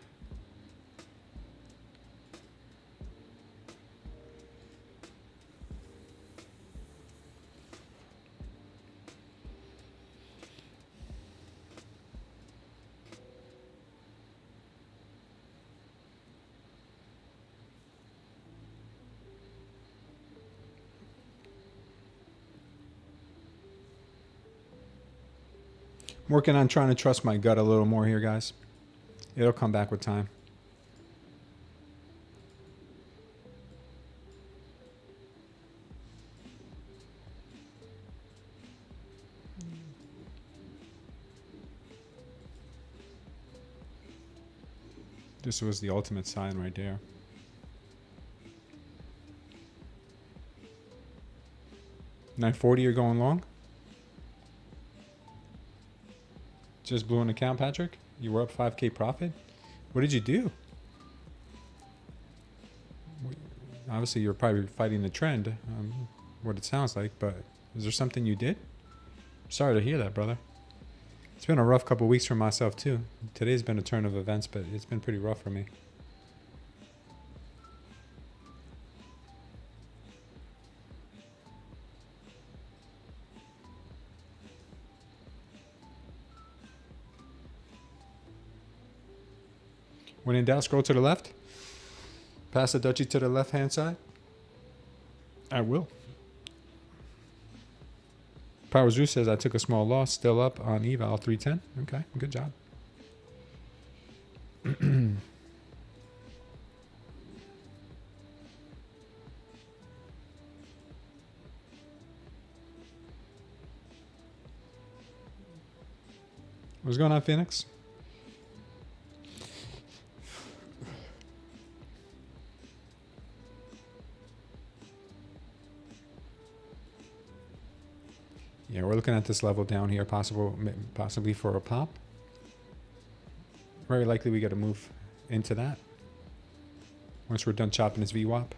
I'm working on trying to trust my gut a little more here, guys. It'll come back with time. This was the ultimate sign right there. $940, you're going long? Just blew an account, Patrick? You were up 5K profit? What did you do? Obviously, you're probably fighting the trend, what it sounds like, but is there something you did? Sorry to hear that, brother. It's been a rough couple weeks for myself, too. Today's been a turn of events, but it's been pretty rough for me. When in doubt, scroll to the left. Pass the duchy to the left-hand side. I will. Power Zeus says I took a small loss, still up on eval 310. Okay, good job. What's going on, Phoenix? Yeah, we're looking at this level down here, possibly for a pop. Very likely we got to move into that once we're done chopping this VWAP.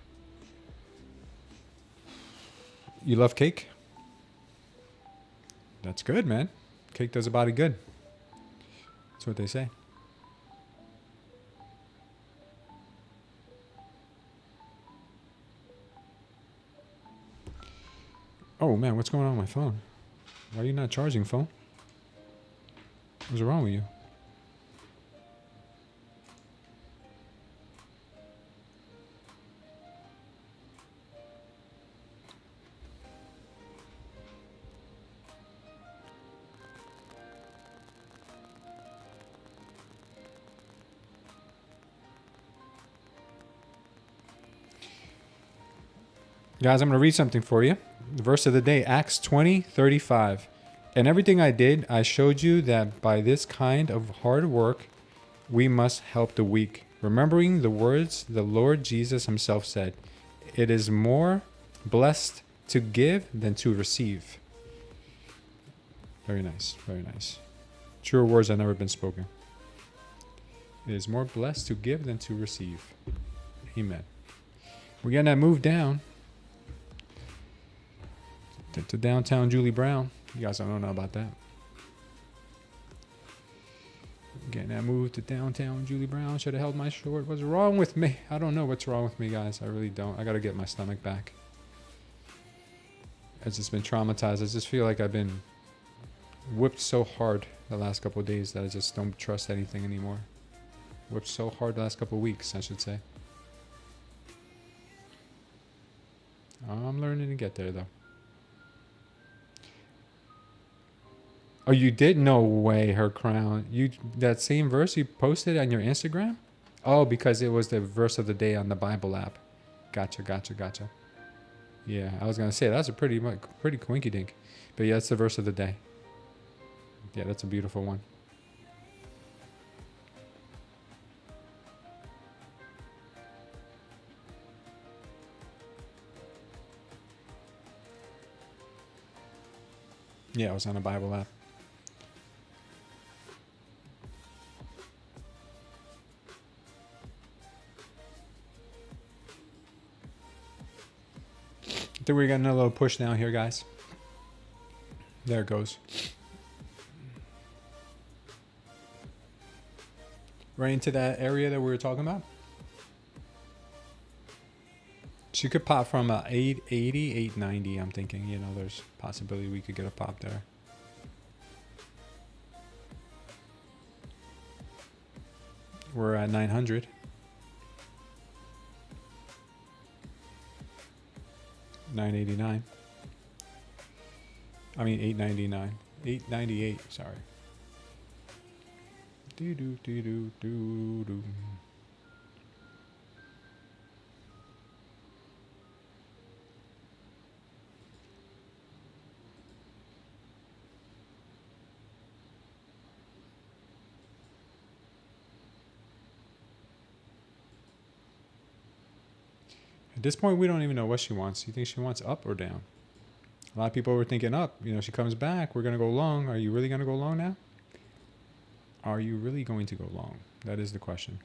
You love cake? That's good, man. Cake does a body good. That's what they say. Oh man, what's going on with my phone? Why are you not charging, phone? What's wrong with you? Guys, I'm going to read something for you. The verse of the day, Acts 20:35. And everything I did, I showed you that by this kind of hard work, we must help the weak. Remembering the words the Lord Jesus himself said, it is more blessed to give than to receive. Very nice. Very nice. Truer words have never been spoken. It is more blessed to give than to receive. Amen. We're getting that move down to downtown Julie Brown. You guys don't know about that. Getting that move to downtown Julie Brown. Should have held my short. What's wrong with me? I don't know what's wrong with me, guys. I really don't. I got to get my stomach back. I've just been traumatized. I just feel like I've been whipped so hard the last couple of days that I just don't trust anything anymore. Whipped so hard the last couple of weeks, I should say. I'm learning to get there, though. Oh, you did? No way, her crown. That same verse you posted on your Instagram? Oh, because it was the verse of the day on the Bible app. Gotcha. Yeah, I was gonna say that's a pretty quinky dink, but yeah, that's the verse of the day. Yeah, that's a beautiful one. Yeah, it was on a Bible app. I think we're getting a little push now here, guys. There it goes. Right into that area that we were talking about. She could pop from 880, 890. I'm thinking, you know, there's possibility we could get a pop there. We're at 900. $989. I mean 899. 898, sorry. Do do do do do do. At this point, we don't even know what she wants. You think she wants up or down? A lot of people were thinking up. You know, she comes back. We're going to go long. Are you really going to go long now? Are you really going to go long? That is the question.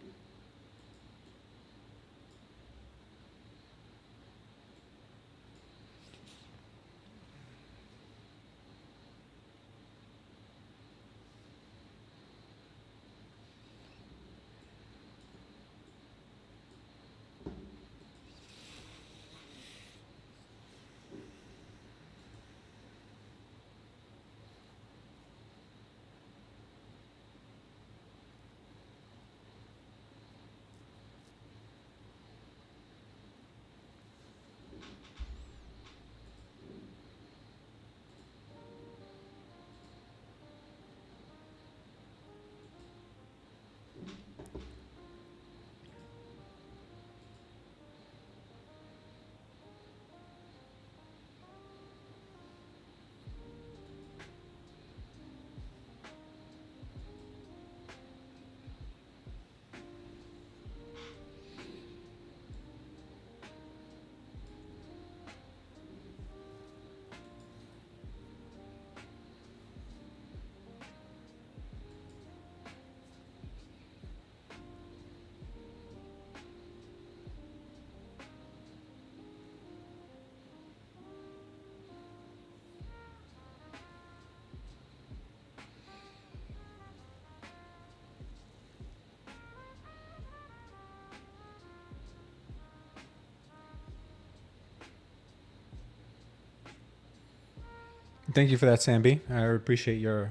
Thank you for that, Sambi. I appreciate your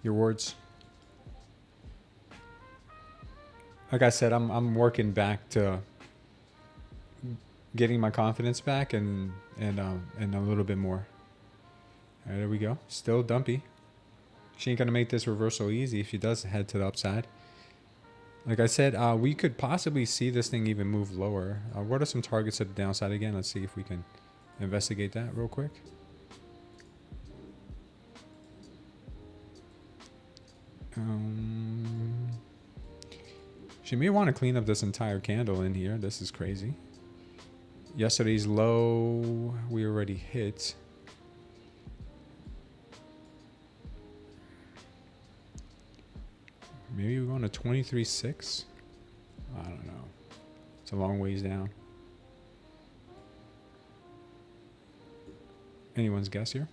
words. Like I said, I'm working back to getting my confidence back and a little bit more. All right, there we go. Still dumpy. She ain't gonna make this reversal easy if she does head to the upside. Like I said, we could possibly see this thing even move lower. What are some targets at the downside again? Let's see if we can investigate that real quick. She may want to clean up this entire candle in here. This is crazy. Yesterday's low we already hit. Maybe we're going to 23.6. I don't know. It's a long ways down. Anyone's guess here?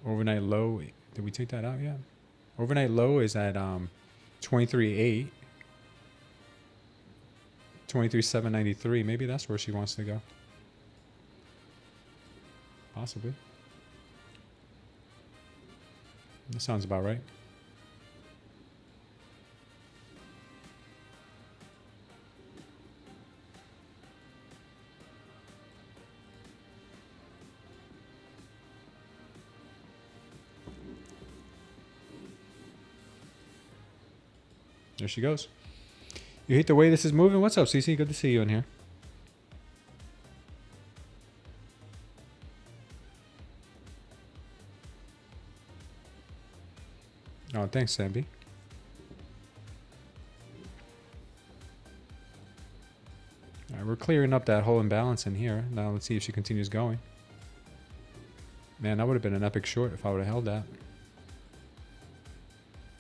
Overnight low. Did we take that out yet? Overnight low is at 23.8. 23.793. Maybe that's where she wants to go. Possibly. That sounds about right. There she goes. You hate the way this is moving? What's up, CC? Good to see you in here. Oh, thanks, Samby. All right, we're clearing up that whole imbalance in here. Now let's see if she continues going. Man, that would have been an epic short if I would have held that.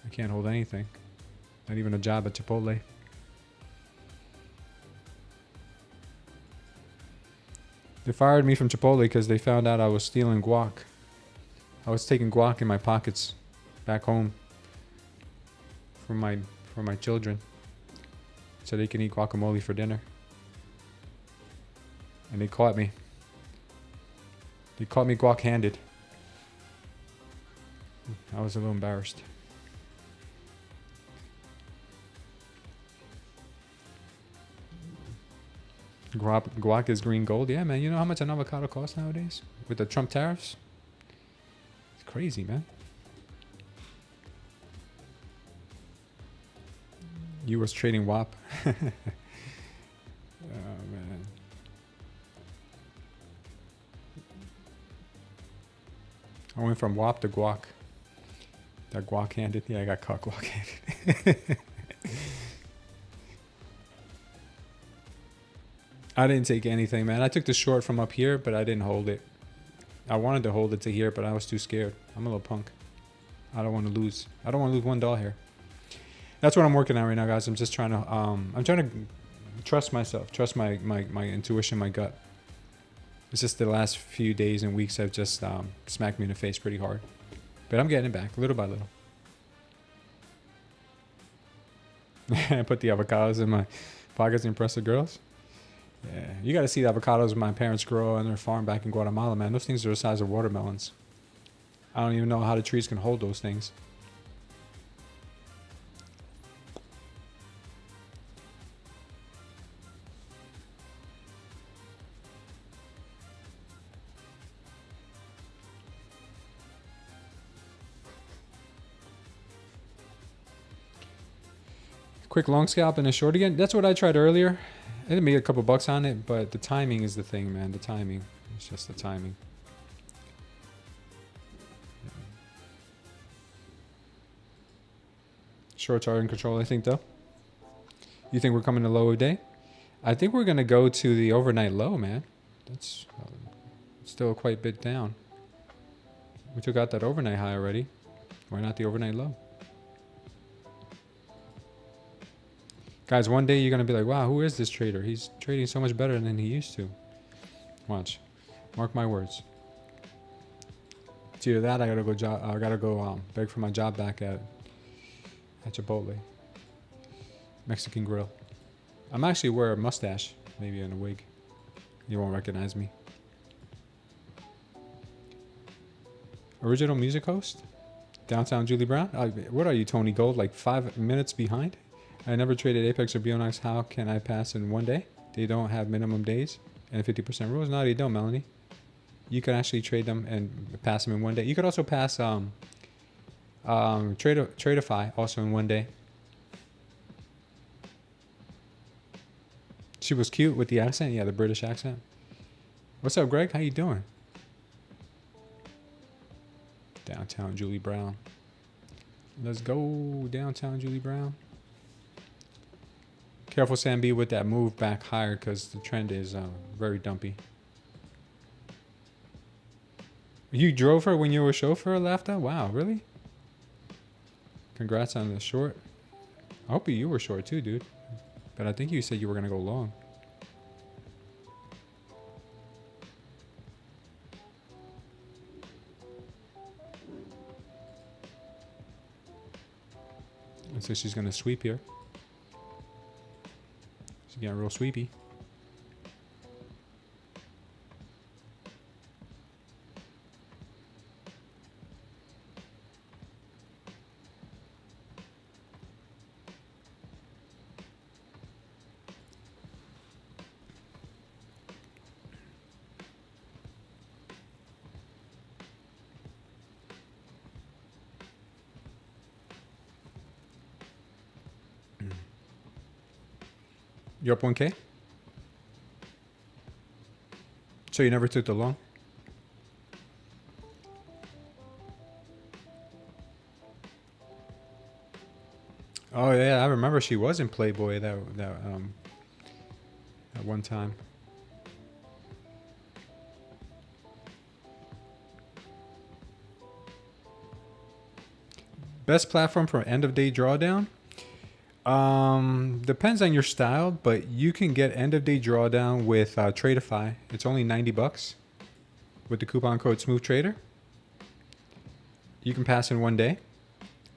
I can't hold anything. Not even a job at Chipotle. They fired me from Chipotle because they found out I was stealing guac. I was taking guac in my pockets back home for my children so they can eat guacamole for dinner. And they caught me. They caught me guac-handed. I was a little embarrassed. Guac is green gold. Yeah, man. You know how much an avocado costs nowadays? With the Trump tariffs? It's crazy, man. You was trading WAP. Oh, man. I went from WAP to guac. That guac-handed. Yeah, I got caught guac-handed. I didn't take anything, man. I took the short from up here, but I didn't hold it. I wanted to hold it to here, but I was too scared. I'm a little punk. I don't want to lose. I don't want to lose $1 here. That's what I'm working on right now, guys. I'm just trying to, I'm trying to trust myself, trust my intuition, my gut. It's just the last few days and weeks have just smacked me in the face pretty hard. But I'm getting it back, little by little. I put the avocados in my pockets to impress the girls. Yeah, you got to see the avocados my parents grow on their farm back in Guatemala, man. Those things are the size of watermelons. I don't even know how the trees can hold those things. Quick long scalp and a short again. That's what I tried earlier. I didn't make a couple bucks on it, but the timing is the thing, man. The timing. It's just the timing. Shorts are in control, I think, though. You think we're coming to low of day? I think we're going to go to the overnight low, man. That's still quite a bit down. We took out that overnight high already. Why not the overnight low? Guys, one day you're going to be like, wow, who is this trader? He's trading so much better than he used to. Watch. Mark my words. It's either that, I gotta go beg for my job back at Chipotle. Mexican grill. I'm actually wear a mustache, maybe in a wig. You won't recognize me. Original music host? Downtown Julie Brown? What are you, Tony Gold? Like 5 minutes behind? I never traded Apex or Bulenox. How can I pass in one day? They don't have minimum days and 50% rules. No, they don't, Melanie. you can actually trade them and pass them in one day. You could also pass Tradeify also in one day. She was cute with the accent. Yeah, the British accent. What's up, Greg? How you doing? Downtown Julie Brown. Let's go downtown Julie Brown. Careful, Sam B, with that move back higher because the trend is very dumpy. You drove her when you were a chauffeur, Lafta? Wow, really? Congrats on the short. I hope you were short too, dude. But I think you said you were going to go long. And so she's going to sweep here. She's getting real sweepy. You're up 1K? So you never took the long? Oh yeah, I remember she was in Playboy at one time. Best platform for end of day drawdown? Depends on your style, but you can get end of day drawdown with Tradeify. It's only $90 with the coupon code SmoothTrader. You can pass in one day,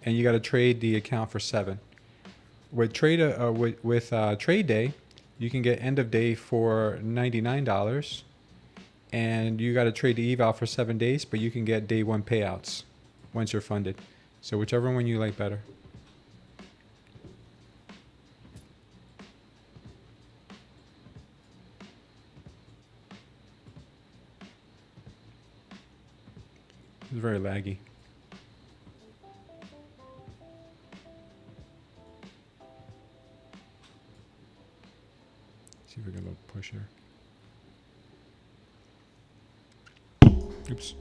and you got to trade the account for 7. With Tradeday, you can get end of day for $99, and you got to trade the eval for 7 days, but you can get day 1 payouts once you're funded. So whichever one you like better. It's very laggy. See if we get a little push here. Oops.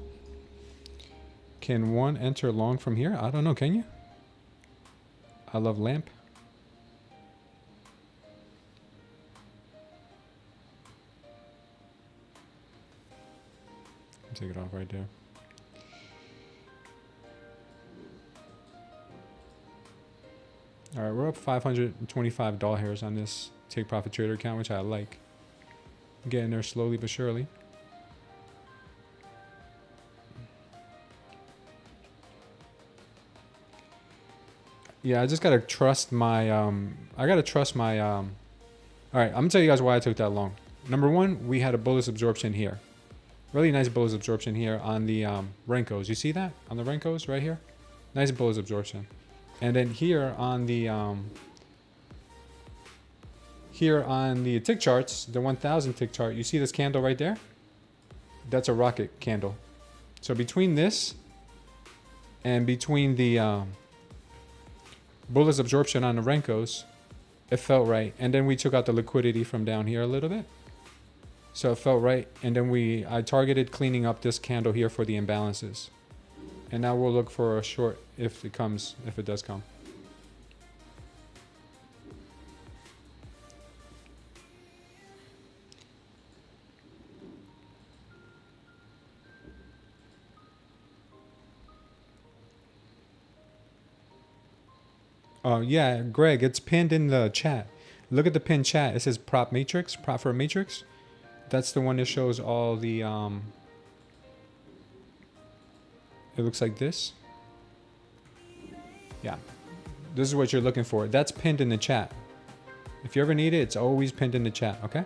Can one enter long from here? I don't know. Can you? I love lamp. Take it off right there. All right, we're up $525 on this Take Profit Trader account, which I like. I'm getting there slowly but surely. Yeah, I just gotta trust my all right, I'm gonna tell you guys why I took that long. Number one, we had a bullish absorption here. Really nice bullish absorption here on the Renkos. You see that on the Renkos right here? Nice bullish absorption. And then here on the tick charts, the 1000 tick chart, you see this candle right there? That's a rocket candle. So between this and between the bullish absorption on the Renkos, it felt right. And then we took out the liquidity from down here a little bit. So it felt right. And then I targeted cleaning up this candle here for the imbalances. And now we'll look for a short if it does come. Oh yeah, Greg, it's pinned in the chat. Look at the pinned chat. It says prop for a matrix. That's the one that shows all the it looks like this. Yeah. This is what you're looking for. That's pinned in the chat. If you ever need it, it's always pinned in the chat, okay?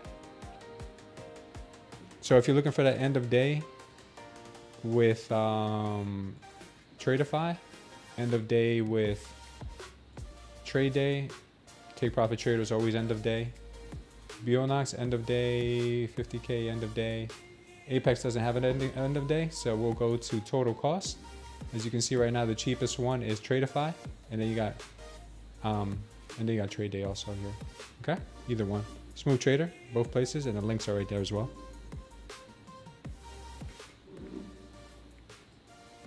So if you're looking for that end of day with Tradeify, end of day with Tradeday, Take Profit Trader is always end of day. Bulenox, end of day, 50K, end of day. Apex doesn't have an end of day, so we'll go to total cost. As you can see right now, the cheapest one is Tradeify, and then you got Trade Day also here. Okay, either one. Smooth Trader, both places, and the links are right there as well.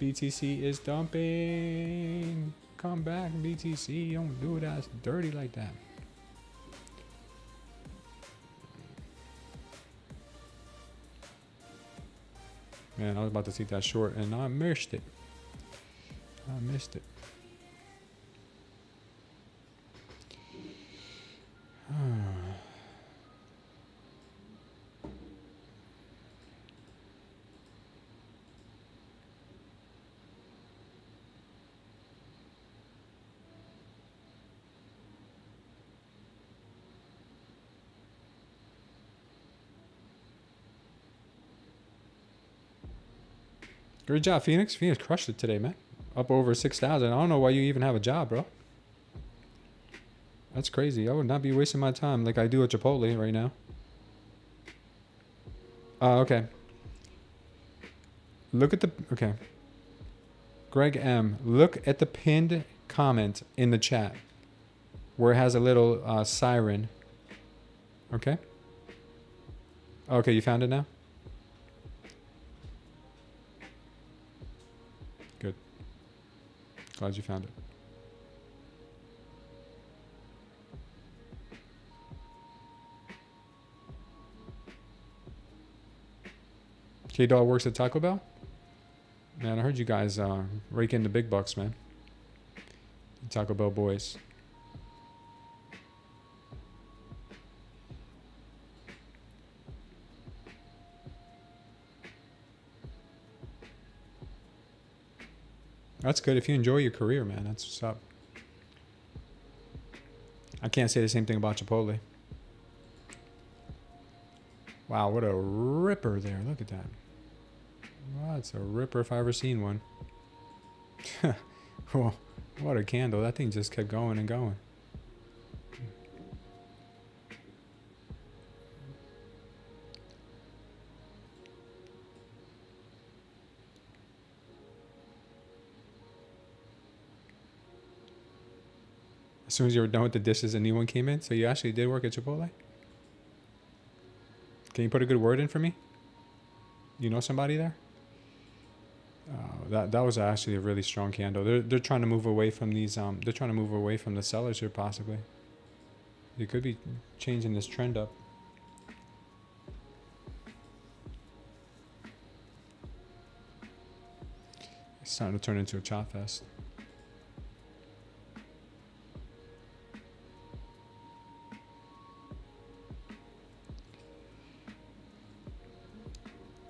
BTC is dumping. Come back, BTC. Don't do it as dirty like that. Man, I was about to take that short and I missed it. I missed it. Great job, Phoenix. Phoenix crushed it today, man. Up over 6,000. I don't know why you even have a job, bro. That's crazy. I would not be wasting my time like I do at Chipotle right now. Okay. Look at the... Okay. Greg M. Look at the pinned comment in the chat where it has a little siren. Okay. Okay, you found it now? Good. Glad you found it. K-Dog works at Taco Bell? Man, I heard you guys rake in the big bucks, man. Taco Bell boys. That's good. If you enjoy your career, man, that's what's up. I can't say the same thing about Chipotle. Wow, what a ripper there. Look at that. Wow, that's a ripper if I ever seen one. Oh, what a candle. That thing just kept going and going. As soon as you were done with the dishes, a new one came in. So you actually did work at Chipotle? Can you put a good word in for me? You know somebody there? That was actually a really strong candle. They're trying to move away from these. They're trying to move away from the sellers here, possibly. They could be changing this trend up. It's starting to turn into a chop fest.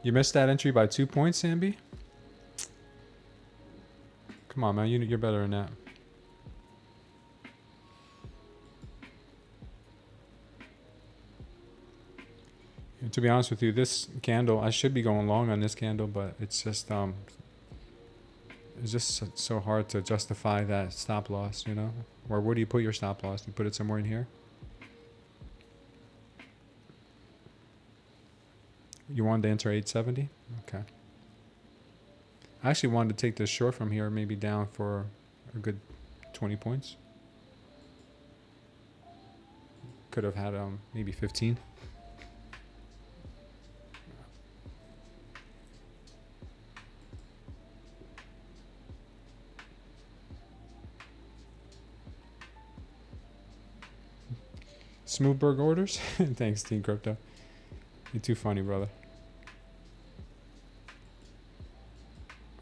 You missed that entry by 2 points, Samby? Come on, man. You're better than that. And to be honest with you, this candle, I should be going long on this candle, but it's just so hard to justify that stop loss, you know? Or where do you put your stop loss? Do you put it somewhere in here? You wanted to enter 870? Okay. I actually wanted to take this short from here, maybe down for a good 20 points. Could have had maybe 15. Smoothberg orders? Thanks, Team Crypto. You're too funny, brother.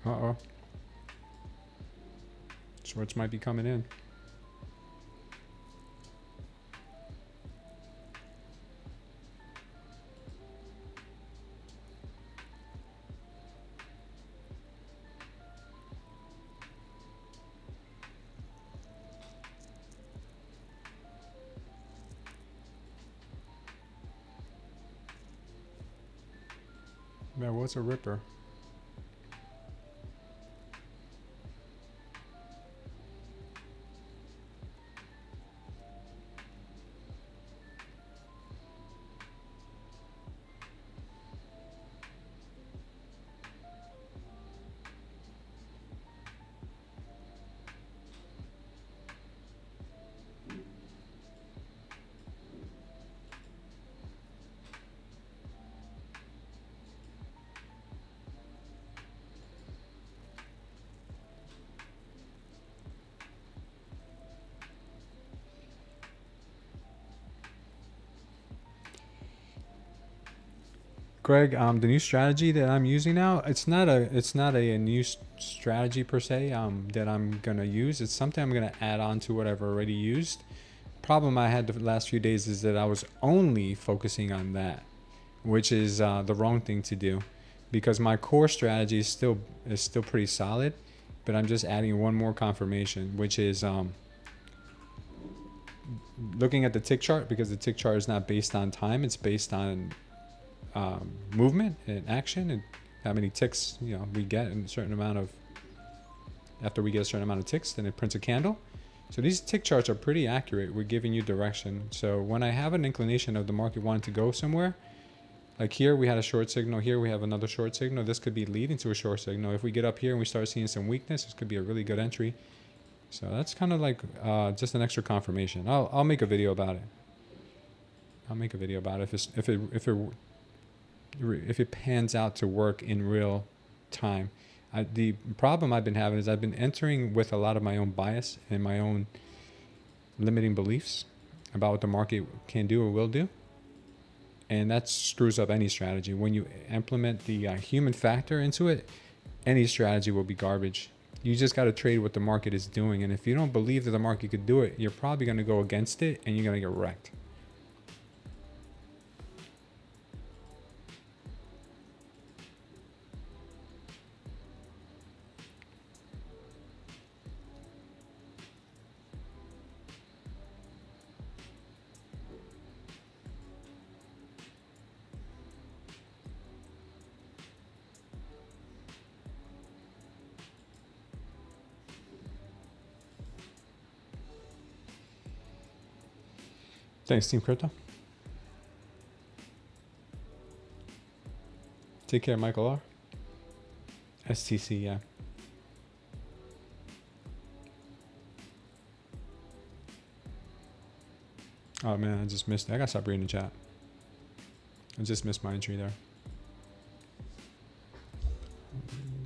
Uh-oh. Shorts might be coming in. Man, what's a ripper? Greg, the new strategy that I'm using now, it's not a new strategy per se that I'm gonna use. It's something I'm gonna add on to what I've already used. Problem I had the last few days is that I was only focusing on that, which is the wrong thing to do, because my core strategy is still pretty solid, but I'm just adding one more confirmation, which is looking at the tick chart, because the tick chart is not based on time, it's based on movement and action, and how many ticks we get in a certain amount of, after we get a certain amount of ticks, then it prints a candle. So these tick charts are pretty accurate. We're giving you direction. So when I have an inclination of the market wanting to go somewhere, like here we had a short signal, here we have another short signal, this could be leading to a short signal. If we get up here and we start seeing some weakness, this could be a really good entry. So that's kind of like just an extra confirmation. I'll make a video about it. I'll make a video about it if it pans out to work in real time. The problem I've been having is I've been entering with a lot of my own bias and my own limiting beliefs about what the market can do or will do. And that screws up any strategy. When you implement the human factor into it, any strategy will be garbage. You just got to trade what the market is doing. And if you don't believe that the market could do it, you're probably going to go against it and you're going to get wrecked. Thanks, Team Crypto. Take care, Michael R. STC, yeah. Oh man, I just missed it. I gotta stop reading the chat. I just missed my entry there.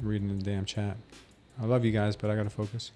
Reading the damn chat. I love you guys, but I gotta focus.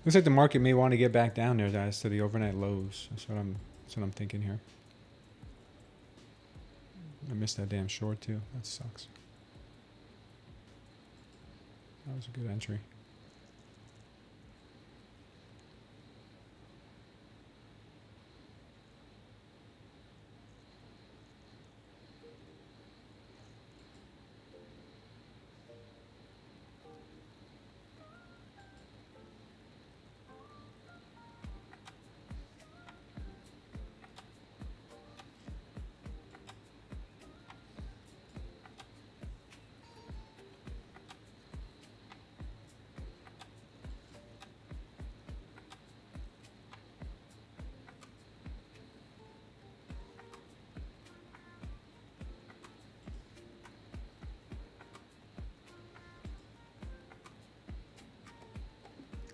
Looks like the market may want to get back down there, guys, to the overnight lows. That's what I'm thinking here. I missed that damn short too. That sucks. That was a good entry.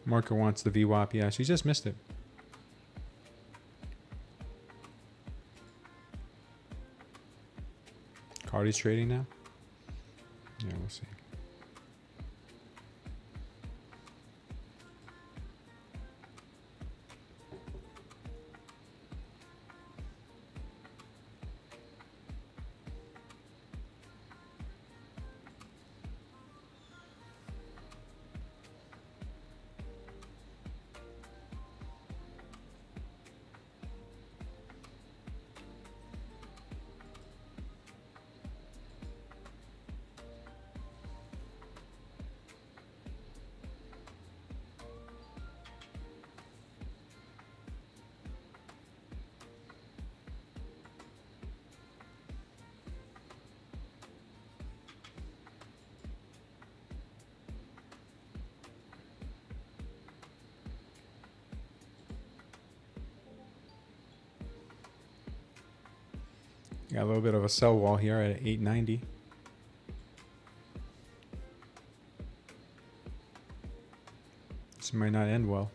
Marker wants the VWAP. Yeah, she just missed it. Cardi's trading now? Yeah, we'll see. Got a little bit of a sell wall here at 890. This might not end well.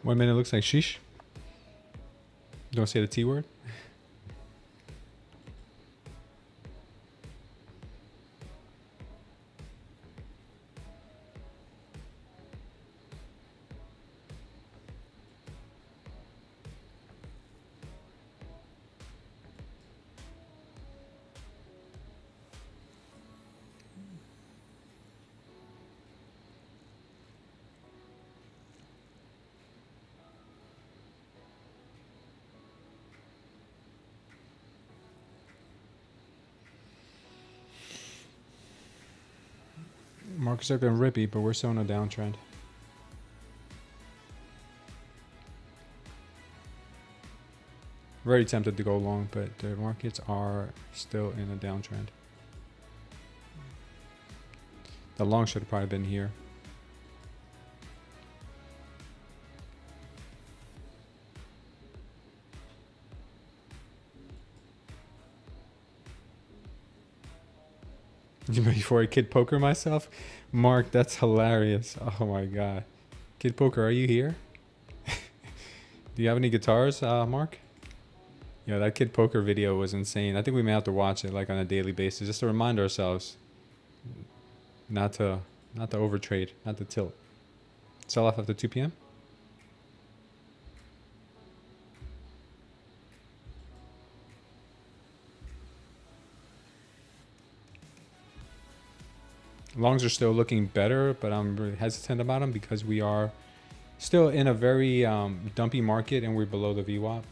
One minute looks like sheesh. Don't say the T word. Markets are going rippy, but we're still in a downtrend. Very tempted to go long, but the markets are still in a downtrend. The long should have probably been here. Before I kid poker myself, Mark, that's hilarious. Oh my god, Kid Poker, are you here? Do you have any guitars, Mark? Yeah, that Kid Poker video was insane. I think we may have to watch it like on a daily basis just to remind ourselves not to overtrade, not to tilt. Sell off after 2 p.m. Longs are still looking better, but I'm really hesitant about them because we are still in a very dumpy market and we're below the VWAP.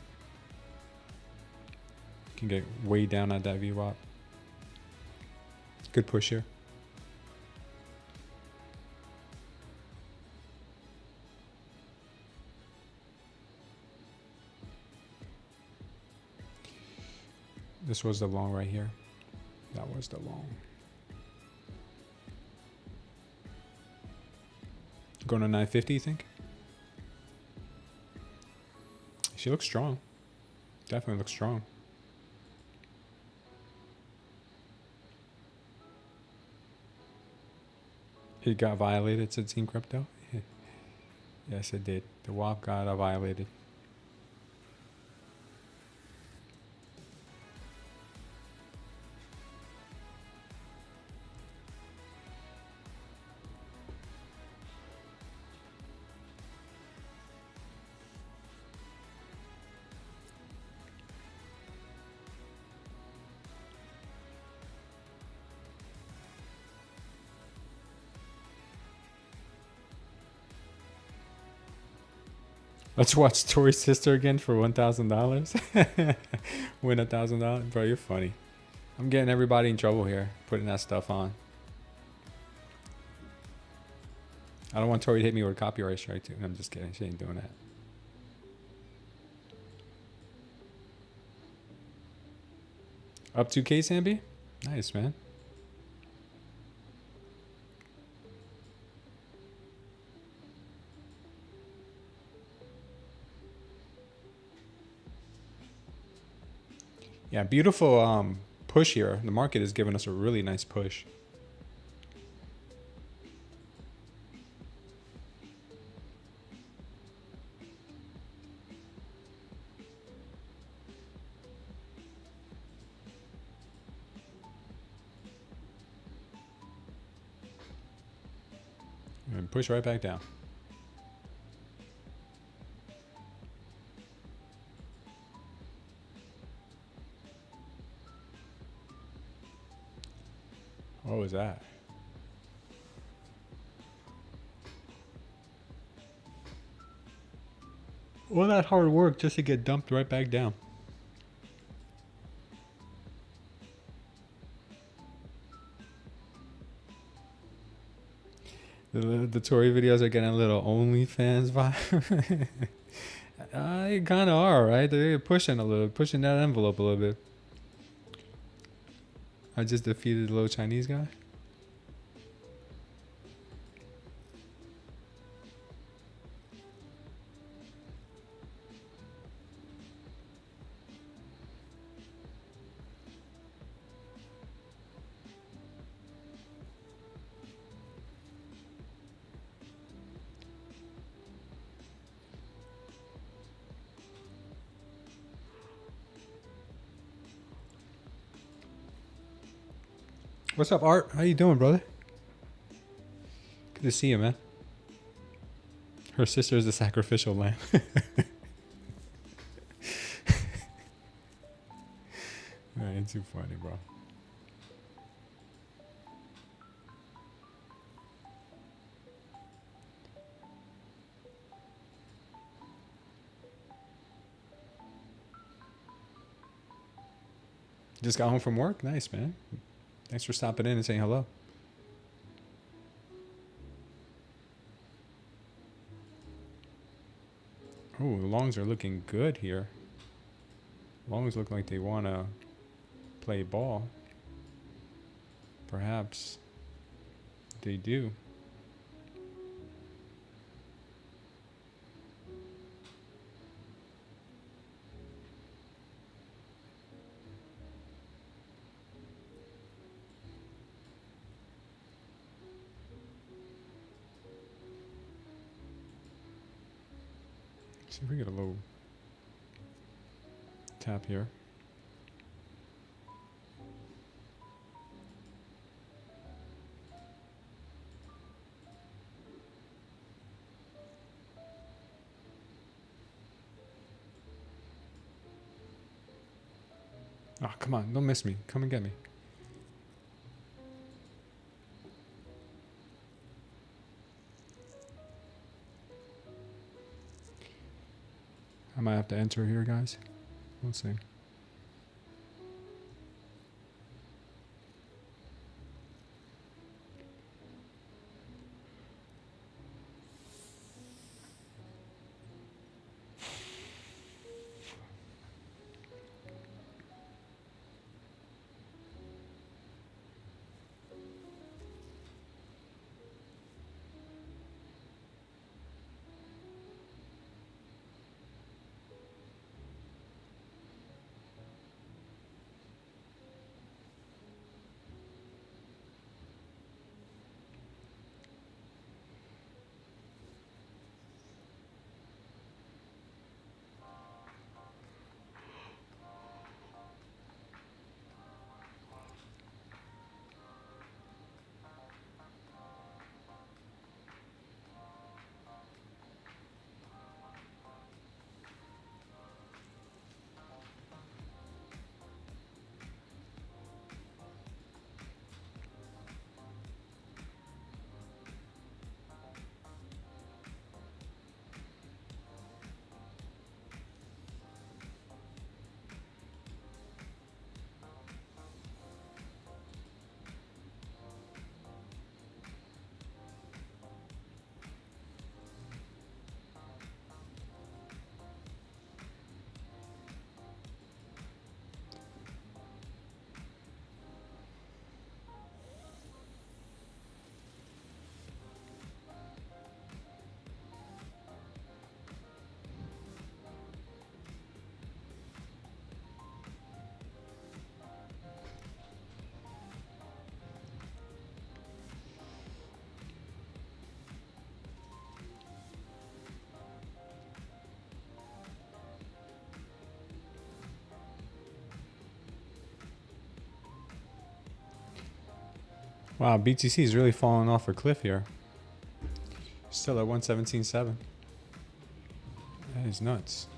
Can get way down at that VWAP. Good push here. This was the long right here. That was the long. Going to 950, you think? She looks strong. Definitely looks strong. It got violated, said Team Crypto. Yes, it did. The WAP got violated. Let's watch Tori's sister again for $1,000. Win $1,000, bro. You're funny. I'm getting everybody in trouble here, putting that stuff on. I don't want Tori to hit me with a copyright strike too. I'm just kidding. She ain't doing that. Up 2K, Samby? Nice, man. Yeah, beautiful push here. The market is giving us a really nice push. And push right back down. What was that? All that hard work just to get dumped right back down. The Tory videos are getting a little OnlyFans vibe. They kind of are, right? They're pushing that envelope a little bit. I just defeated the little Chinese guy. What's up, Art? How you doing, brother? Good to see you, man. Her sister is the sacrificial lamb. Man, it's too funny, bro. Just got home from work? Nice, man. Thanks for stopping in and saying hello. Oh, the longs are looking good here. Longs look like they want to play ball. Perhaps they do. See if we get a low tap here. Oh, come on. Don't miss me. Come and get me. I might have to enter here, guys. We'll see. Wow, BTC is really falling off a cliff here. Still at 117.7. That is nuts.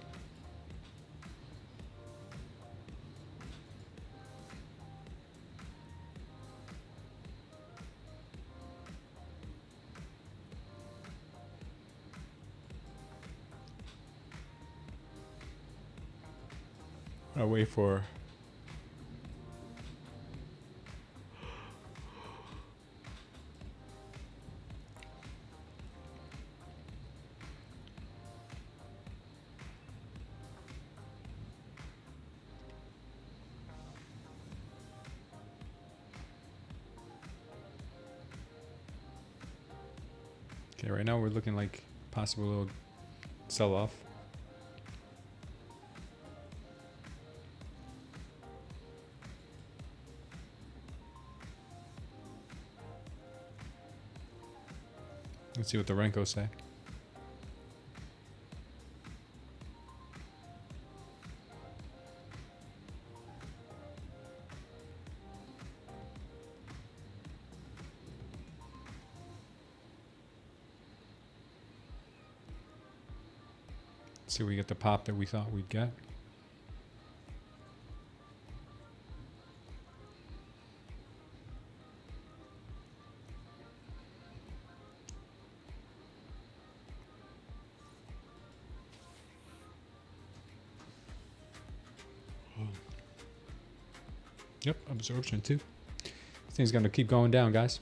I'll wait for okay, right now we're looking like possible little sell-off. Let's see what the Renko say. See if we get the pop that we thought we'd get. Yep, absorption too. This thing's gonna keep going down, guys.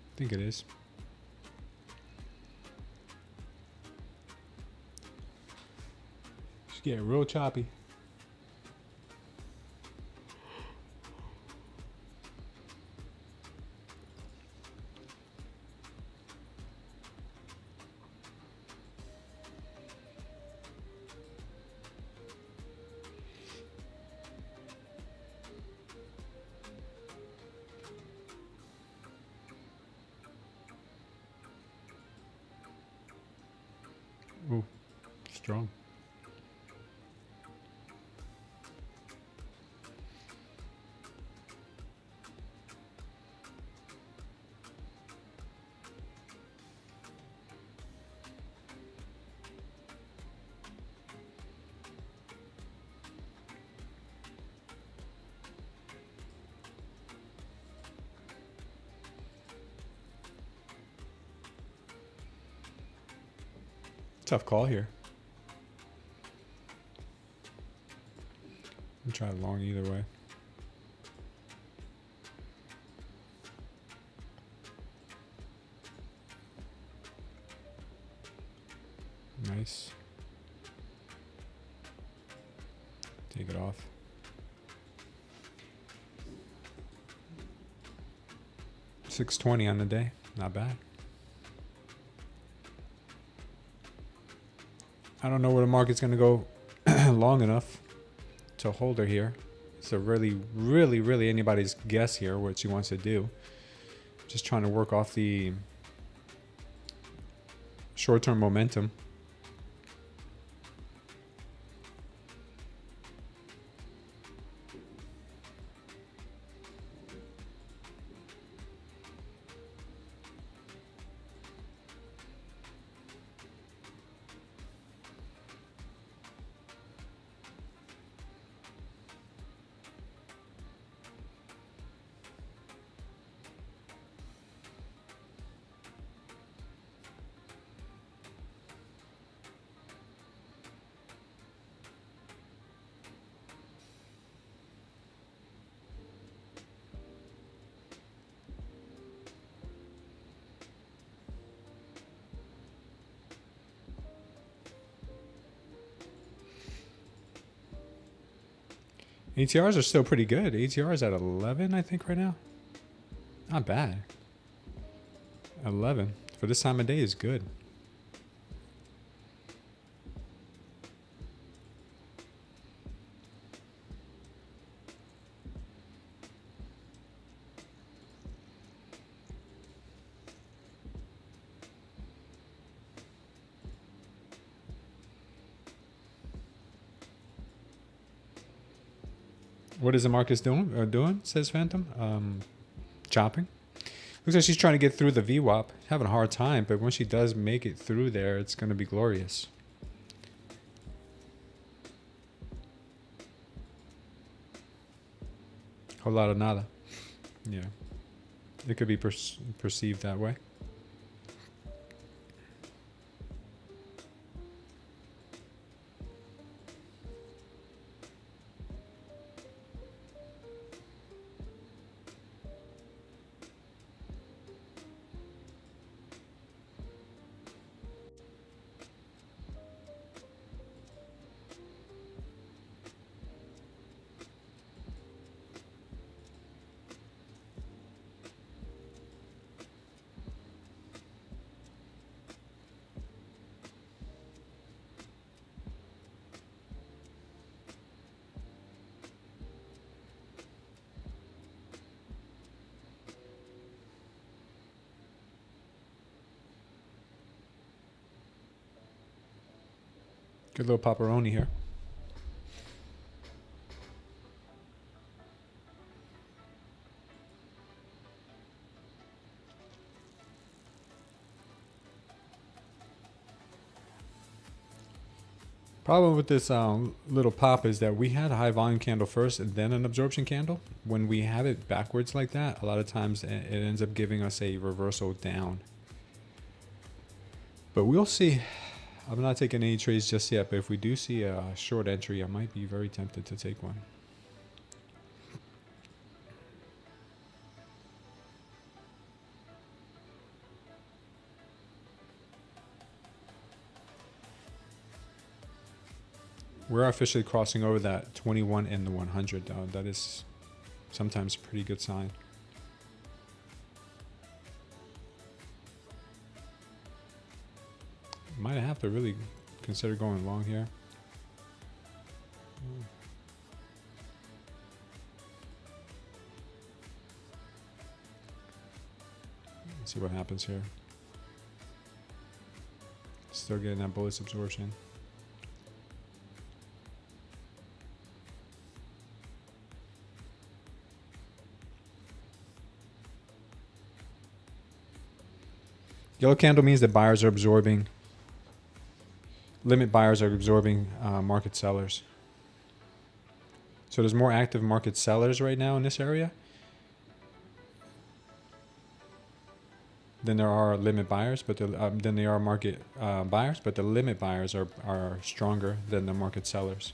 I think it is. It's getting real choppy. Ooh, strong. Tough call here. I'm try long either way. Nice. Take it off. $6.20 on the day. Not bad. I don't know where the market's going to go long enough to hold her here. It's a really anybody's guess here what she wants to do. Just trying to work off the short-term momentum. ATRs are still pretty good. ATR is at 11, I think, right now. Not bad. 11 for this time of day is good. What is the market doing? Says Phantom. Chopping. Looks like she's trying to get through the VWAP. Having a hard time, but when she does make it through there, it's going to be glorious. Whole lot of nada. Yeah. It could be perceived that way. Good little pepperoni here. Problem with this little pop is that we had a high volume candle first and then an absorption candle. When we have it backwards like that, a lot of times it ends up giving us a reversal down. But we'll see. I'm not taking any trades just yet, but if we do see a short entry, I might be very tempted to take one. We're officially crossing over that 21 and the 100. That is sometimes a pretty good sign. Might have to really consider going long here. Let's see what happens here. Still getting that bullish absorption. Yellow candle means that buyers are absorbing. Limit buyers are absorbing market sellers. So there's more active market sellers right now in this area than there are limit buyers, but than they are market buyers. But the limit buyers are stronger than the market sellers.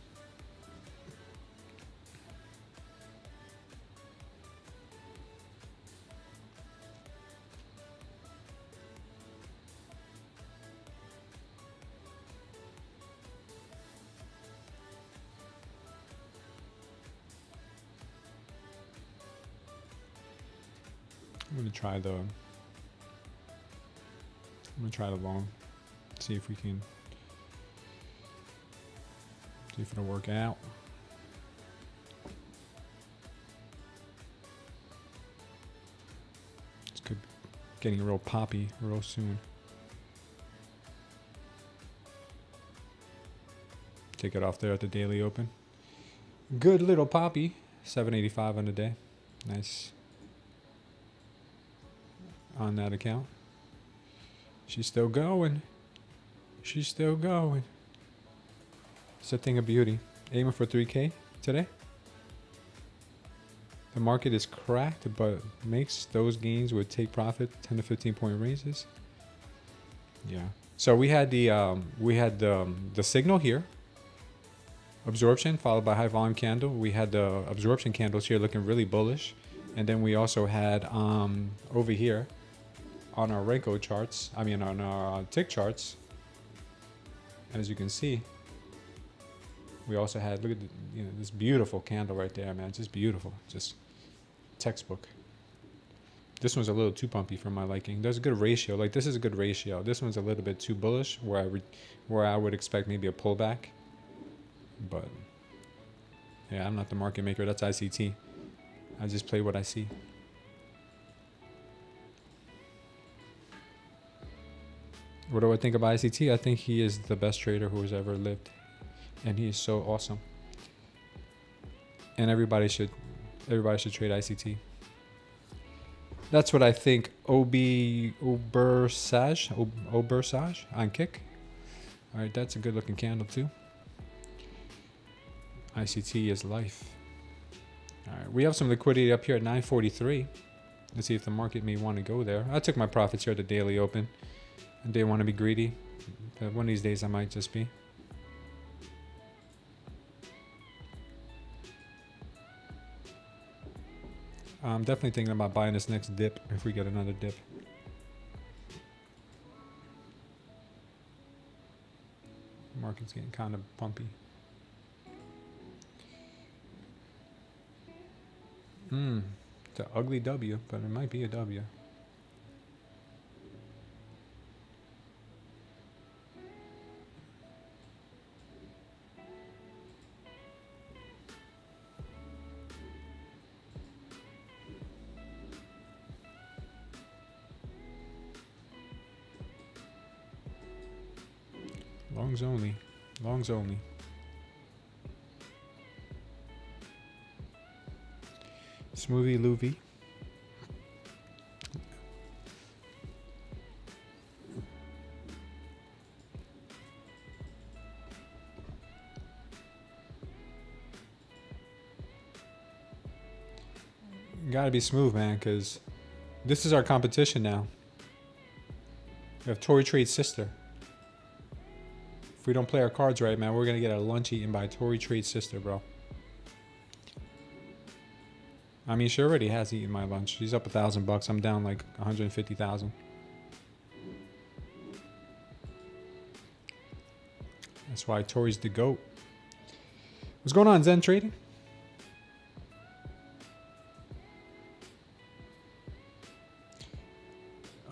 I'm gonna try the long. See if it'll work out. It's good, getting real poppy real soon. Take it off there at the daily open. Good little poppy. 785 on the day. Nice. On that account. She's still going. She's still going. It's a thing of beauty. Aiming for 3K today. The market is cracked, but makes those gains with take profit 10 to 15 point raises. Yeah. So we had the signal here. Absorption followed by high volume candle. We had the absorption candles here looking really bullish. And then we also had over here on our Renko charts, on our tick charts, as you can see, we also had, look at this beautiful candle right there, man. Just beautiful, just textbook. This one's a little too pumpy for my liking. There's a good ratio. Like, this is a good ratio. This one's a little bit too bullish, where I would expect maybe a pullback. But yeah, I'm not the market maker. That's ICT. I just play what I see. What do I think about ICT? I think he is the best trader who has ever lived. And he is so awesome. and everybody should trade ICT. That's what I think. Obersage on kick. All right, that's a good looking candle too. ICT is life. All right, we have some liquidity up here at 943. Let's see if the market may want to go there. I took my profits here at the daily open. I didn't want to be greedy. But one of these days I might just be. I'm definitely thinking about buying this next dip if we get another dip. Market's getting kind of pumpy. It's an ugly W, but it might be a W. Longs only. Longs only. Smoothie Louvie. Gotta be smooth, man, because this is our competition now. We have Tory Trade's sister. If we don't play our cards right, man, we're gonna get a lunch eaten by Tory Trade's sister, bro. I mean, she already has eaten my lunch. She's up $1,000. I'm down like 150,000. That's why Tory's the GOAT. What's going on, Zen Trading?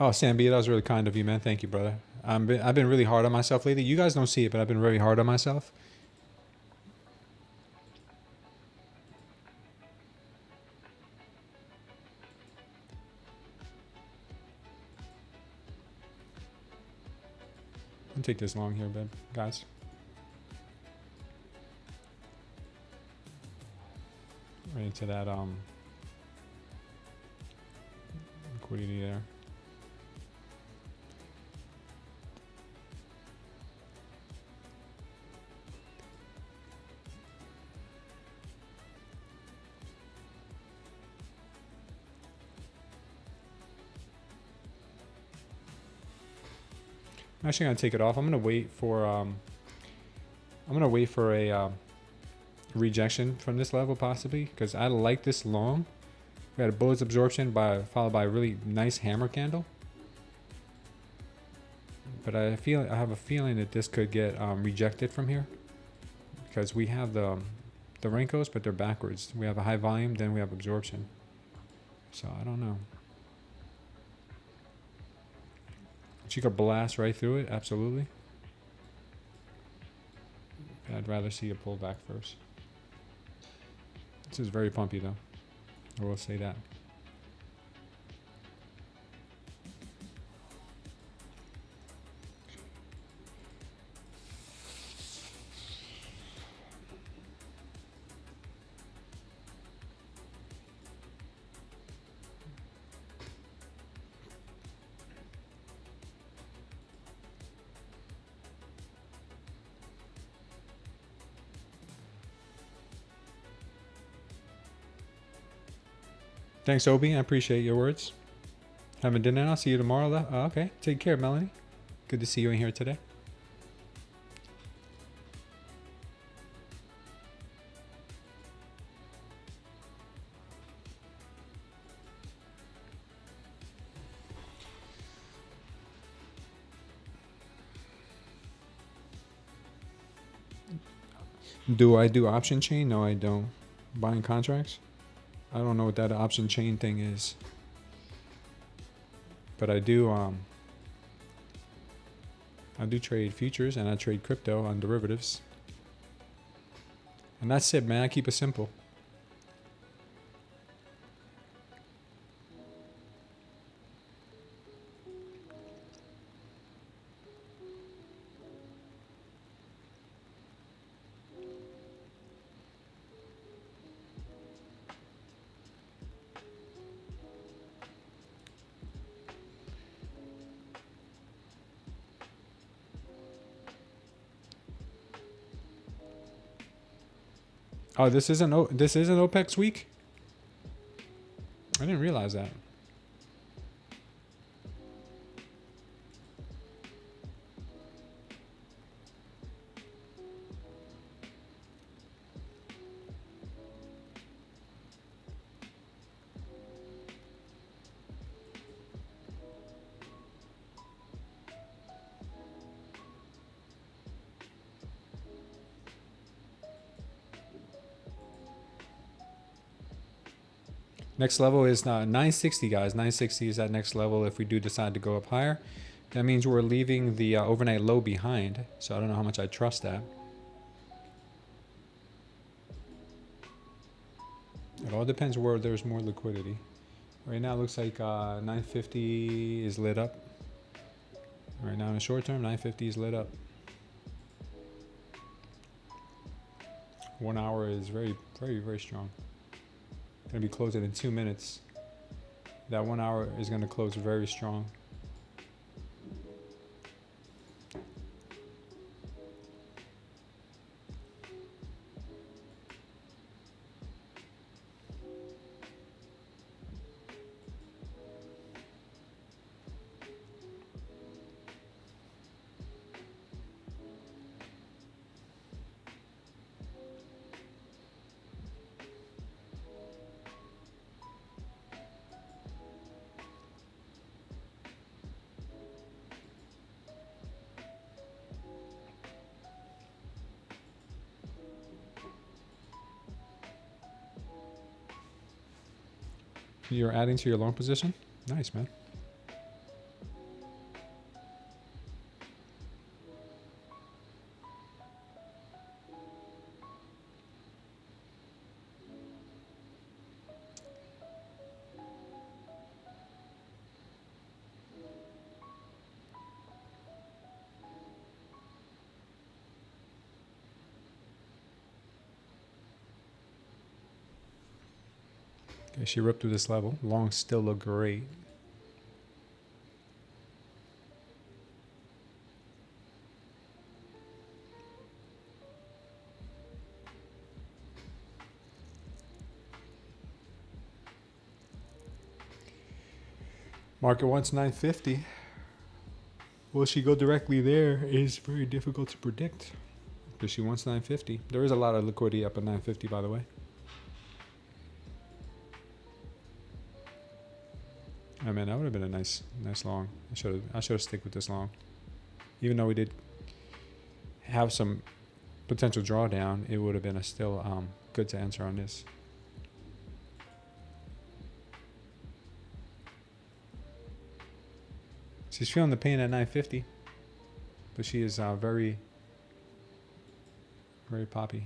Oh, Sam B, that was really kind of you, man. Thank you, brother. I've been really hard on myself lately. You guys don't see it, but I've been very hard on myself. I'll take this long here, babe, guys. Right into that liquidity there. I'm actually gonna take it off. I'm gonna wait for a rejection from this level possibly, because I like this long. We had a bullish absorption followed by a really nice hammer candle. But I have a feeling that this could get rejected from here, because we have the Renkos, but they're backwards. We have a high volume, then we have absorption. So I don't know. She could blast right through it, absolutely. I'd rather see a pullback first. This is very pumpy though. I will say that. Thanks, Obi. I appreciate your words. Having dinner. I'll see you tomorrow. Okay. Take care, Melanie. Good to see you in here today. Do I do option chain? No, I don't. Buying contracts? I don't know what that option chain thing is. But I do trade futures and I trade crypto on derivatives. And that's it, man. I keep it simple. Oh, this isn't OPEX week? I didn't realize that. Next level is 960, guys. 960 is that next level if we do decide to go up higher. That means we're leaving the overnight low behind. So I don't know how much I trust that. It all depends where there's more liquidity. Right now it looks like 950 is lit up. Right now in the short term, 950 is lit up. 1 hour is very, very, very strong. Gonna be closing in 2 minutes. That 1 hour is gonna close very strong. You're adding to your long position? Nice, man. Okay, she ripped through this level. Longs still look great. Market wants 950. Will she go directly there is very difficult to predict. Because she wants 950. There is a lot of liquidity up at 950, by the way. I mean, that would have been a nice long. I should have stick with this long. Even though we did have some potential drawdown, it would have been still good to answer on this. She's feeling the pain at 950, but she is very, very poppy.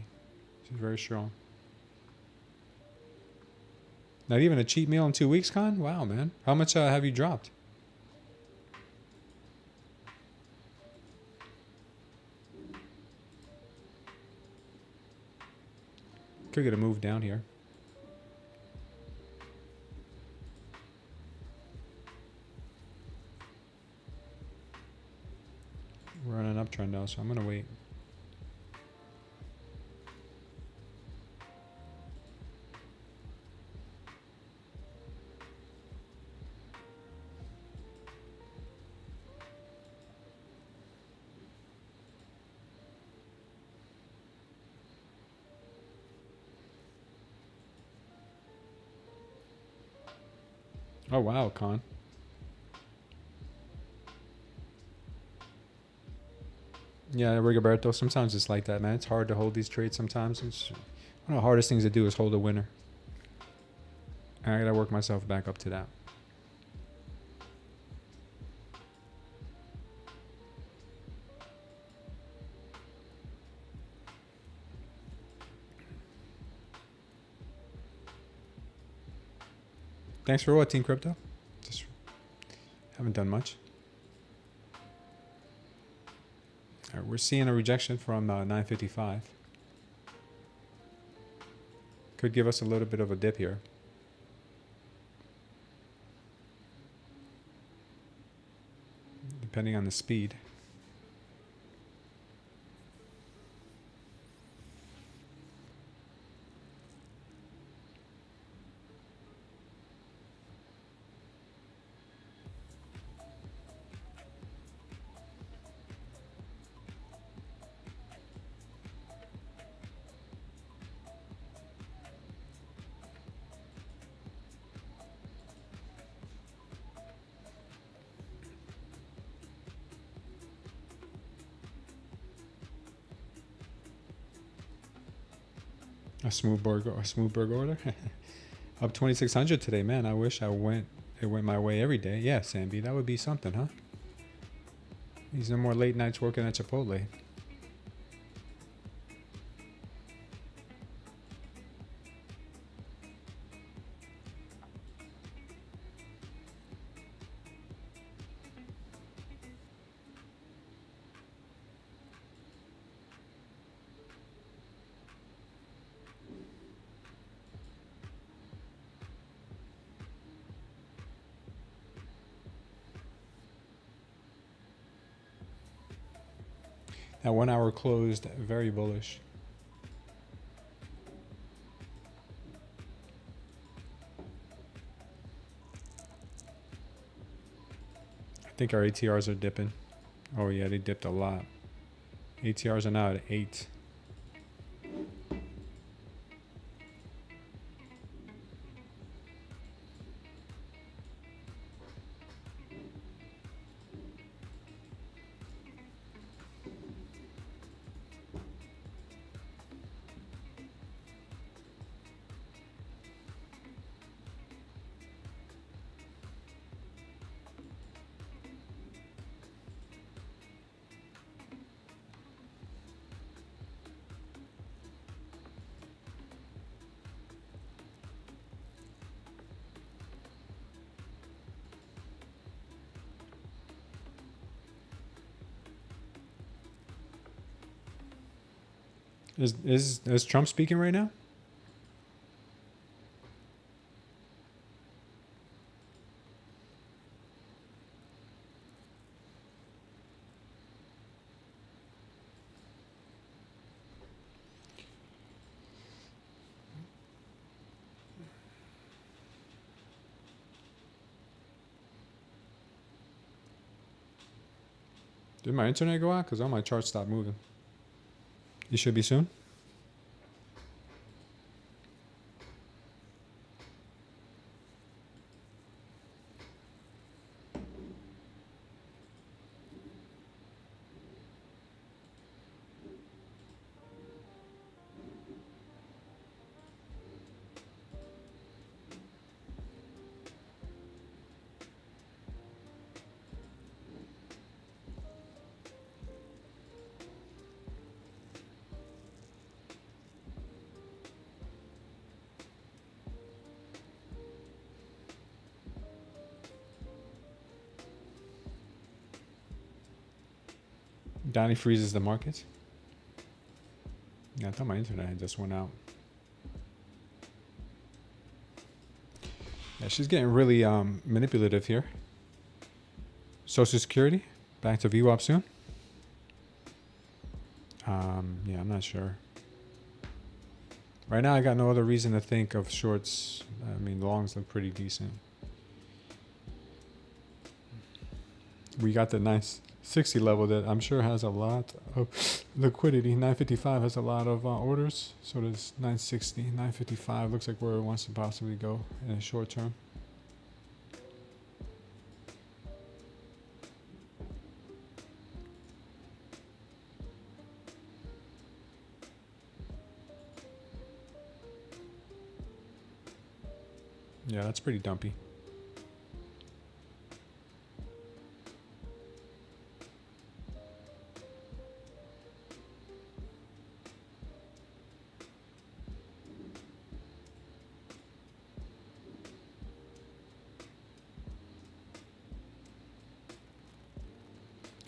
She's very strong. Not even a cheat meal in 2 weeks, Con? Wow, man. How much have you dropped? Could get a move down here. We're on an uptrend now, so I'm gonna wait. Oh wow, Con. Yeah, Rigoberto, sometimes it's like that, man. It's hard to hold these trades sometimes. It's one of the hardest things to do is hold a winner. I gotta work myself back up to that. Thanks for what, Team Crypto? Just haven't done much. All right, we're seeing a rejection from 955. Could give us a little bit of a dip here. Depending on the speed. A Smoothberg order. Up 2,600 today, man. I wish it went my way every day. Yeah, Samby, that would be something, huh? There's no more late nights working at Chipotle. That 1 hour closed very bullish. I think our ATRs are dipping. Oh yeah, they dipped a lot. ATRs are now at 8. Is Trump speaking right now? Did my internet go out? Because all my charts stopped moving. You should be soon. Donnie freezes the market. Yeah, I thought my internet had just went out. Yeah, she's getting really manipulative here. Social Security, back to VWAP soon. Yeah, I'm not sure. Right now, I got no other reason to think of shorts. I mean, longs look pretty decent. We got the nice 60 level that I'm sure has a lot of liquidity. 955 has a lot of orders. So does 960. 955 looks like where it wants to possibly go in the short term. Yeah, that's pretty dumpy.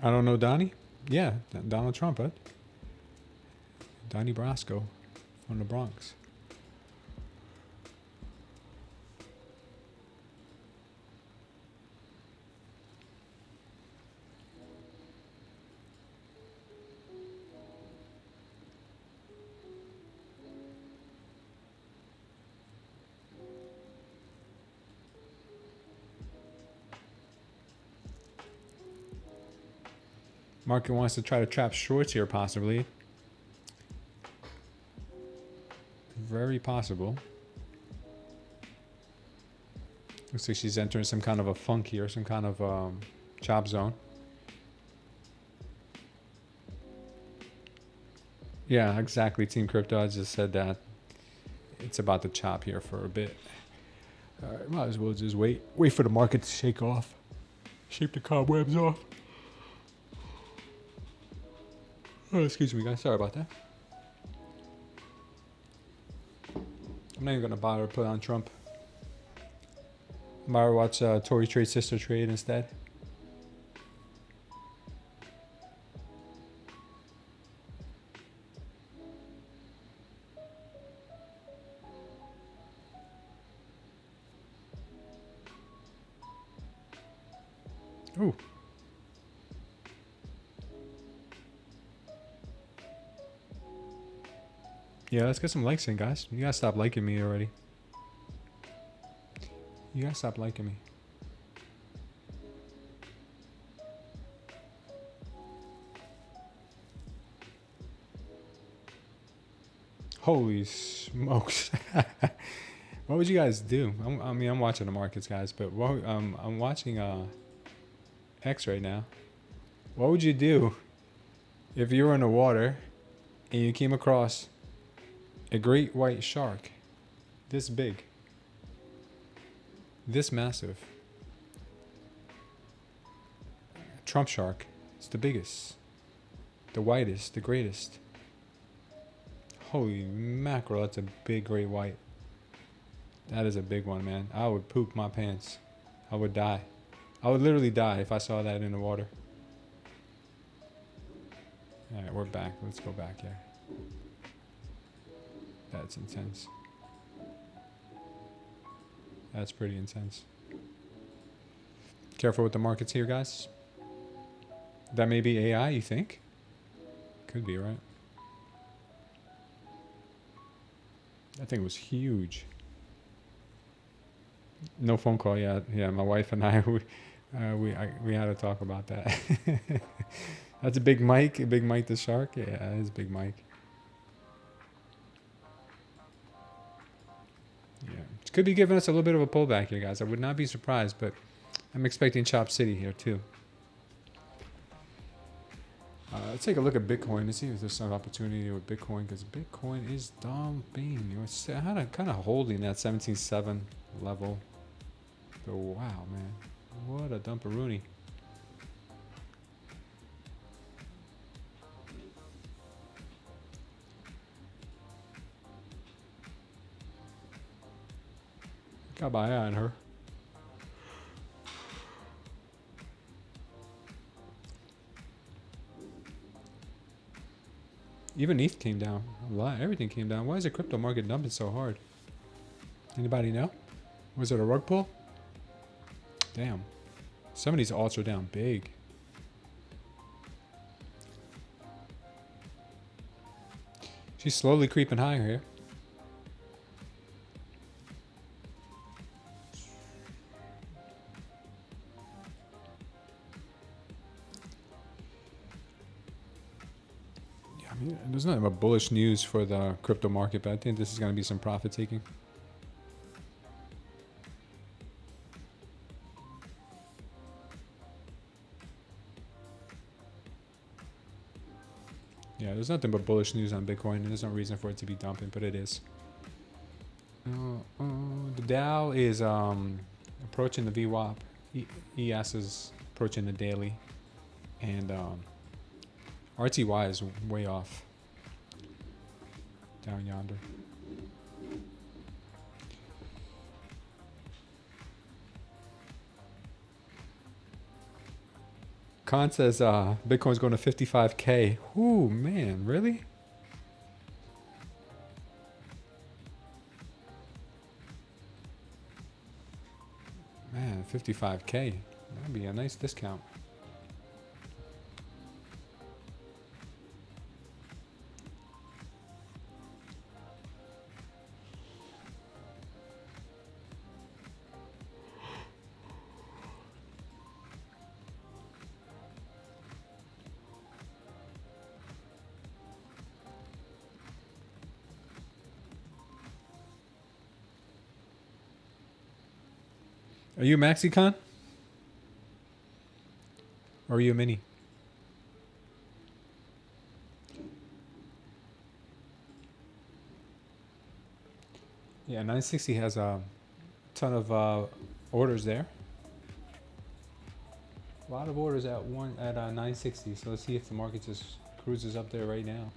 I don't know Donnie. Yeah, Donald Trump, right? Donnie Brasco from the Bronx. Market wants to try to trap shorts here, possibly. Very possible. Looks like she's entering some kind of a funk here, some kind of chop zone. Yeah, exactly. Team Crypto, I just said that. It's about to chop here for a bit. All right, might as well just wait for the market to shake off, shake the cobwebs off. Oh, excuse me, guys. Sorry about that. I'm not even gonna bother to put on Trump. I'm about to watch Tory Trade Sister Trade instead. Ooh. Yeah, let's get some likes in, guys. You gotta stop liking me already. You gotta stop liking me. Holy smokes. What would you guys do? I mean, I'm watching the markets, guys, but I'm watching X right now. What would you do if you were in the water and you came across a great white shark this big, this massive? Trump shark. It's the biggest, the whitest, the greatest. Holy mackerel, that's a big great white. That is a big one, man. I would poop my pants. I would die. I would literally die if I saw that in the water. Alright, we're back. Let's go back here. That's intense. That's pretty intense. Careful with the markets here, guys. That may be AI, you think? Could be, right? That thing was huge. No phone call yet. Yeah, my wife and I, we had to talk about that. That's a big Mike. A big Mike the shark. Yeah, that is Big Mike. Yeah, it could be giving us a little bit of a pullback here, guys. I would not be surprised, but I'm expecting Chop City here too. Let's take a look at Bitcoin and see if there's some opportunity with Bitcoin, because Bitcoin is dumping. It's kind of holding that 17.7 level. But wow, man, what a dumperoonie. Got my eye on her. Even ETH came down a lot. Everything came down. Why is the crypto market dumping so hard? Anybody know? Was it a rug pull? Damn. Some of these alts are down big. She's slowly creeping higher here. There's not but bullish news for the crypto market, but I think this is going to be some profit taking. Yeah, there's nothing but bullish news on Bitcoin, and there's no reason for it to be dumping, but it is. The Dow is approaching the VWAP. ES is approaching the daily, and RTY is way off. Down yonder. Khan says Bitcoin's going to 55K. Ooh, man, really? Man, 55K. That'd be a nice discount. Are you a Maxicon? Or are you a mini? Yeah, 960 has a ton of orders there. A lot of orders at 960. So let's see if the market just cruises up there right now.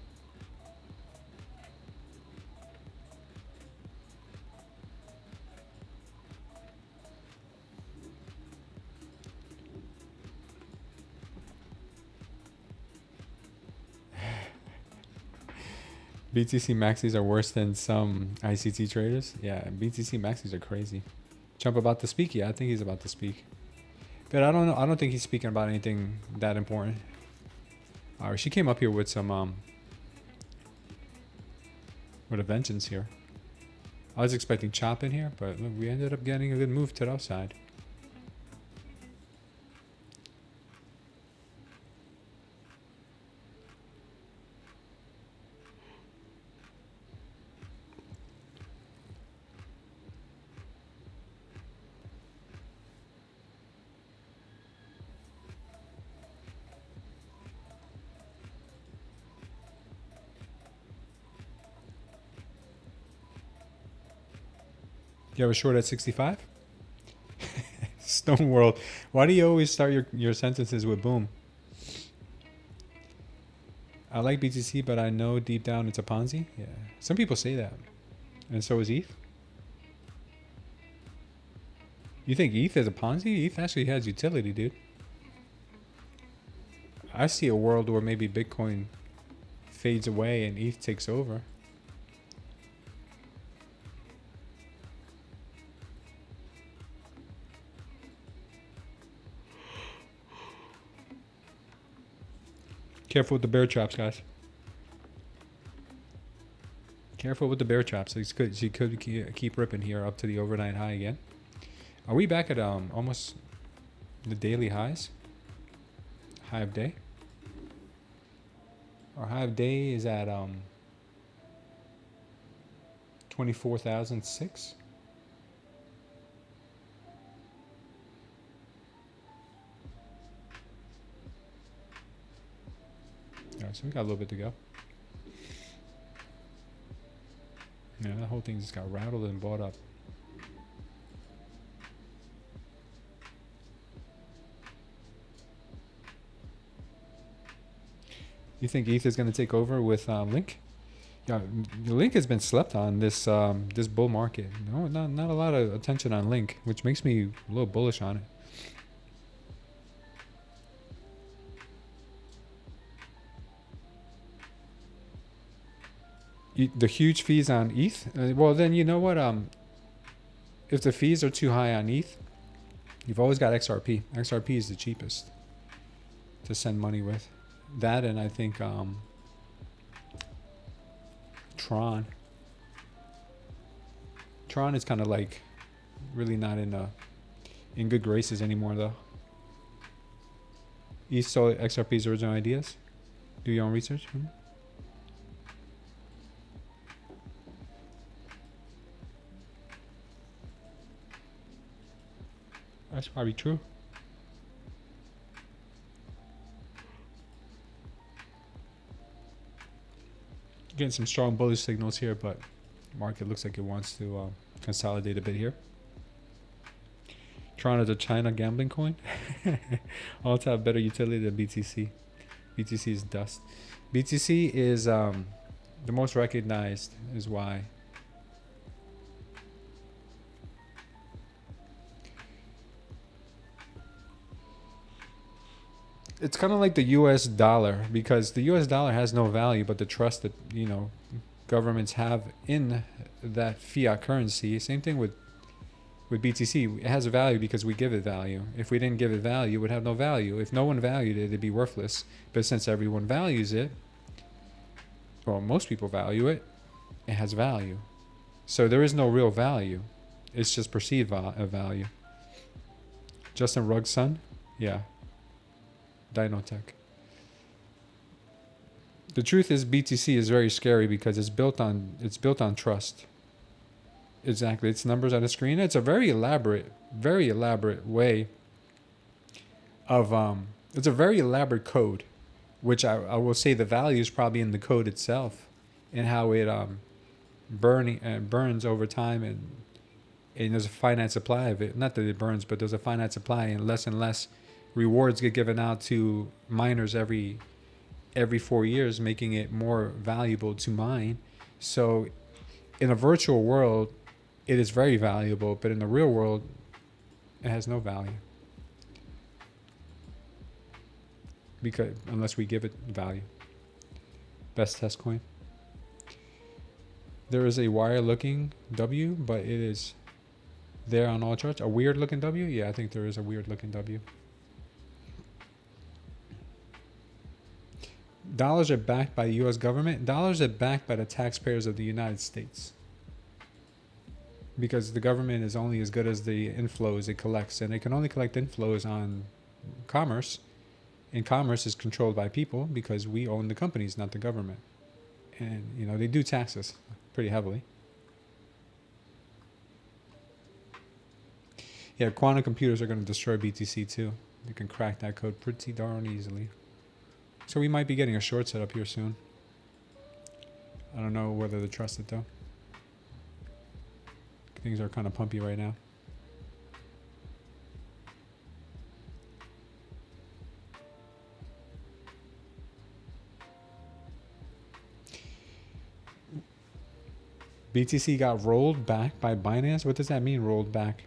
BTC maxis are worse than some ICT traders. Yeah, BTC maxis are crazy. Trump about to speak? Yeah, I think he's about to speak. But I don't know. I don't think he's speaking about anything that important. All right, she came up here with some with a vengeance here. I was expecting chop in here, but look, we ended up getting a good move to the upside. You have a short at 65? Stone World. Why do you always start your sentences with boom? I like BTC, but I know deep down it's a Ponzi. Yeah. Some people say that. And so is ETH. You think ETH is a Ponzi? ETH actually has utility, dude. I see a world where maybe Bitcoin fades away and ETH takes over. Careful with the bear traps, guys. Careful with the bear traps. She could keep ripping here up to the overnight high again. Are we back at almost the daily highs? High of day? Our high of day is at 24,006. Alright, so we got a little bit to go. Yeah, that whole thing just got rattled and bought up. You think ETH is going to take over with Link? Yeah, Link has been slept on this this bull market. No, not a lot of attention on Link, which makes me a little bullish on it. The huge fees on ETH? Well, then you know what? If the fees are too high on ETH, you've always got XRP. XRP is the cheapest to send money with. That and I think Tron. Tron is kind of like really not in good graces anymore though. ETH stole XRP's original ideas. Do your own research. That's probably true. Getting some strong bullish signals here, but market looks like it wants to consolidate a bit here. Tron is a China gambling coin. All to have better utility than BTC. BTC is dust. BTC is the most recognized, is why. It's kind of like the US dollar, because the US dollar has no value but the trust that, you know, governments have in that fiat currency. Same thing with BTC. It has a value because we give it value. If we didn't give it value, it would have no value. If no one valued it, it'd be worthless. But since everyone values it, well, most people value it, it has value. So there is no real value. It's just perceived value. Justin Rugg's son? Yeah. Dynotech. The truth is BTC is very scary because it's built on trust. Exactly. It's numbers on a screen. It's a very elaborate way of it's a very elaborate code, which I will say the value is probably in the code itself and how it burns over time, and there's a finite supply of it. Not that it burns, but there's a finite supply, and less rewards get given out to miners every 4 years, making it more valuable to mine. So in a virtual world, it is very valuable, but in the real world, it has no value. Because unless we give it value. Best test coin. There is a wire looking W, but it is there on all charts. A weird looking W? Yeah, I think there is a weird looking W. Dollars are backed by the US government. Dollars are backed by the taxpayers of the United States. Because the government is only as good as the inflows it collects, and it can only collect inflows on commerce. And commerce is controlled by people because we own the companies, not the government. And, you know, they do tax us pretty heavily. Yeah, quantum computers are going to destroy BTC too. They can crack that code pretty darn easily. So we might be getting a short setup here soon. I don't know whether to trust it though. Things are kind of pumpy right now. BTC got rolled back by Binance. What does that mean, rolled back?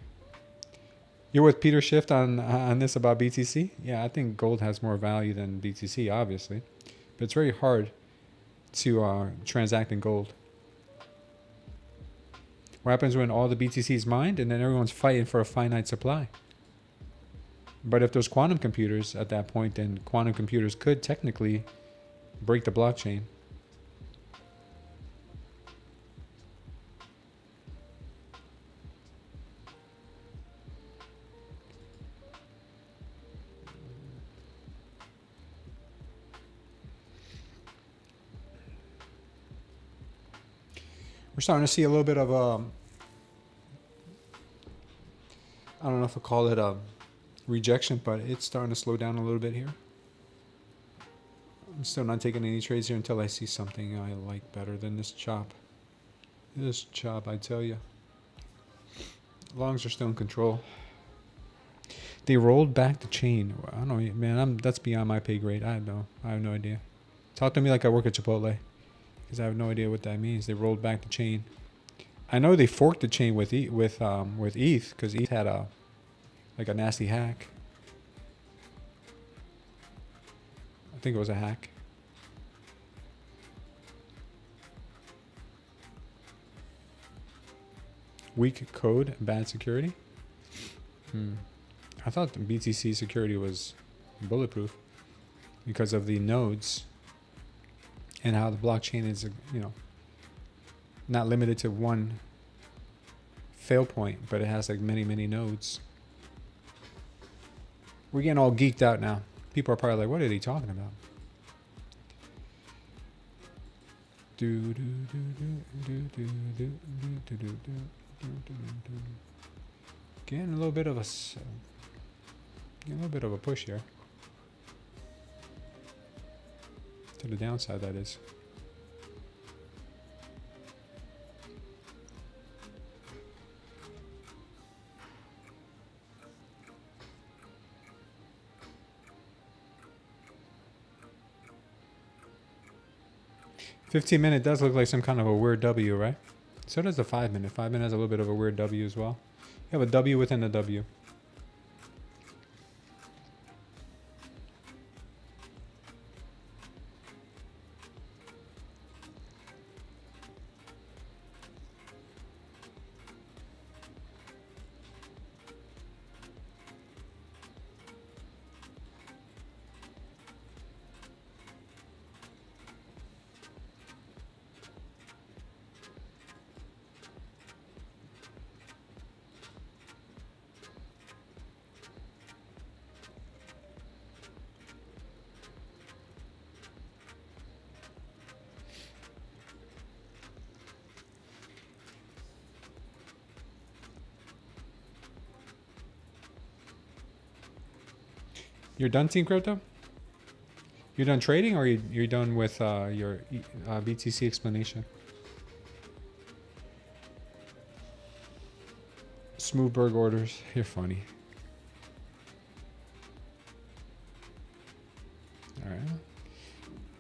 You're with Peter Schiff on this about BTC? Yeah, I think gold has more value than BTC, obviously. But it's very hard to transact in gold. What happens when all the BTC is mined and then everyone's fighting for a finite supply? But if there's quantum computers at that point, then quantum computers could technically break the blockchain. We're starting to see a little bit of I don't know if I call it a rejection, but it's starting to slow down a little bit here. I'm still not taking any trades here until I see something I like better than this chop. This chop, I tell you. Longs are still in control. They rolled back the chain. I don't know, man. That's beyond my pay grade. I have no idea. Talk to me like I work at Chipotle. Because I have no idea what that means. They rolled back the chain. I know they forked the chain with ETH, because ETH had a nasty hack. I think it was a hack. Weak code, bad security. I thought the BTC security was bulletproof because of the nodes. And how the blockchain is, not limited to one fail point, but it has like many, many nodes. We're getting all geeked out now. People are probably like, what are they talking about? Getting a little bit of a push here. To the downside, that is. $15-minute does look like some kind of a weird W, right? So does the 5-minute. 5-minute has a little bit of a weird W as well. You have a W within a W. You're done, Team Crypto? You're done trading, or you're done with your BTC explanation? Smoothberg orders. You're funny. All right.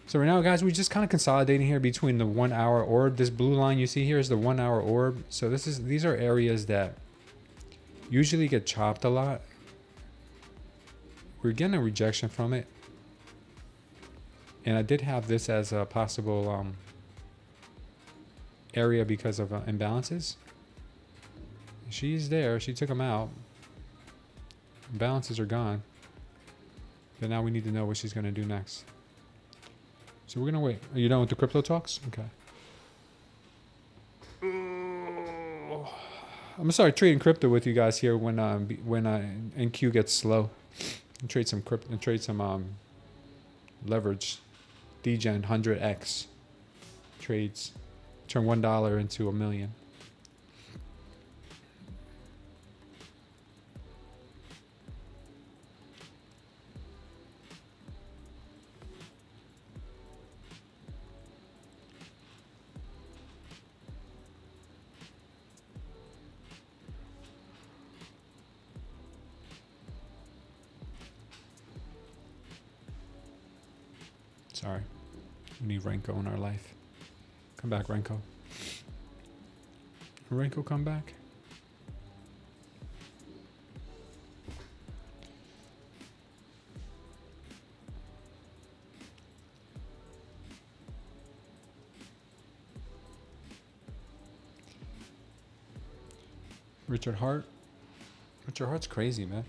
So right now, guys, we're just kind of consolidating here between the 1 hour orb. This blue line you see here is the 1 hour orb. So these are areas that usually get chopped a lot. We're getting a rejection from it. And I did have this as a possible area because of imbalances. She's there. She took them out. Imbalances are gone. But now we need to know what she's going to do next. So we're going to wait. Are you done with the crypto talks? Okay. I'm going to start trading crypto with you guys here when NQ gets slow. And trade some crypto and trade some leverage. Degen 100x trades. Turn $1 into $1 million. Sorry. We need Renko in our life. Come back, Renko. Renko, come back. Richard Hart. Richard Hart's crazy, man.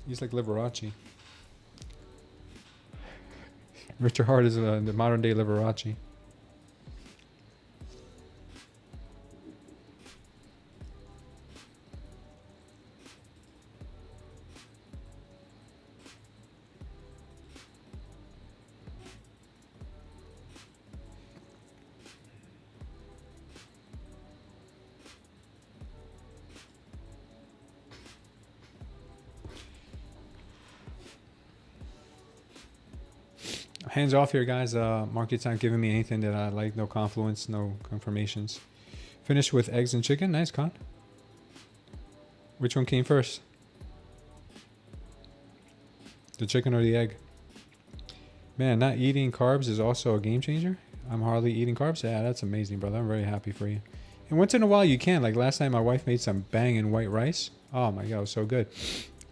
He's like Liberace. Richard Hart is the modern day Liberace. Hands off here, guys. Market's not giving me anything that I like. No confluence, no confirmations. Finished with eggs and chicken. Nice, Con. Which one came first? The chicken or the egg? Man, not eating carbs is also a game changer. I'm hardly eating carbs. Yeah, that's amazing, brother. I'm very happy for you. And once in a while you can. Like last time my wife made some banging white rice. Oh my God, it was so good.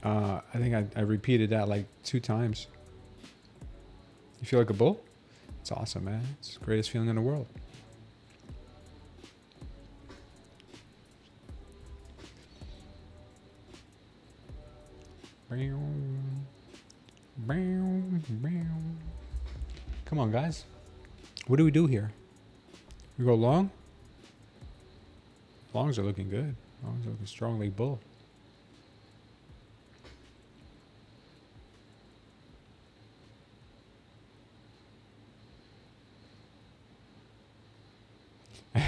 I think I repeated that like 2 times. You feel like a bull? It's awesome, man. It's the greatest feeling in the world. Come on, guys. What do we do here? We go long? Longs are looking good. Longs are looking strongly bull.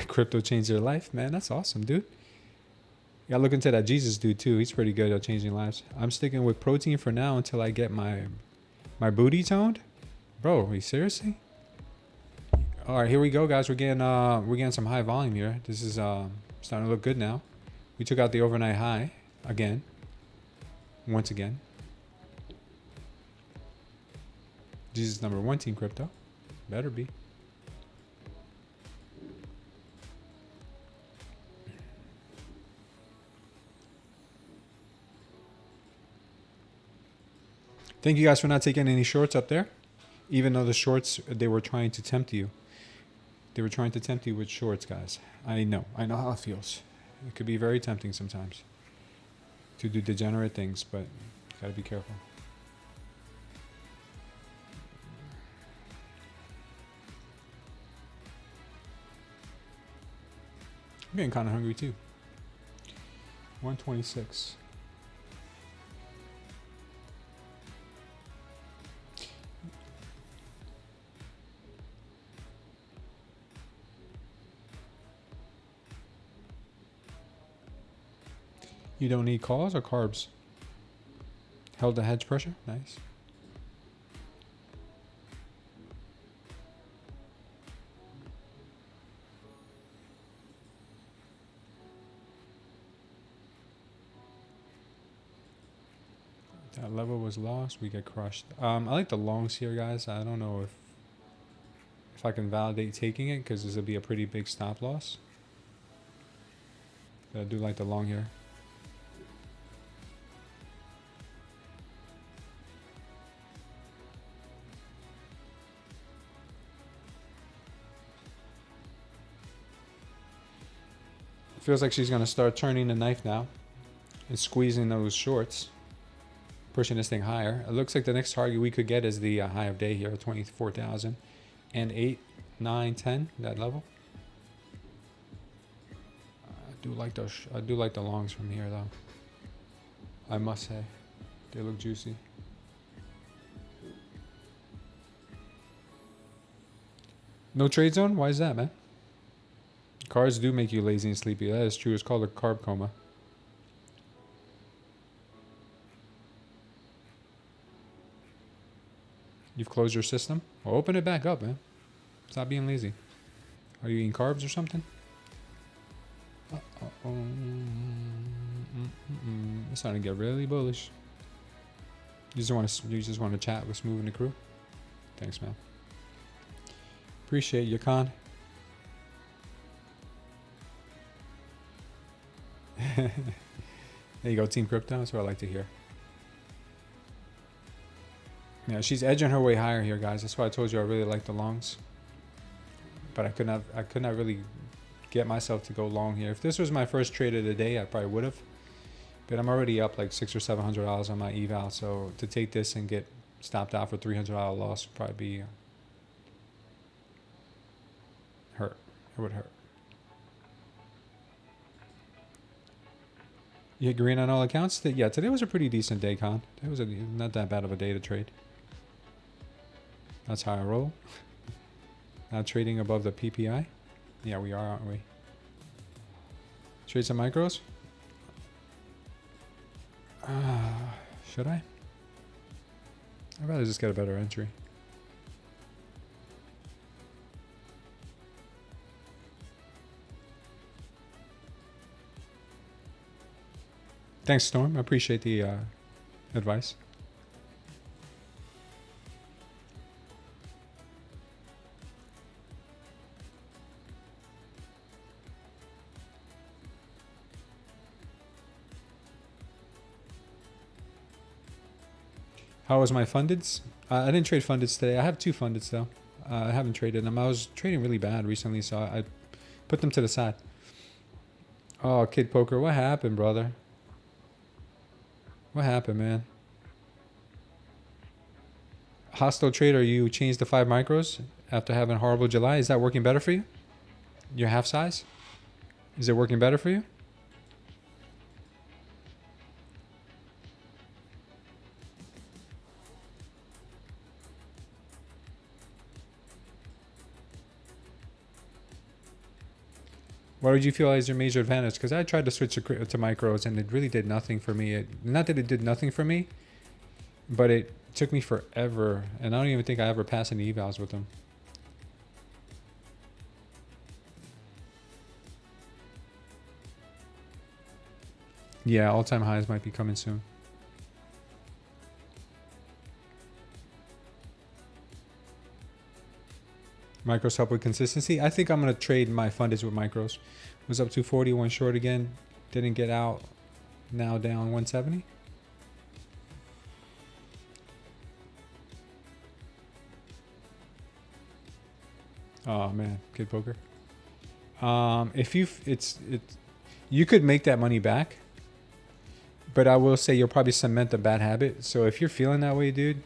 Crypto changed their life, man. That's awesome, dude. You gotta look into that Jesus dude too. He's pretty good at changing lives. I'm sticking with protein for now until I get my booty toned. Bro, are you seriously? All right, here we go, guys. We're getting some high volume here. This is starting to look good now. We took out the overnight high again. Once again. Jesus number 1 team crypto. Better be. Thank you guys for not taking any shorts up there. Even though the shorts, they were trying to tempt you. They were trying to tempt you with shorts, guys. I know how it feels. It could be very tempting sometimes to do degenerate things, but you gotta be careful. I'm getting kind of hungry too. 126. You don't need calls or carbs? Held the hedge pressure? Nice. That level was lost. We get crushed. I like the longs here, guys. I don't know if I can validate taking it because this will be a pretty big stop loss. But I do like the long here. Feels like she's gonna start turning the knife now and squeezing those shorts, pushing this thing higher. It looks like the next target we could get is the high of day here, 24,000 and 8, 9, 10, that level. I do like those. I do like the longs from here though. I must say, they look juicy. No trade zone? Why is that, man? Carbs do make you lazy and sleepy. That is true. It's called a carb coma. You've closed your system? Well, open it back up, man. Stop being lazy. Are you eating carbs or something? It's starting to get really bullish. You just want to chat with Smooth and the crew? Thanks, man. Appreciate you, Con. There you go, Team Crypto. That's what I like to hear. Yeah, she's edging her way higher here, guys. That's why I told you I really like the longs. But I could not really get myself to go long here. If this was my first trade of the day, I probably would have. But I'm already up like $600 or $700 on my eval. So to take this and get stopped out for $300 loss would probably be hurt. It would hurt. You hit green on all accounts? Yeah, today was a pretty decent day, Con. It was not that bad of a day to trade. That's how I roll. Not trading above the PPI? Yeah, we are, aren't we? Trade some micros? Should I? I'd rather just get a better entry. Thanks, Storm. I appreciate the advice. How was my fundeds? I didn't trade fundeds today. I have 2 fundeds though. I haven't traded them. I was trading really bad recently, so I put them to the side. Oh, Kid Poker, what happened, brother? What happened, man? Hostile trader, you changed to 5 micros after having a horrible July. Is that working better for you? Your half size? Is it working better for you? What would you feel is your major advantage? Because I tried to switch to micros and it really did nothing for me. Not that it did nothing for me, but it took me forever. And I don't even think I ever passed any evals with them. Yeah, all-time highs might be coming soon. Micros help with consistency. I think I'm going to trade my fundeds with micros. Was up 240, went short again. Didn't get out. Now down 170. Oh man, Kid Poker. If you could make that money back, but I will say you'll probably cement a bad habit. So if you're feeling that way, dude,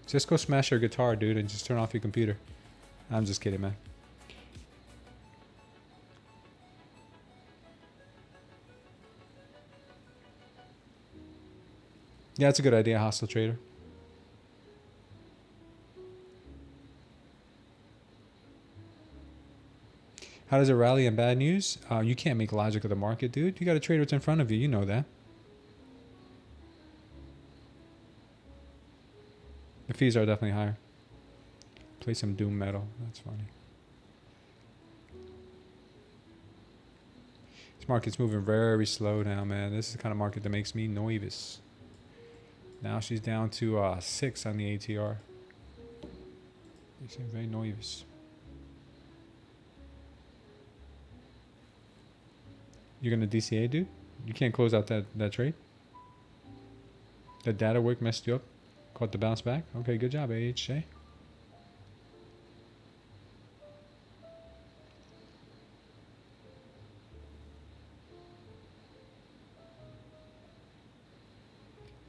just go smash your guitar, dude, and just turn off your computer. I'm just kidding, man. Yeah, it's a good idea, hostile trader. How does it rally in bad news? You can't make logic of the market, dude. You got to trade what's in front of you. You know that. The fees are definitely higher. Play some doom metal. That's funny. This market's moving very slow now, man. This is the kind of market that makes me nervous. Now she's down to 6 on the ATR. They seem very nervous. You're gonna DCA, dude? You can't close out that trade? The data work messed you up? Caught the bounce back? Okay, good job, AHJ.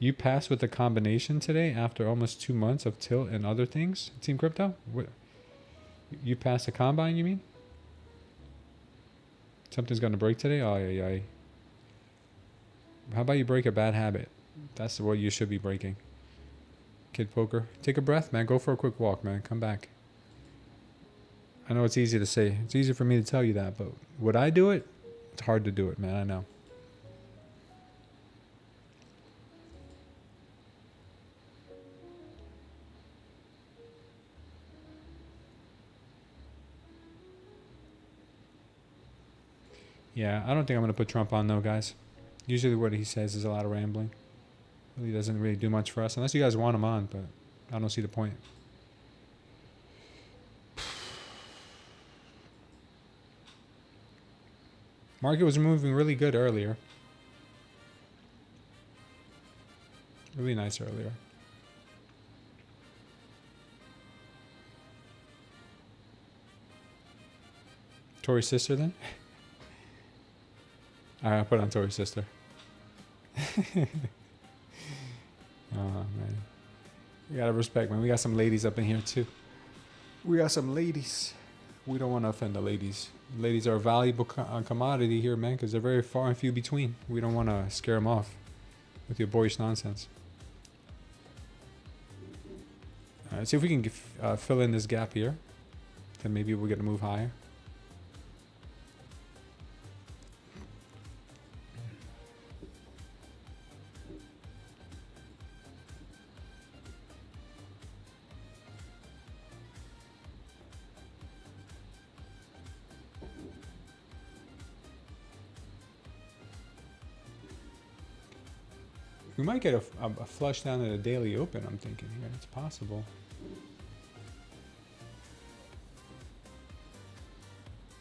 You passed with the combination today after almost 2 months of tilt and other things? Team Crypto? What? You passed the combine, you mean? Something's gonna break today? Oh, yeah. How about you break a bad habit? That's what you should be breaking. Kid Poker. Take a breath, man. Go for a quick walk, man. Come back. I know it's easy to say. It's easy for me to tell you that, but would I do it? It's hard to do it, man. I know. Yeah, I don't think I'm going to put Trump on, though, guys. Usually what he says is a lot of rambling. Really doesn't really do much for us, unless you guys want him on, but I don't see the point. Market was moving really good earlier. Really nice earlier. Tori's sister, then? All right, I'll put on Tori's sister. Oh, man. We gotta respect, man. We got some ladies up in here, too. We got some ladies. We don't want to offend the ladies. Ladies are a valuable commodity here, man, because they're very far and few between. We don't want to scare them off with your boyish nonsense. All right, see if we can fill in this gap here. Then maybe we'll get to move higher. We might get a flush down at a daily open, I'm thinking here. It's possible.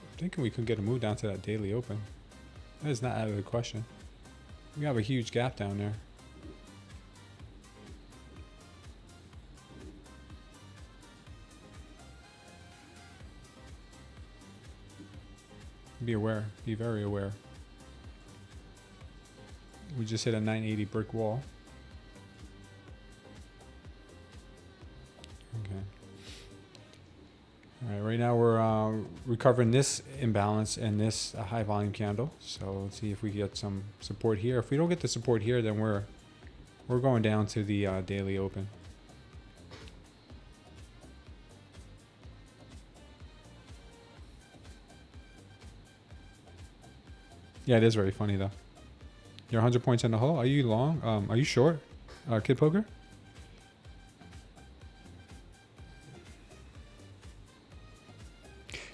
I'm thinking we could get a move down to that daily open. That is not out of the question. We have a huge gap down there. Be aware. Be very aware. We just hit a 980 brick wall. Okay. All right, right now we're recovering this imbalance and this high volume candle. So let's see if we get some support here. If we don't get the support here, then we're going down to the daily open. Yeah, it is very funny though. You're 100 points in the hole. Are you long? Are you short? Kid Poker?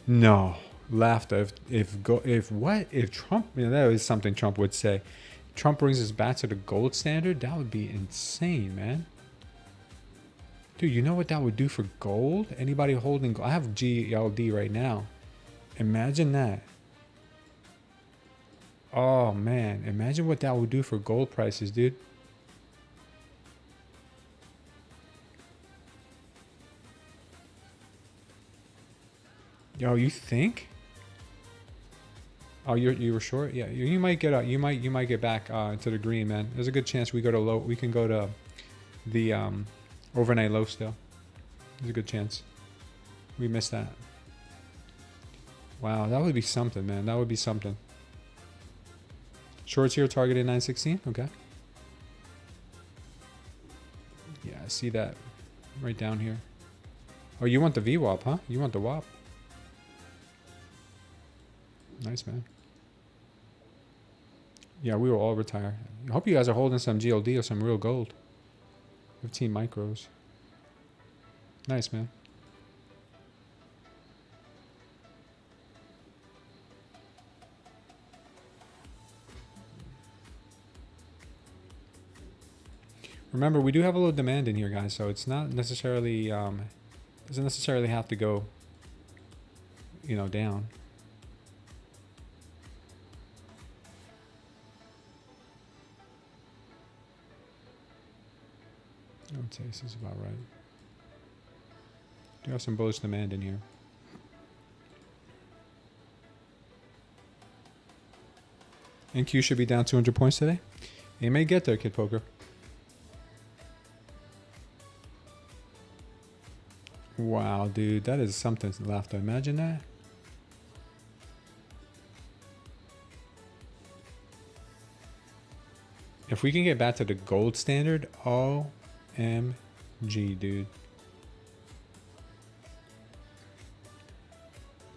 No. Laughter. If Trump, that is something Trump would say. Trump brings us back to the gold standard, that would be insane, man. Dude, you know what that would do for gold? Anybody holding gold? I have GLD right now. Imagine that. Oh, man. Imagine what that would do for gold prices, dude. Yo, you think? Oh, you were short? Yeah, you might get you might get back to the green, man. There's a good chance we go to low. We can go to the overnight low still. There's a good chance. We missed that. Wow, that would be something, man. That would be something. Shorts here targeted 916. Okay. Yeah, I see that right down here. Oh, you want the VWAP, huh? You want the WAP. Nice, man. Yeah, we will all retire. I hope you guys are holding some GLD or some real gold. 15 micros. Nice, man. Remember, we do have a little demand in here, guys, so it's not necessarily doesn't necessarily have to go, you know, down. I would say this is about right. Do have some bullish demand in here. NQ should be down 200 points today. You may get there, Kid Poker. Wow, dude, that is something to laugh to. Imagine that. If we can get back to the gold standard, OMG, dude.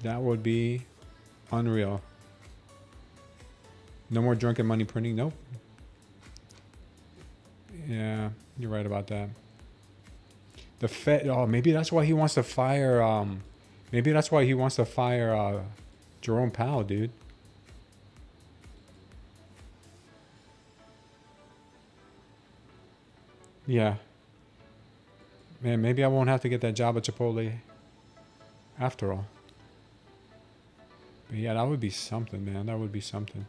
That would be unreal. No more drunken money printing. Nope. Yeah, you're right about that. The Fed. Oh, maybe that's why he wants to fire. Maybe that's why he wants to fire Jerome Powell, dude. Yeah. Man, maybe I won't have to get that job at Chipotle after all. But yeah, that would be something, man. That would be something.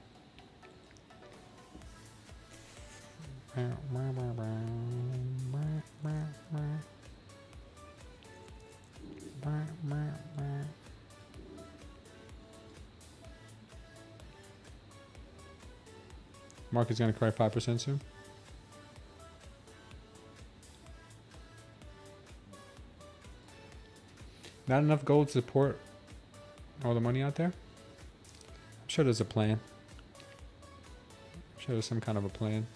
Market's gonna cry 5% soon. Not enough gold to support all the money out there. I'm sure there's a plan. I'm sure there's some kind of a plan.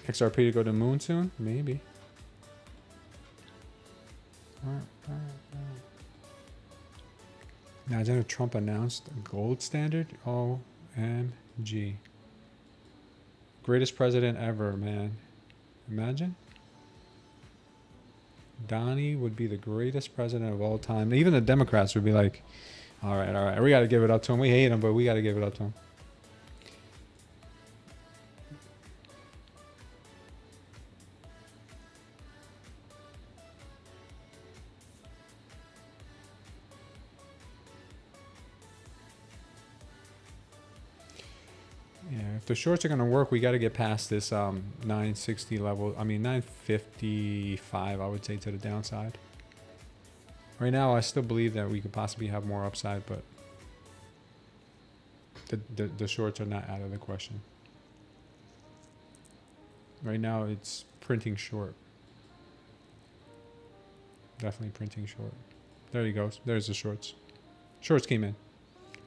XRP to go to the moon soon? Maybe. Imagine if Trump announced a gold standard. OMG. Greatest president ever, man. Imagine. Donnie would be the greatest president of all time. Even the Democrats would be like, all right, we got to give it up to him. We hate him, but we got to give it up to him. Yeah, if the shorts are going to work, we got to get past this 960 level. I mean, 955, I would say, to the downside. Right now, I still believe that we could possibly have more upside, but the shorts are not out of the question. Right now, it's printing short. Definitely printing short. There he goes. There's the shorts. Shorts came in.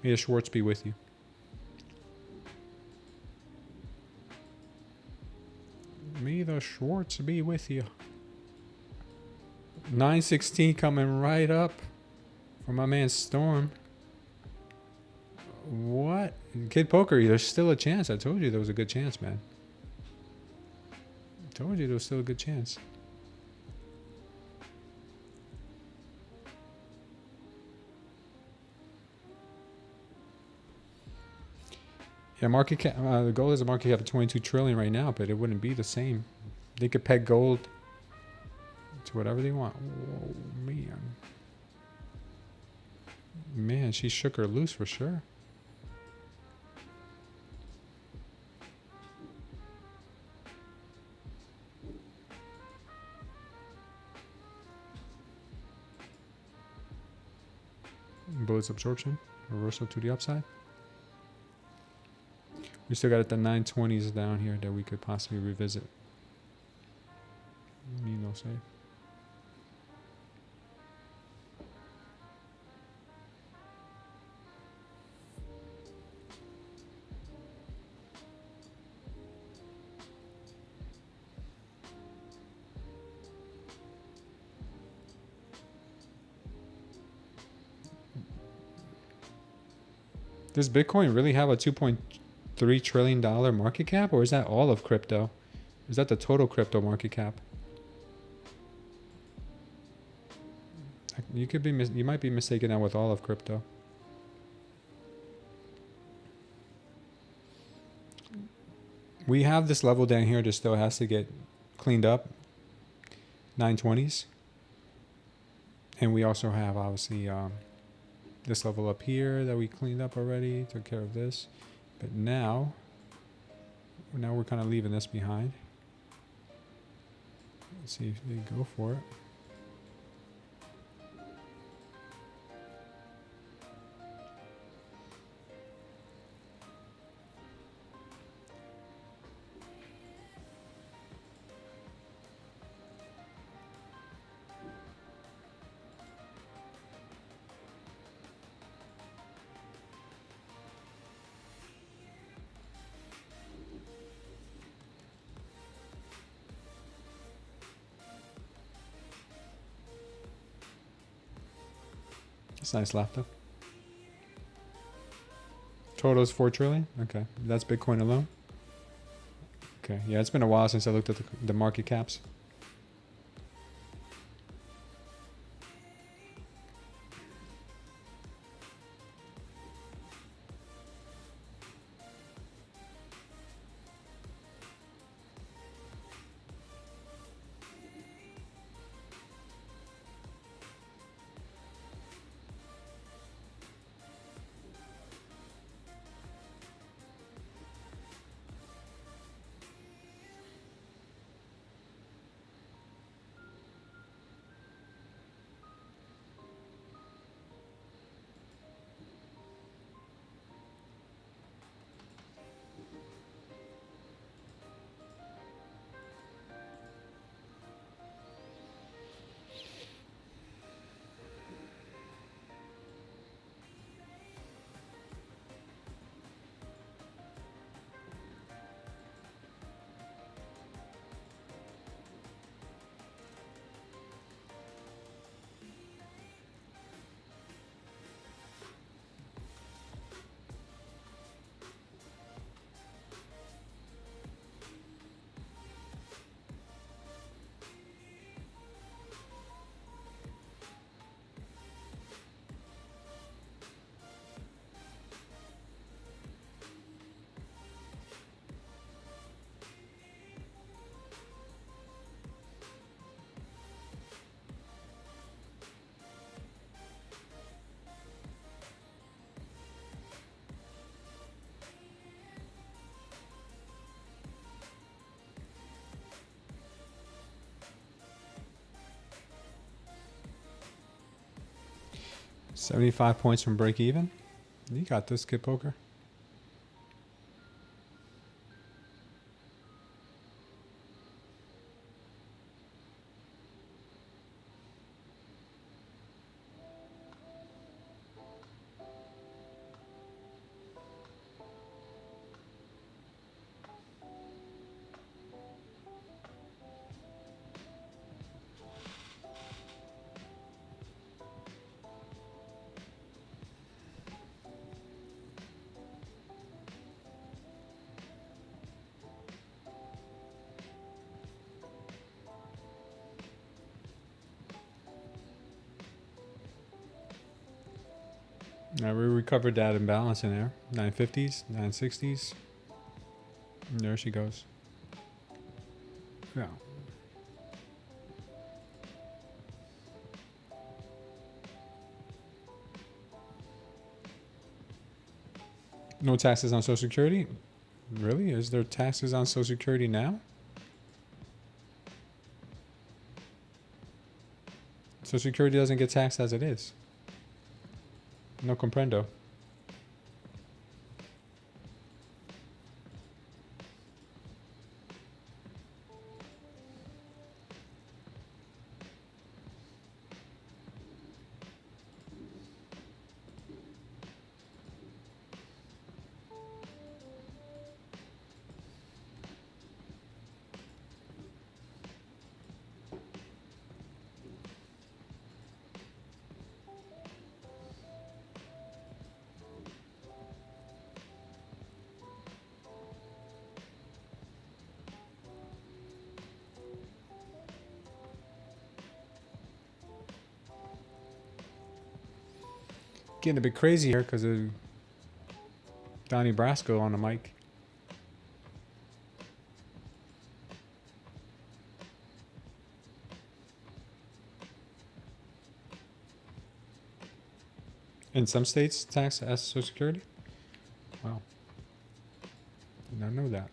May the Schwartz be with you. May the Schwartz be with you. 916 coming right up for my man Storm. What? Kid Poker, there's still a chance. I told you there was a good chance, man. I told you there was still a good chance. Yeah, market cap. The gold is a market cap of 22 trillion right now, but it wouldn't be the same. They could peg gold to whatever they want. Whoa, man. Man, she shook her loose for sure. Bullets absorption, reversal to the upside. We still got the 920s down here that we could possibly revisit. Need no save. Does Bitcoin really have a $2.3 trillion market cap, or is that all of crypto? Is that the total crypto market cap? You could be you might be mistaken that with all of crypto. We have this level down here that still has to get cleaned up, 920s. And we also have obviously this level up here that we cleaned up already, took care of this. But now we're kind of leaving this behind. Let's see if they go for it. That's nice laughter. Total is 4 trillion. Okay, that's Bitcoin alone. Okay, yeah, it's been a while since I looked at the market caps. $75 points from break even. You got this, Kid Poker. Now we recovered that imbalance in there. 950s, 960s. And there she goes. Yeah. No taxes on Social Security? Really? Is there taxes on Social Security now? Social Security doesn't get taxed as it is. No comprendo. Getting a bit crazy here because of Donnie Brasco on the mic. In some states, tax as Social Security? Wow. Did not know that.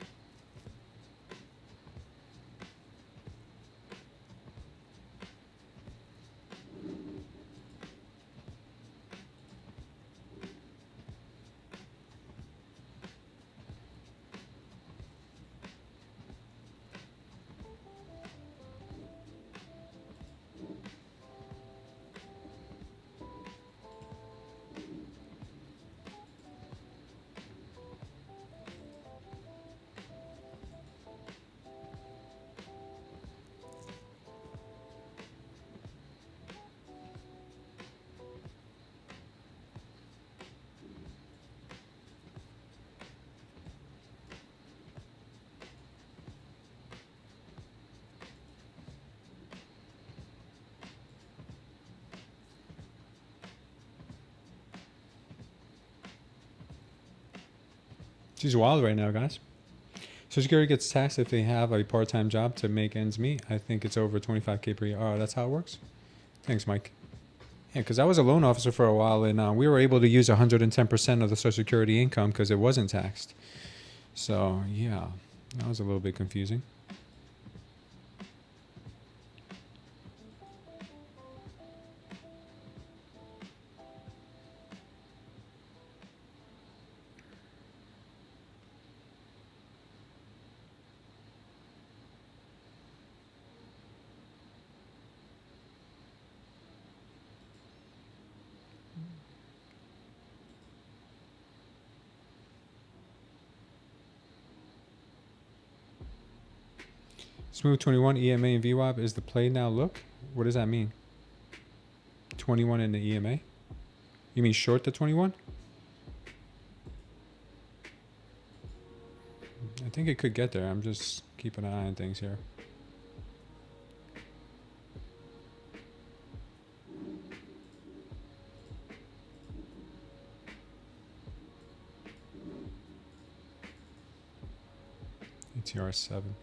She's wild right now, guys. Social Security gets taxed if they have a part-time job to make ends meet. I think it's over 25K per year. Oh, that's how it works? Thanks, Mike. Yeah, because I was a loan officer for a while, and we were able to use 110% of the Social Security income because it wasn't taxed. So, yeah, that was a little bit confusing. Smooth 21 EMA and VWAP is the play now. Look, what does that mean? 21 in the EMA? You mean short the 21? I think it could get there. I'm just keeping an eye on things here. ATR 7.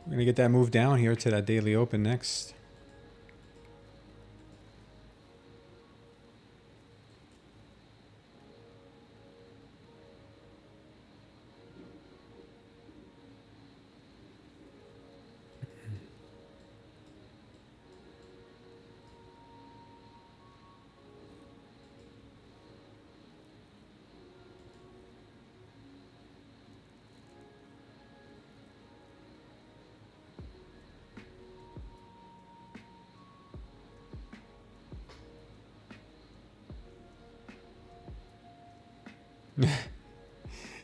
We're going to get that move down here to that daily open next.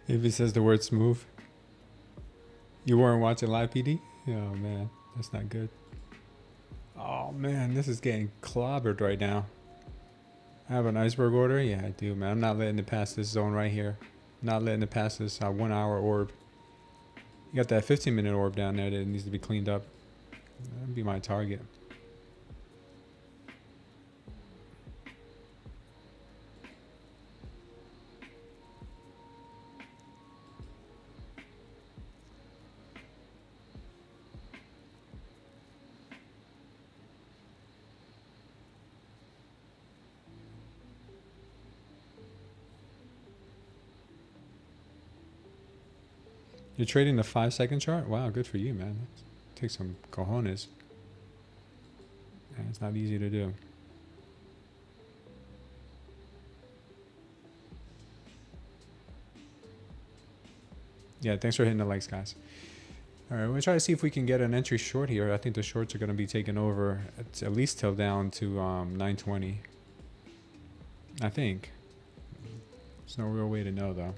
If it says the word smooth. You weren't watching live PD? Oh man, that's not good. Oh man, this is getting clobbered right now. I have an iceberg order? Yeah, I do, man. I'm not letting it pass this zone right here. Not letting it pass this 1 hour orb. You got that 15-minute orb down there that needs to be cleaned up. That'd be my target. You're trading the 5-second chart? Wow, good for you, man. Take some cojones. Yeah, it's not easy to do. Yeah, thanks for hitting the likes, guys. All right, we'll try to see if we can get an entry short here. I think the shorts are going to be taken over at least till down to 920. I think. There's no real way to know though.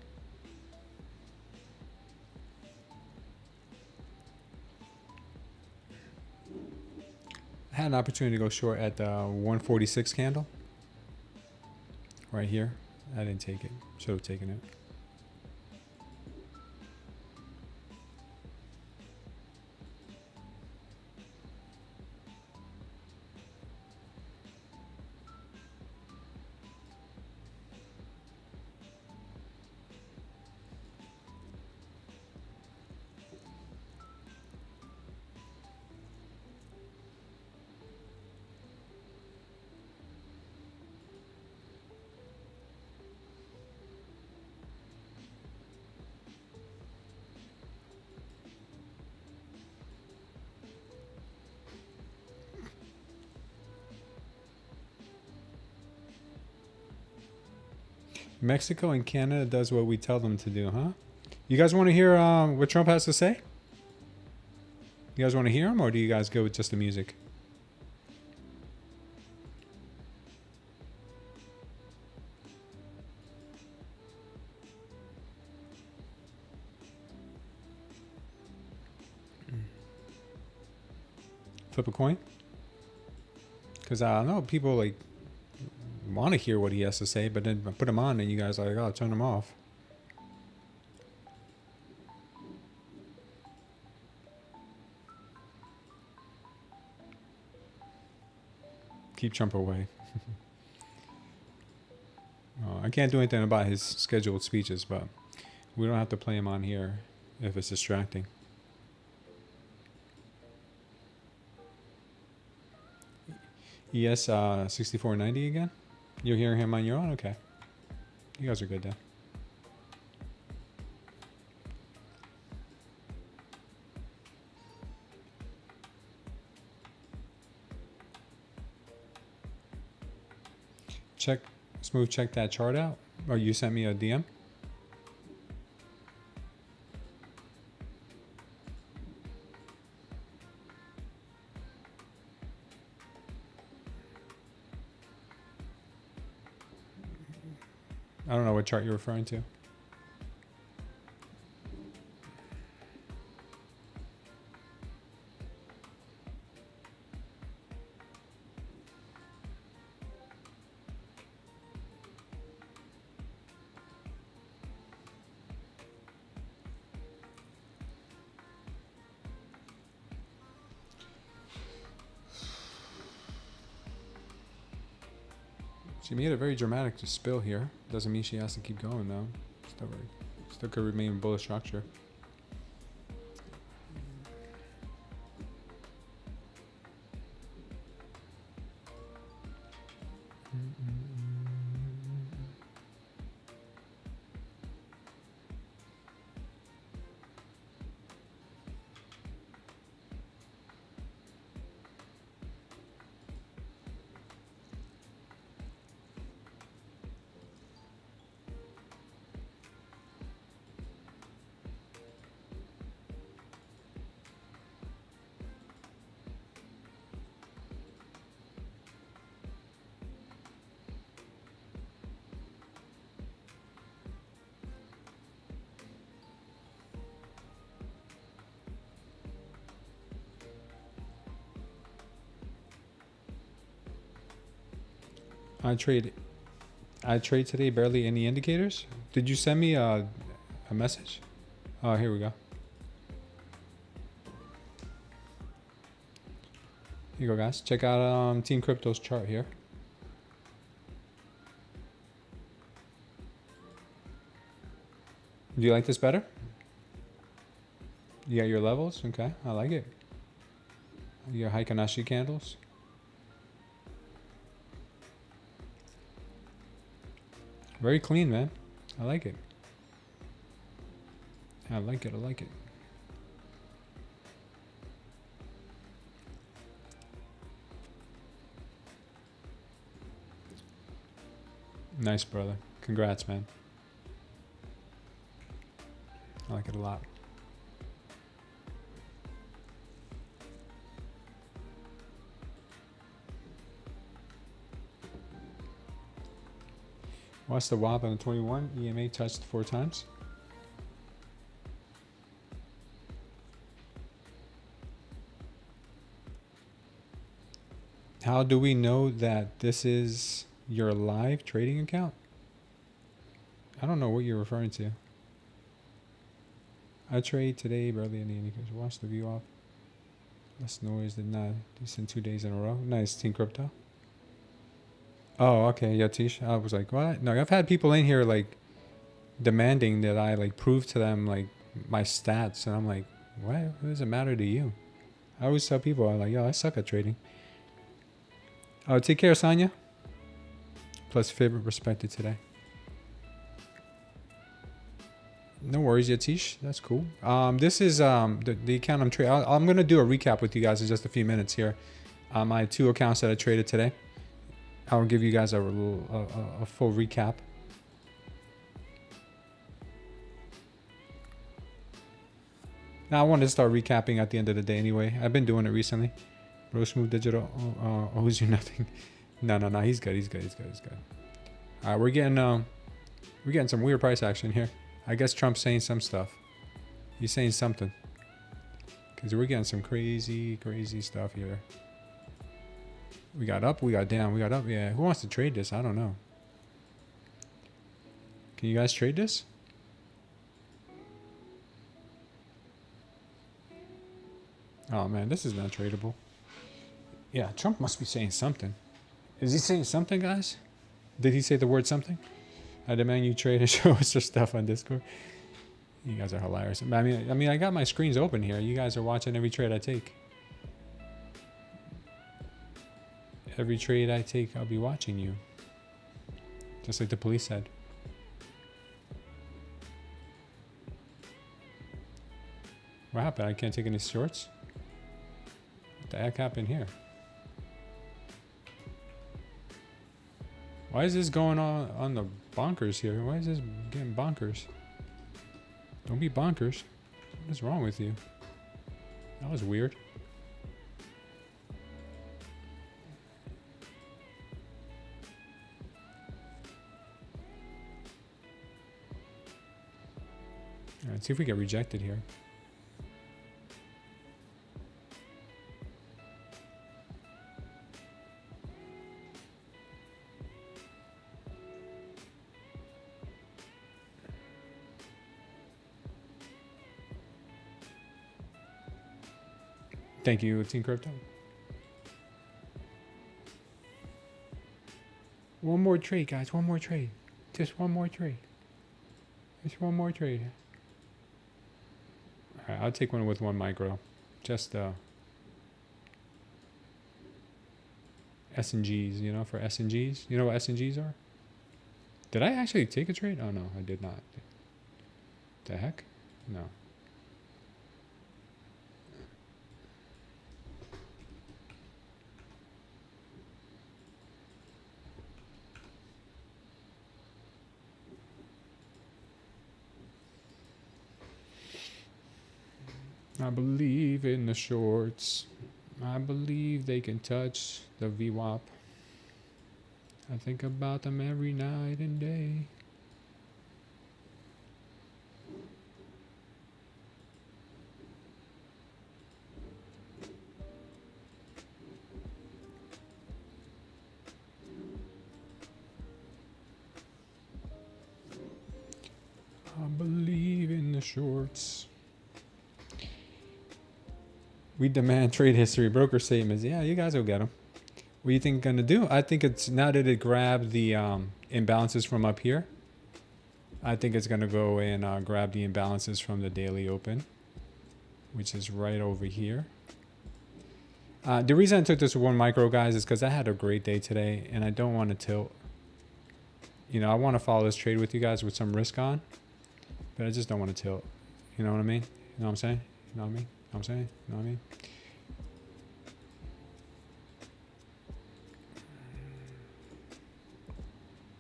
I had an opportunity to go short at the 146 candle. Right here. I didn't take it. Should have taken it. Mexico and Canada does what we tell them to do, huh? You guys want to hear what Trump has to say? You guys want to hear him, or do you guys go with just the music? Flip a coin? Because I know people like want to hear what he has to say, but then I put him on and you guys are like, oh, turn him off. Keep Trump away. I can't do anything about his scheduled speeches, but we don't have to play him on here if it's distracting. ES 6490 again? You're hearing him on your own? Okay. You guys are good then. Check, Smooth, check that chart out. Or you sent me a DM? I don't know what chart you're referring to. She made a very dramatic spill here. Doesn't mean she has to keep going though. Still could remain in bullish structure. I trade today, barely any indicators. Did you send me a message? Oh, here we go. Here you go, guys. Check out Team Crypto's chart here. Do you like this better? You got your levels? Okay, I like it. Your Heikanashi candles. Very clean, man. I like it. I like it. I like it. Nice, brother. Congrats, man. I like it a lot. What's the WAP on the 21? EMA touched 4 times. How do we know that this is your live trading account? I don't know what you're referring to. I trade today, barely any indicators. Watch the view off. Less noise than not. Decent 2 days in a row. Nice, Team Crypto. Oh, okay, Yatish. I was like, what? No, I've had people in here like demanding that I like prove to them like my stats, and I'm like, what does it matter to you? I always tell people, I'm like, yo, I suck at trading. Oh, take care, Sonya. Plus favorite respected today. No worries, Yatish. That's cool. This is the account I'm trading. I'm gonna do a recap with you guys in just a few minutes here. My 2 accounts that I traded today. I'll give you guys a full recap. Now I wanted to start recapping at the end of the day anyway. I've been doing it recently. Bro, Smooth Digital owes you nothing. No, he's good. He's good. All right, we're getting some weird price action here. I guess Trump's saying some stuff. He's saying something. Because we're getting some crazy stuff here. We got up, we got down, we got up. Yeah, who wants to trade this? I don't know. Can you guys trade this? Oh man, this is not tradable. Yeah, Trump must be saying something. Is he saying something, guys? Did he say the word something? I demand you trade and show us your stuff on Discord. You guys are hilarious. I mean, I got my screens open here. You guys are watching every trade I take. Every trade I take, I'll be watching you. Just like the police said. What happened? I can't take any shorts? What the heck happened here? Why is this going on the bonkers here? Why is this getting bonkers? Don't be bonkers. What is wrong with you? That was weird. All right, let's see if we get rejected here. Thank you, Team Crypto. One more trade, guys. One more trade. Just one more trade. Just one more trade. All right, I'll take one with 1 micro. Just S&Gs, you know, for S&Gs. You know what S&Gs are? Did I actually take a trade? Oh, no, I did not. The heck? No. I believe in the shorts. I believe they can touch the VWAP. I think about them every night and day. I believe in the shorts. We demand trade history, broker statements. Yeah, you guys will get them. What do you think gonna do? I think it's now that it grabbed the imbalances from up here. I think it's gonna go and grab the imbalances from the daily open, which is right over here. The reason I took this 1 micro, guys, is because I had a great day today, and I don't want to tilt. You know, I want to follow this trade with you guys with some risk on, but I just don't want to tilt. You know what I mean? You know what I'm saying? You know what I mean? You know what I'm saying? You know what I mean?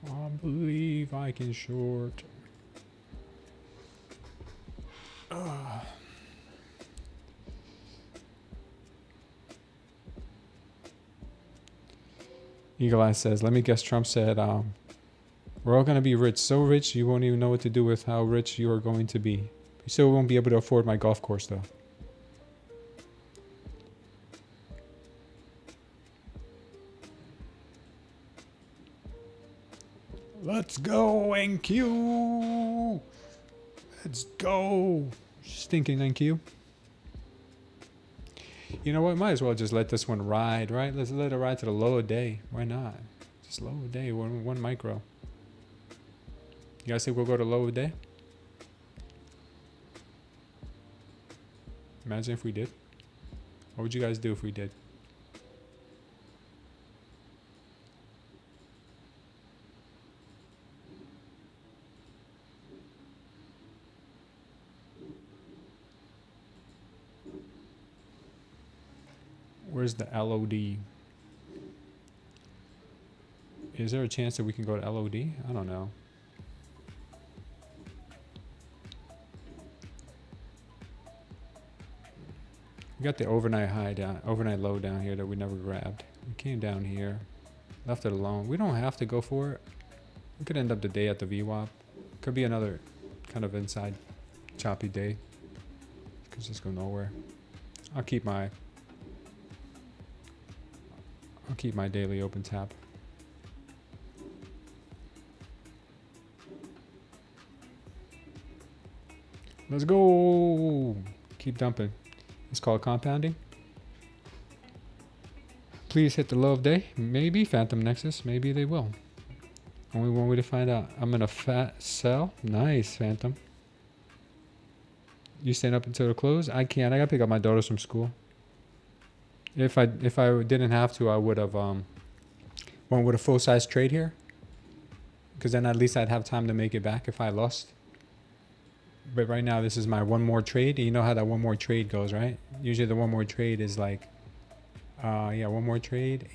I believe I can short. Eagle Eye says, let me guess, Trump said, We're all going to be rich. So rich, you won't even know what to do with how rich you are going to be. You still won't be able to afford my golf course, though. Let's go, NQ. Let's go. Stinking NQ. You know what? Might as well just let this one ride, right? Let's let it ride to the low of day. Why not? Just low of day, one micro. You guys think we'll go to low of day? Imagine if we did. What would you guys do if we did? Where's the LOD? Is there a chance that we can go to LOD? I don't know. We got the overnight high down, overnight low down here that we never grabbed. We came down here, left it alone. We don't have to go for it. We could end up the day at the VWAP. Could be another kind of inside choppy day. Could just go nowhere. I'll keep my daily open tap. Let's go. Keep dumping. It's called compounding. Please hit the low of day. Maybe Phantom Nexus. Maybe they will. Only one way to find out. I'm gonna fat sell. Nice, Phantom. You staying up until the close? I can't. I gotta pick up my daughters from school. If I didn't have to, I would have went with a full size trade here, because then at least I'd have time to make it back if I lost. But right now, this is my one more trade. You know how that one more trade goes, right? Usually the one more trade is like, yeah, one more trade.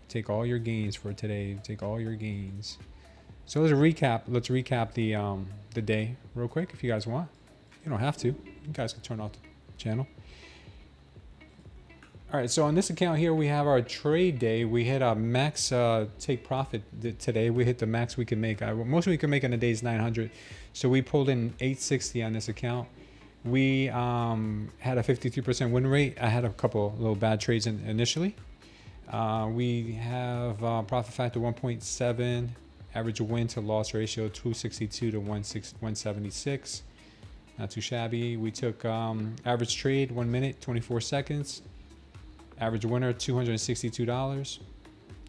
Take all your gains for today. Take all your gains. So let's recap. Let's recap the day real quick if you guys want. You don't have to. You guys can turn off the channel. All right, so on this account here, we have our trade day. We hit a max take profit today. We hit the max we can make. Most we can make in a day is 900. So we pulled in 860 on this account. We had a 53% win rate. I had a couple little bad trades initially. We have profit factor 1.7, average win to loss ratio 262 to 176. Not too shabby. We took average trade 1 minute, 24 seconds. Average winner $262.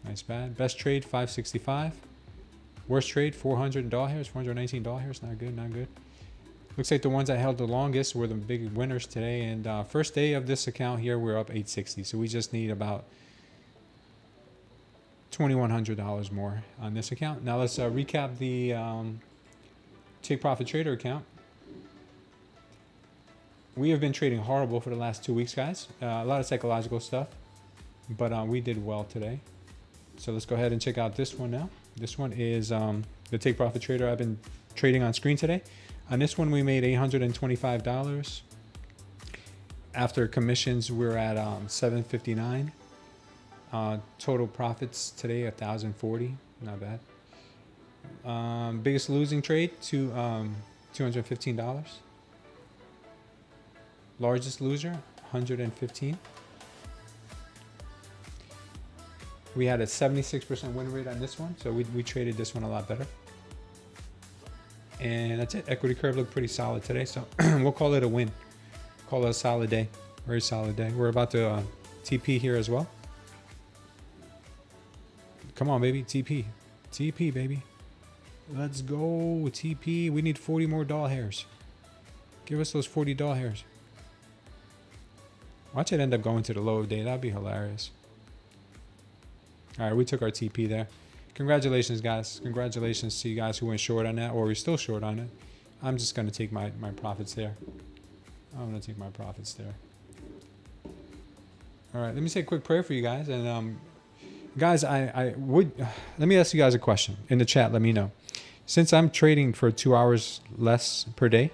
Nice bad. Best trade $565. Worst trade $400 $419. Not good, not good. Looks like the ones that held the longest were the big winners today. And first day of this account here, we're up 860. So we just need about $2,100 more on this account. Now let's recap the Take Profit Trader account. We have been trading horrible for the last 2 weeks, guys. A lot of psychological stuff, but we did well today. So let's go ahead and check out this one now. This one is the Take Profit Trader I've been trading on screen today. On this one, we made $825. After commissions, we're at $759. Total profits today, $1,040. Not bad. Biggest losing trade to $215. Largest loser, 115. We had a 76% win rate on this one, so we traded this one a lot better. And that's it. Equity curve looked pretty solid today, so we'll call it a win. Call it a solid day. Very solid day. We're about to TP here as well. Come on, baby. TP. TP, baby. Let's go. TP. We need 40 more doll hairs. Give us those 40 doll hairs. Watch it end up going to the low of day. That'd be hilarious. All right, we took our TP there. Congratulations, guys. Congratulations to you guys who went short on that, or we're still short on it. I'm just going to take my profits there. I'm going to take my profits there. All right, let me say a quick prayer for you guys. And guys, I would, let me ask you guys a question in the chat. Let me know. Since I'm trading for 2 hours less per day,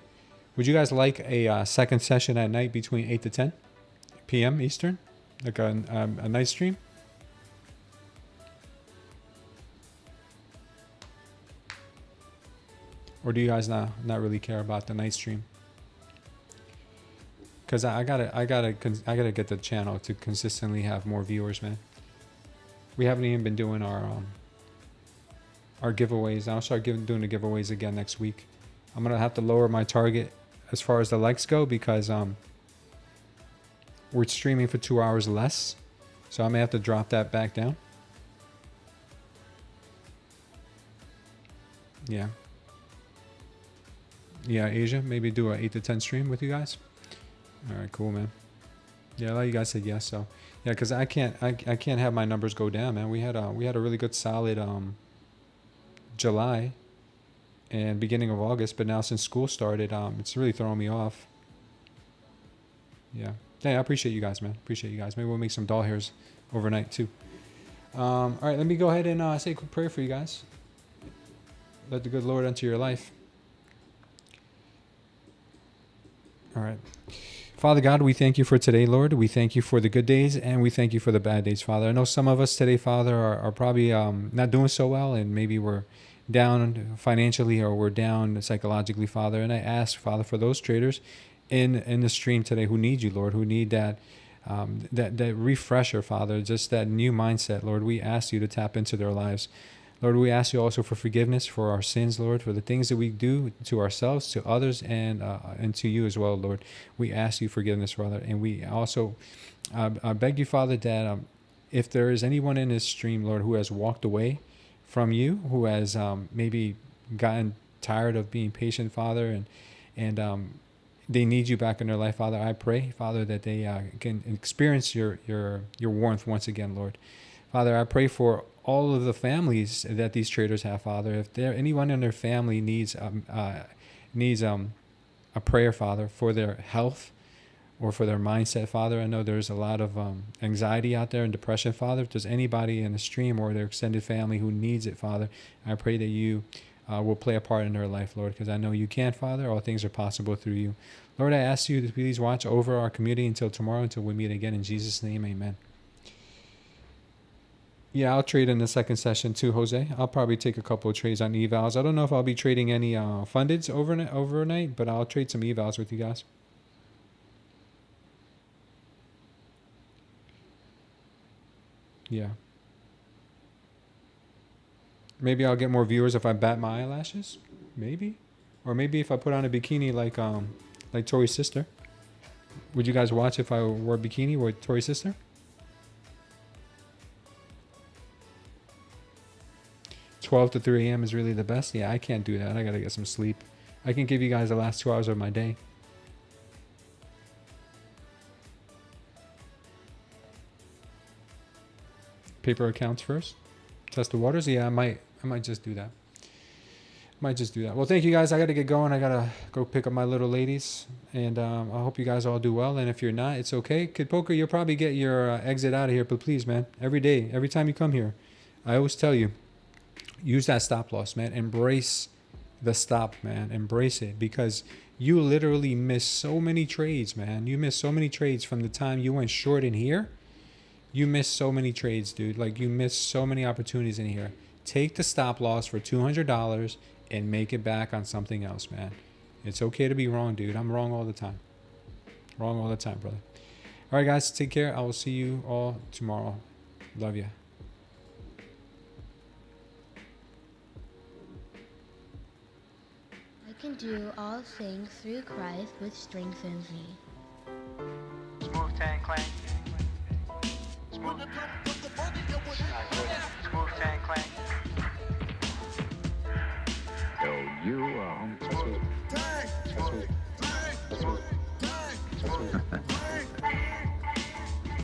would you guys like a second session at night between 8 to 10 p.m. Eastern? Like a night stream? Or do you guys not really care about the night stream? Cause I gotta get the channel to consistently have more viewers, man. We haven't even been doing our giveaways. I'll start doing the giveaways again next week. I'm gonna have to lower my target as far as the likes go because we're streaming for 2 hours less, so I may have to drop that back down. Yeah, Asia, maybe do a 8 to 10 stream with you guys. All right, cool, man. Yeah, a lot of you guys said yes, so yeah, because I can't have my numbers go down, man. We had a really good solid July and beginning of August, but now since school started, it's really throwing me off. Yeah. Hey, I appreciate you guys, man. Appreciate you guys. Maybe we'll make some doll hairs overnight too. All right, let me go ahead and say a quick prayer for you guys. Let the good Lord enter your life. All right. Father God, we thank you for today, Lord. We thank you for the good days and we thank you for the bad days, Father. I know some of us today, Father, are probably not doing so well, and maybe we're down financially or we're down psychologically, Father. And I ask, Father, for those traders in the stream today who need you, Lord, who need that refresher, Father, just that new mindset, Lord. We ask you to tap into their lives. Lord, we ask you also for forgiveness for our sins, Lord, for the things that we do to ourselves, to others, and to you as well, Lord. We ask you forgiveness, Father. And we also I beg you, Father, that if there is anyone in this stream, Lord, who has walked away from you, who has maybe gotten tired of being patient, Father, and they need you back in their life, Father, I pray, Father, that they can experience your warmth once again, Lord. Father, I pray for all of the families that these traders have, Father. If there anyone in their family needs a prayer, Father, for their health or for their mindset, Father. I know there's a lot of anxiety out there and depression, Father. If there's anybody in the stream or their extended family who needs it, Father, I pray that you will play a part in their life, Lord, because I know you can, Father. All things are possible through you. Lord, I ask you to please watch over our community until tomorrow, until we meet again. In Jesus' name, amen. Yeah, I'll trade in the second session too, Jose. I'll probably take a couple of trades on evals. I don't know if I'll be trading any fundeds overnight, but I'll trade some evals with you guys. Yeah. Maybe I'll get more viewers if I bat my eyelashes. Maybe. Or maybe if I put on a bikini like Tori's sister. Would you guys watch if I wore a bikini with Tori's sister? 12 to 3 a.m. is really the best. Yeah, I can't do that. I gotta get some sleep. I can give you guys the last 2 hours of my day. Paper accounts first. Test the waters. Yeah, I might just do that. Well, thank you guys. I gotta get going. I gotta go pick up my little ladies, and I hope you guys all do well. And if you're not, it's okay. Kid Poker, you'll probably get your exit out of here, but please, man, every day, every time you come here, I always tell you, use that stop loss, man. Embrace the stop, man. Embrace it, because you literally miss so many trades, man. You miss so many trades from the time you went short in here. You miss so many trades, dude. Like, you miss so many opportunities in here. Take the stop loss for $200 and make it back on something else, man. It's okay to be wrong, dude. I'm wrong all the time. Wrong all the time, brother. All right, guys. Take care. I will see you all tomorrow. Love you. I can do all things through Christ which strengthens me. Smooth tan clang. When Smooth. it comes to the money, you would